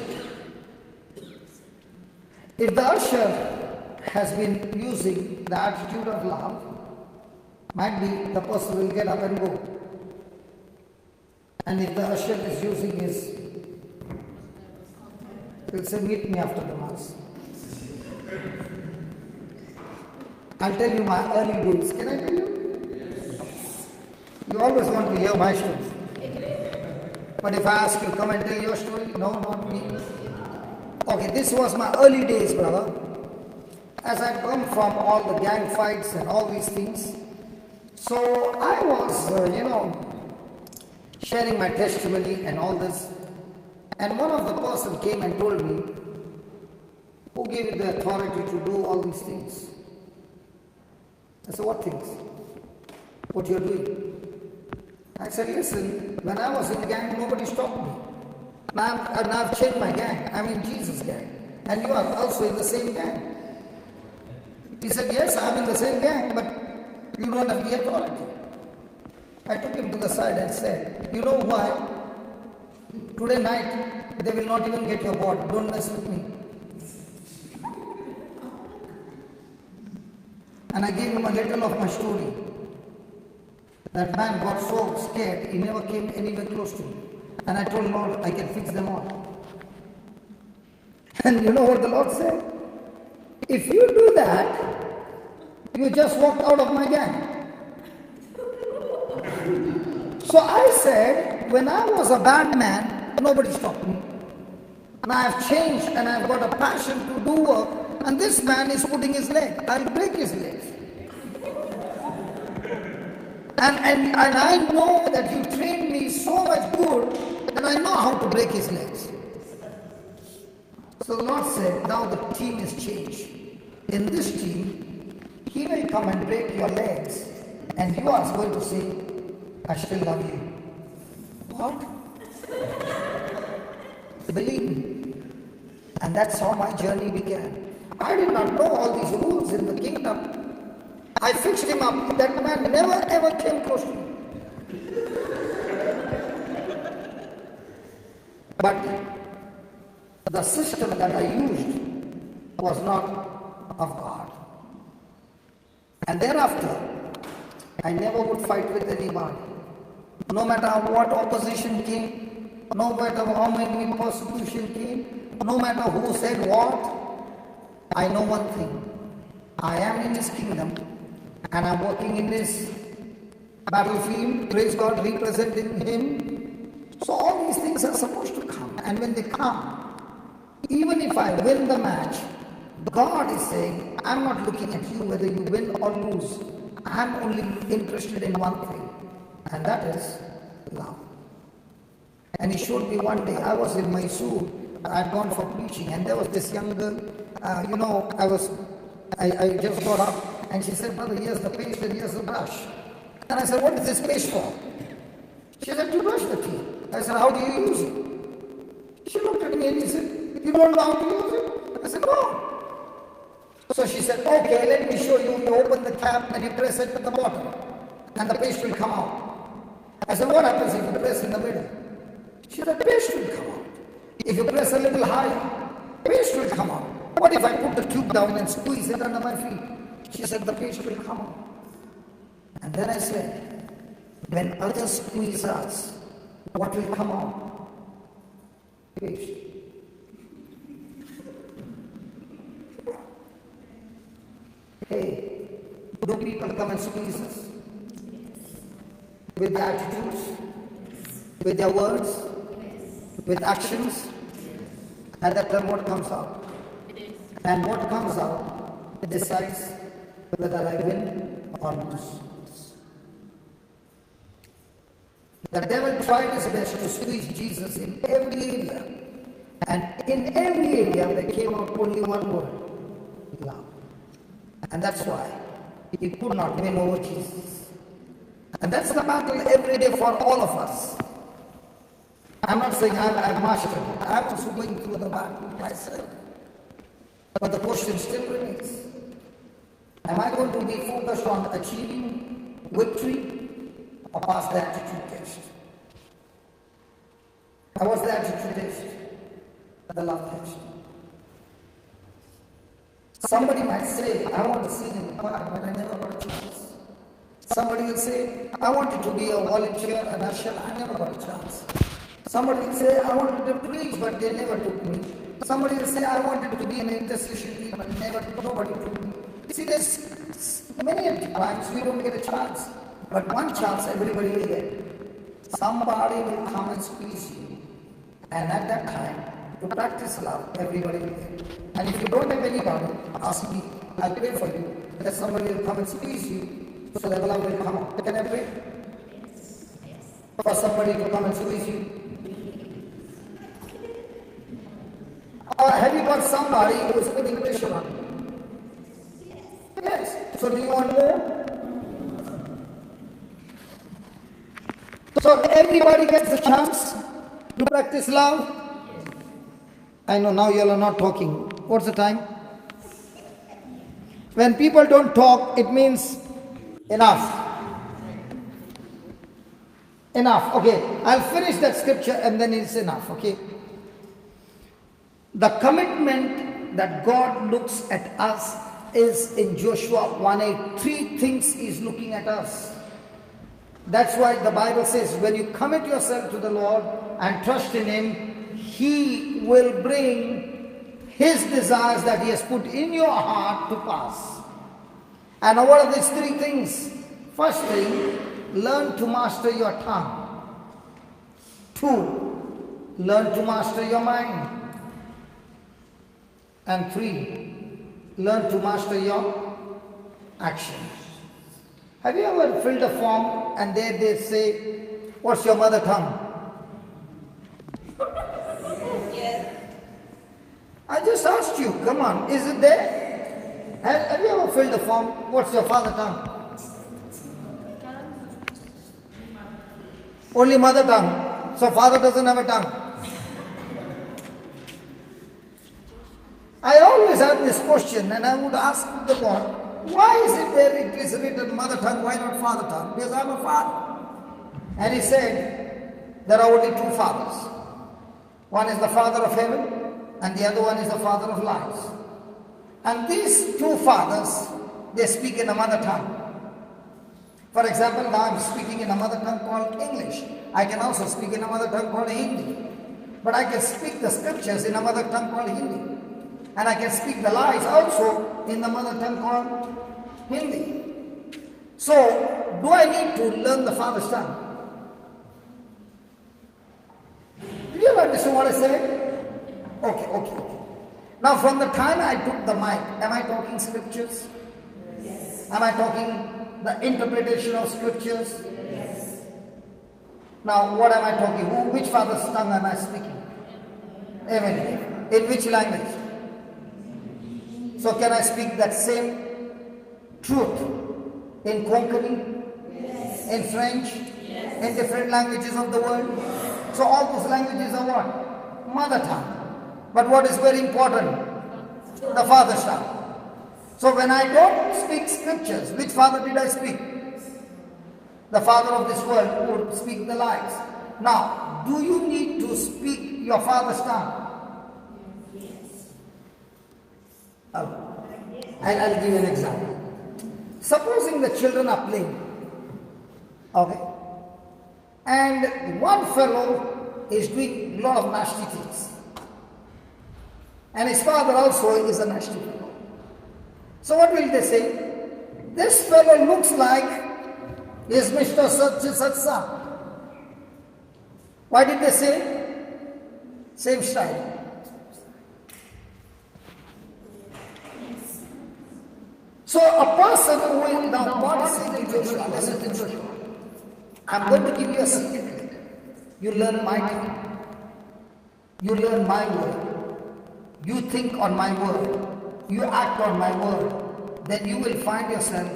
If the usher has been using the attitude of love, might be the person will get up and go. And if the usher is using his, he'll say, "Meet me after the Mass." I'll tell you my early days. Can I tell you? You always want to hear my story. But if I ask you, come and tell your story, no, not me. Okay, this was my early days, brother. As I come from all the gang fights and all these things, so I was, sharing my testimony and all this. And one of the person came and told me, "Who gave you the authority to do all these things?" I said, "What things?" "What you're doing." I said, "Listen, when I was in the gang, nobody stopped me. Now I've changed my gang. I'm in Jesus' gang. And you are also in the same gang." He said, "Yes, I'm in the same gang, but you don't have the authority." I took him to the side and said, "You know why? Today night, they will not even get your board. Don't mess with me." And I gave him a little of my story. That man got so scared, he never came anywhere close to me. And I told Lord, I can fix them all. And you know what the Lord said? "If you do that, you just walked out of my gang." So I said, when I was a bad man, nobody stopped me. And I have changed and I've got a passion to do work. And this man is putting his leg. I'll break his legs. And I know that you trained me so much good that I know how to break his legs. So the Lord said, now the team is changed. In this team, he will come and break your legs. And you are going to say, I still love you. What? Believe me. And that's how my journey began. I did not know all these rules in the kingdom. I fixed him up. That man never ever came close to me. But the system that I used was not of God. And thereafter, I never would fight with anybody. No matter what opposition came, no matter how many persecution came, no matter who said what, I know one thing. I am in His kingdom and I'm working in this battlefield, praise God, representing Him. So all these things are supposed to come. And when they come, even if I win the match, God is saying, I'm not looking at you whether you win or lose. I'm only interested in one thing, and that is love. And He showed me one day, I was in Mysore, I'd gone for preaching, and there was this young girl, I just got up, and she said, brother, here's the paste and here's the brush. And I said, what is this paste for? She said, to brush the teeth. I said, how do you use it? She looked at me and she said, you don't know how to use it? I said, no. So she said, okay, let me show you. You open the cap and you press it at the bottom, and the paste will come out. I said, what happens if you press in the middle? She said, paste will come out. If you press a little higher, paste will come out. What if I put the tube down and squeeze it under my feet? She said, the paste will come out. And then I said, when others squeeze us, what will come out? Paste. Hey, do people come and squeeze us? With their attitudes? With their words? With actions? And that time what comes out? And what comes out decides whether I win or lose. The devil tried his best to squeeze Jesus in every area. And in every area there came out only one word: love. And that's why he could not win over Jesus. And that's the battle every day for all of us. I'm not saying I've mastered it. I'm also going through the battle myself. But the question still remains. Am I going to be focused on achieving victory or pass the attitude test? And what's the attitude test? The love test. Somebody might say, I want to sing in the choir, but I never got a chance. Somebody will say, I wanted to be a volunteer, an usher, I never got a chance. Somebody will say, I wanted to preach, but they never took me. Somebody will say, I wanted to be an intercession team, but nobody took me. See, there's many times we don't get a chance, but one chance everybody will get. Somebody will come and squeeze you, and at that time, to practice love, everybody will get. And if you don't have anybody, ask me, I'll pray for you, that somebody will come and squeeze you, so that love will come out. Can I pray? Yes. For somebody to come and squeeze you? Or have you got somebody who is putting pressure on you? Yes. So do you want more? So everybody gets a chance to practice love. I know now you all are not talking. What's the time? When people don't talk, it means enough. Enough. Okay, I'll finish that scripture and then it's enough. Okay. The commitment that God looks at us is in Joshua 1:8. Three things He's looking at us. That's why the Bible says, when you commit yourself to the Lord and trust in Him, He will bring His desires that He has put in your heart to pass. And what are these three things? First thing, learn to master your tongue. 2, learn to master your mind. And 3, learn to master your actions. Have you ever filled a form and there they say, what's your mother tongue? Yes. I just asked you, come on, is it there? Have you ever filled a form, what's your father tongue? Only mother tongue. So father doesn't have a tongue. I always had this question and I would ask the God, why is it there it is written mother tongue, why not father tongue? Because I'm a father. And he said, there are only 2 fathers. One is the Father of heaven and the other one is the Father of lies. And these 2 fathers, they speak in a mother tongue. For example, now I'm speaking in a mother tongue called English. I can also speak in a mother tongue called Hindi. But I can speak the scriptures in a mother tongue called Hindi. And I can speak the lies also in the mother tongue called Hindi. So, do I need to learn the father's tongue? Did you understand what I said? Okay. Now from the time I took the mic, am I talking scriptures? Yes. Am I talking the interpretation of scriptures? Yes. Now what am I talking? Which father's tongue am I speaking? Amen. In which language? So can I speak that same truth in Konkani, Yes. in French, Yes. in different languages of the world? So all those languages are what? Mother tongue. But what is very important? The father's tongue. So when I don't speak scriptures, which father did I speak? The father of this world who would speak the lies. Now, do you need to speak your father's tongue? Yes. I'll give you an example. Supposing the children are playing, okay, and one fellow is doing a lot of nasty things, and his father also is a nasty fellow. So what will they say? This fellow looks like is Mr. Satsa. Why did they say? Same style. So a person who will now participate in Joshua, listen to Joshua. I'm going to give you a secret. You learn my tongue. You learn my word. You think on my word. You act on my word. Then you will find yourself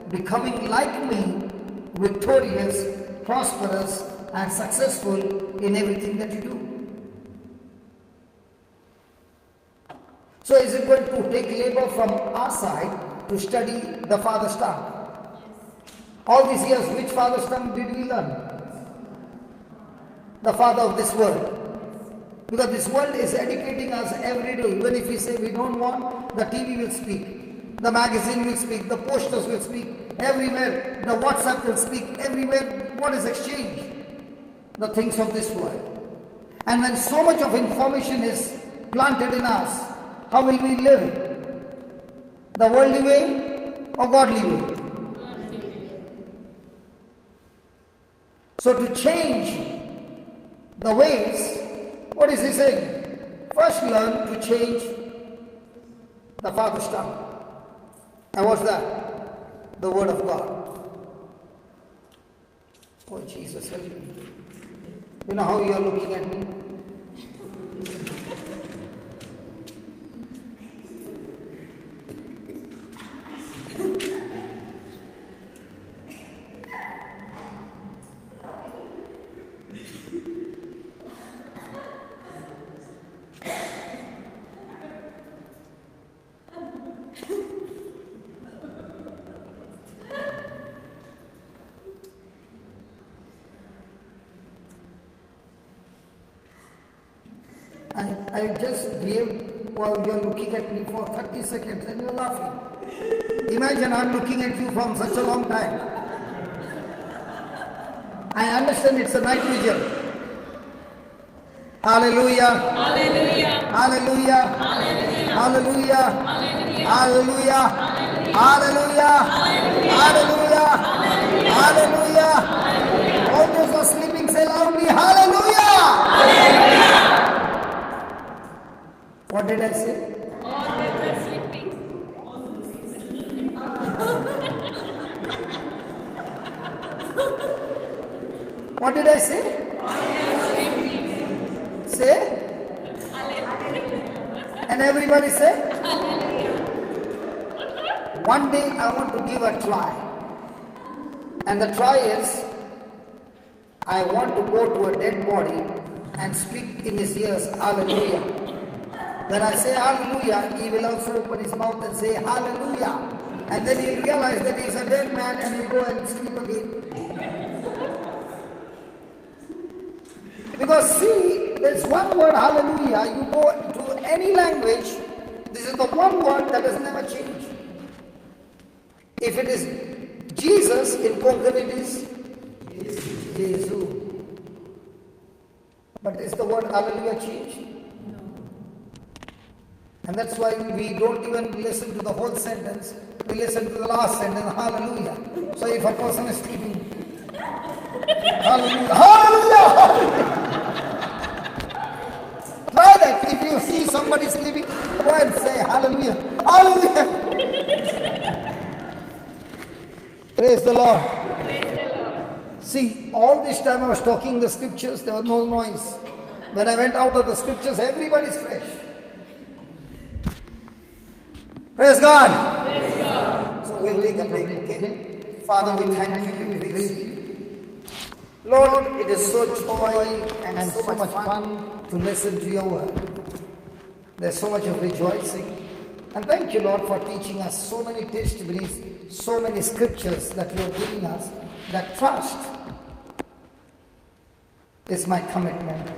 becoming like me, victorious, prosperous, and successful in everything that you do. So is it going to take labor from our side to study the father's tongue? All these years, which father's tongue did we learn? The father of this world. Because this world is educating us every day. Even if we say we don't want, the TV will speak, the magazine will speak, the posters will speak, everywhere, the WhatsApp will speak, everywhere. What is exchanged? The things of this world. And when so much of information is planted in us, how will we live? The worldly way or godly way? So to change the ways, what is he saying? First learn to change the father's tongue. And what's that? The word of God. Oh Jesus, help me. You know how you are looking at me? I just gave, while you're looking at me for 30 seconds and you're laughing. Imagine I'm looking at you from such a long time. I understand it's a night vigil. Hallelujah. Hallelujah. Hallelujah. Hallelujah. Hallelujah. Hallelujah. Hallelujah. Hallelujah. What did I say? Say? And everybody say? One day I want to give a try. And the try is, I want to go to a dead body and speak in his ears, hallelujah. When I say hallelujah, he will also open his mouth and say hallelujah. And then he'll realize that he's a dead man and he'll go and sleep again. Because see, there's one word hallelujah, you go to any language, this is the one word that has never changed. If it is Jesus, in Konkan it is Jesus. But is the word hallelujah changed? No. And that's why we don't even listen to the whole sentence, we listen to the last sentence, hallelujah. So if a person is sleeping, hallelujah, hallelujah! Try that. If you see somebody sleeping, go and say hallelujah, hallelujah. Praise the Lord. See, all this time I was talking the scriptures, there was no noise. When I went out of the scriptures, everybody's fresh. Praise God. Praise God. So we'll take a break, okay? Father, we thank you, we praise you. Lord, it is so joy and so much fun to listen to your word. There's so much of rejoicing. And thank you, Lord, for teaching us so many testimonies, so many scriptures that you are giving us, that trust is my commitment.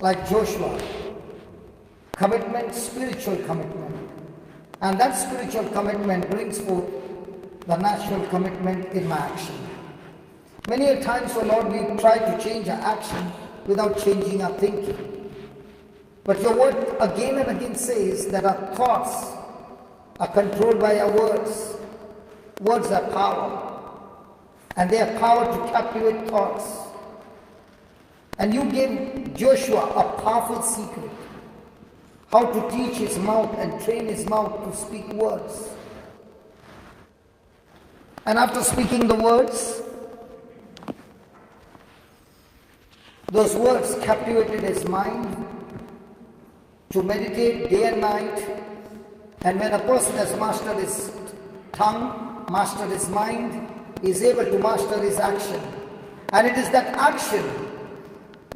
Like Joshua, commitment, spiritual commitment. And that spiritual commitment brings forth the natural commitment in my action. Many a times, oh Lord, we try to change our action without changing our thinking. But your word again and again says that our thoughts are controlled by our words. Words are power. And they have power to captivate thoughts. And you gave Joshua a powerful secret. How to teach his mouth and train his mouth to speak words. And after speaking the words, those words captivated his mind to meditate day and night. And when a person has mastered his tongue, mastered his mind, he is able to master his action. And it is that action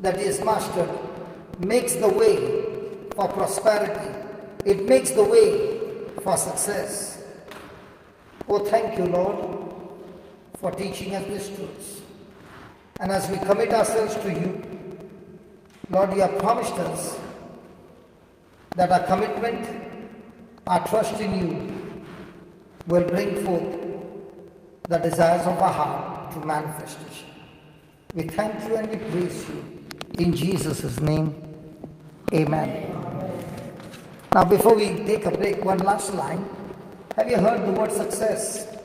that he has mastered makes the way for prosperity. It makes the way for success. Oh, thank you, Lord, for teaching us these truths. And as we commit ourselves to you, Lord, you have promised us that our commitment, our trust in you will bring forth the desires of our heart to manifestation. We thank you and we praise you. In Jesus' name, amen. Now before we take a break, one last line. Have you heard the word success?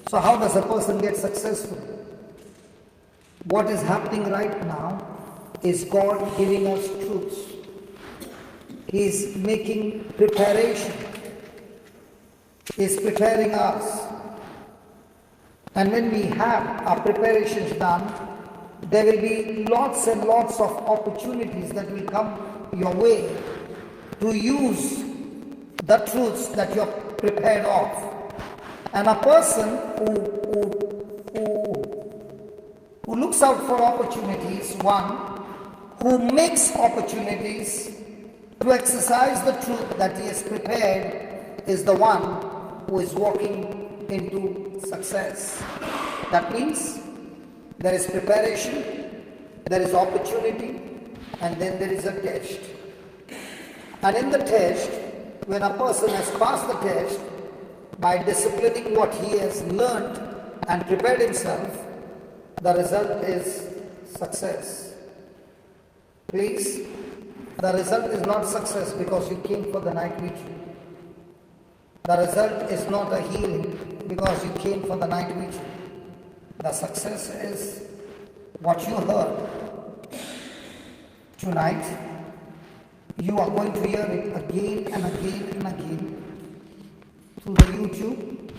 So how does a person get successful? What is happening right now is God giving us truths. He is making preparation. He is preparing us. And when we have our preparations done, there will be lots and lots of opportunities that will come your way to use the truths that you have prepared of. And a person who looks out for opportunities, one, who makes opportunities to exercise the truth that he has prepared, is the one who is walking into success. That means there is preparation, there is opportunity, and then there is a test. And in the test, when a person has passed the test by disciplining what he has learned and prepared himself, the result is success. Please, the result is not success because you came for the night vigil. The result is not a healing because you came for the night vigil. The success is what you heard tonight. You are going to hear it again and again and again through the YouTube.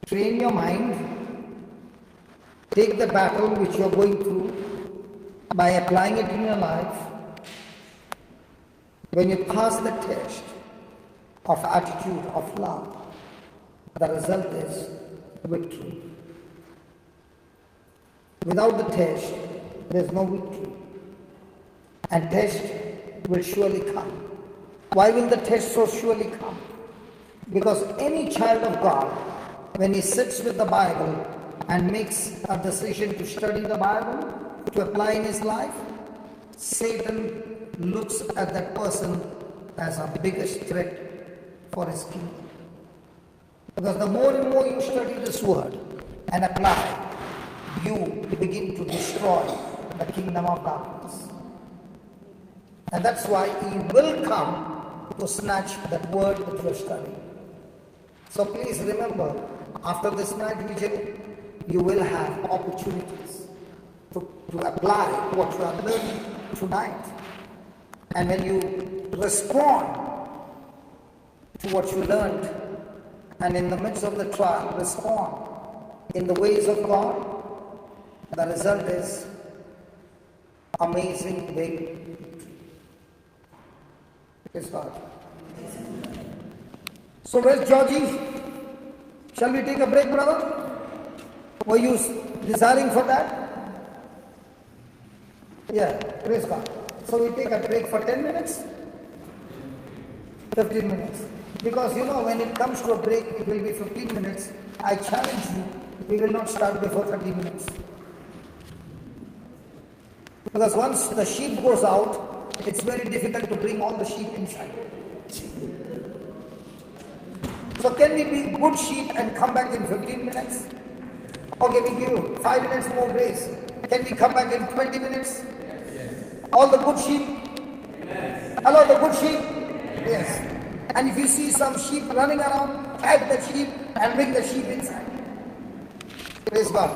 Train your mind Take the battle which you are going through by applying it in your life. When you pass the test of attitude, of love, the result is victory. Without the test, there is no victory. And test will surely come. Why will the test so surely come? Because any child of God, when he sits with the Bible and makes a decision to study the Bible, to apply in his life, Satan looks at that person as a biggest threat for his kingdom. Because the more and more you study this word and apply, you begin to destroy the kingdom of darkness. And that's why he will come to snatch that word that you are studying. So please remember, after this night vigil, you will have opportunities to apply what you are learning tonight. And when you respond to what you learned, and in the midst of the trial, respond in the ways of God, the result is amazing victory. Praise God. So where's Georgie? Shall we take a break, brother? Were you desiring for that? Yeah, praise God. So we take a break for 10 minutes? 15 minutes. Because you know, when it comes to a break, it will be 15 minutes. I challenge you, we will not start before 30 minutes. Because once the sheep goes out, it's very difficult to bring all the sheep inside. So can we be good sheep and come back in 15 minutes? Okay, we give you 5 minutes more grace. Can we come back in 20 minutes? All the good sheep? Hello, the good sheep? Yes. And if you see some sheep running around, tag the sheep and bring the sheep inside. Praise God.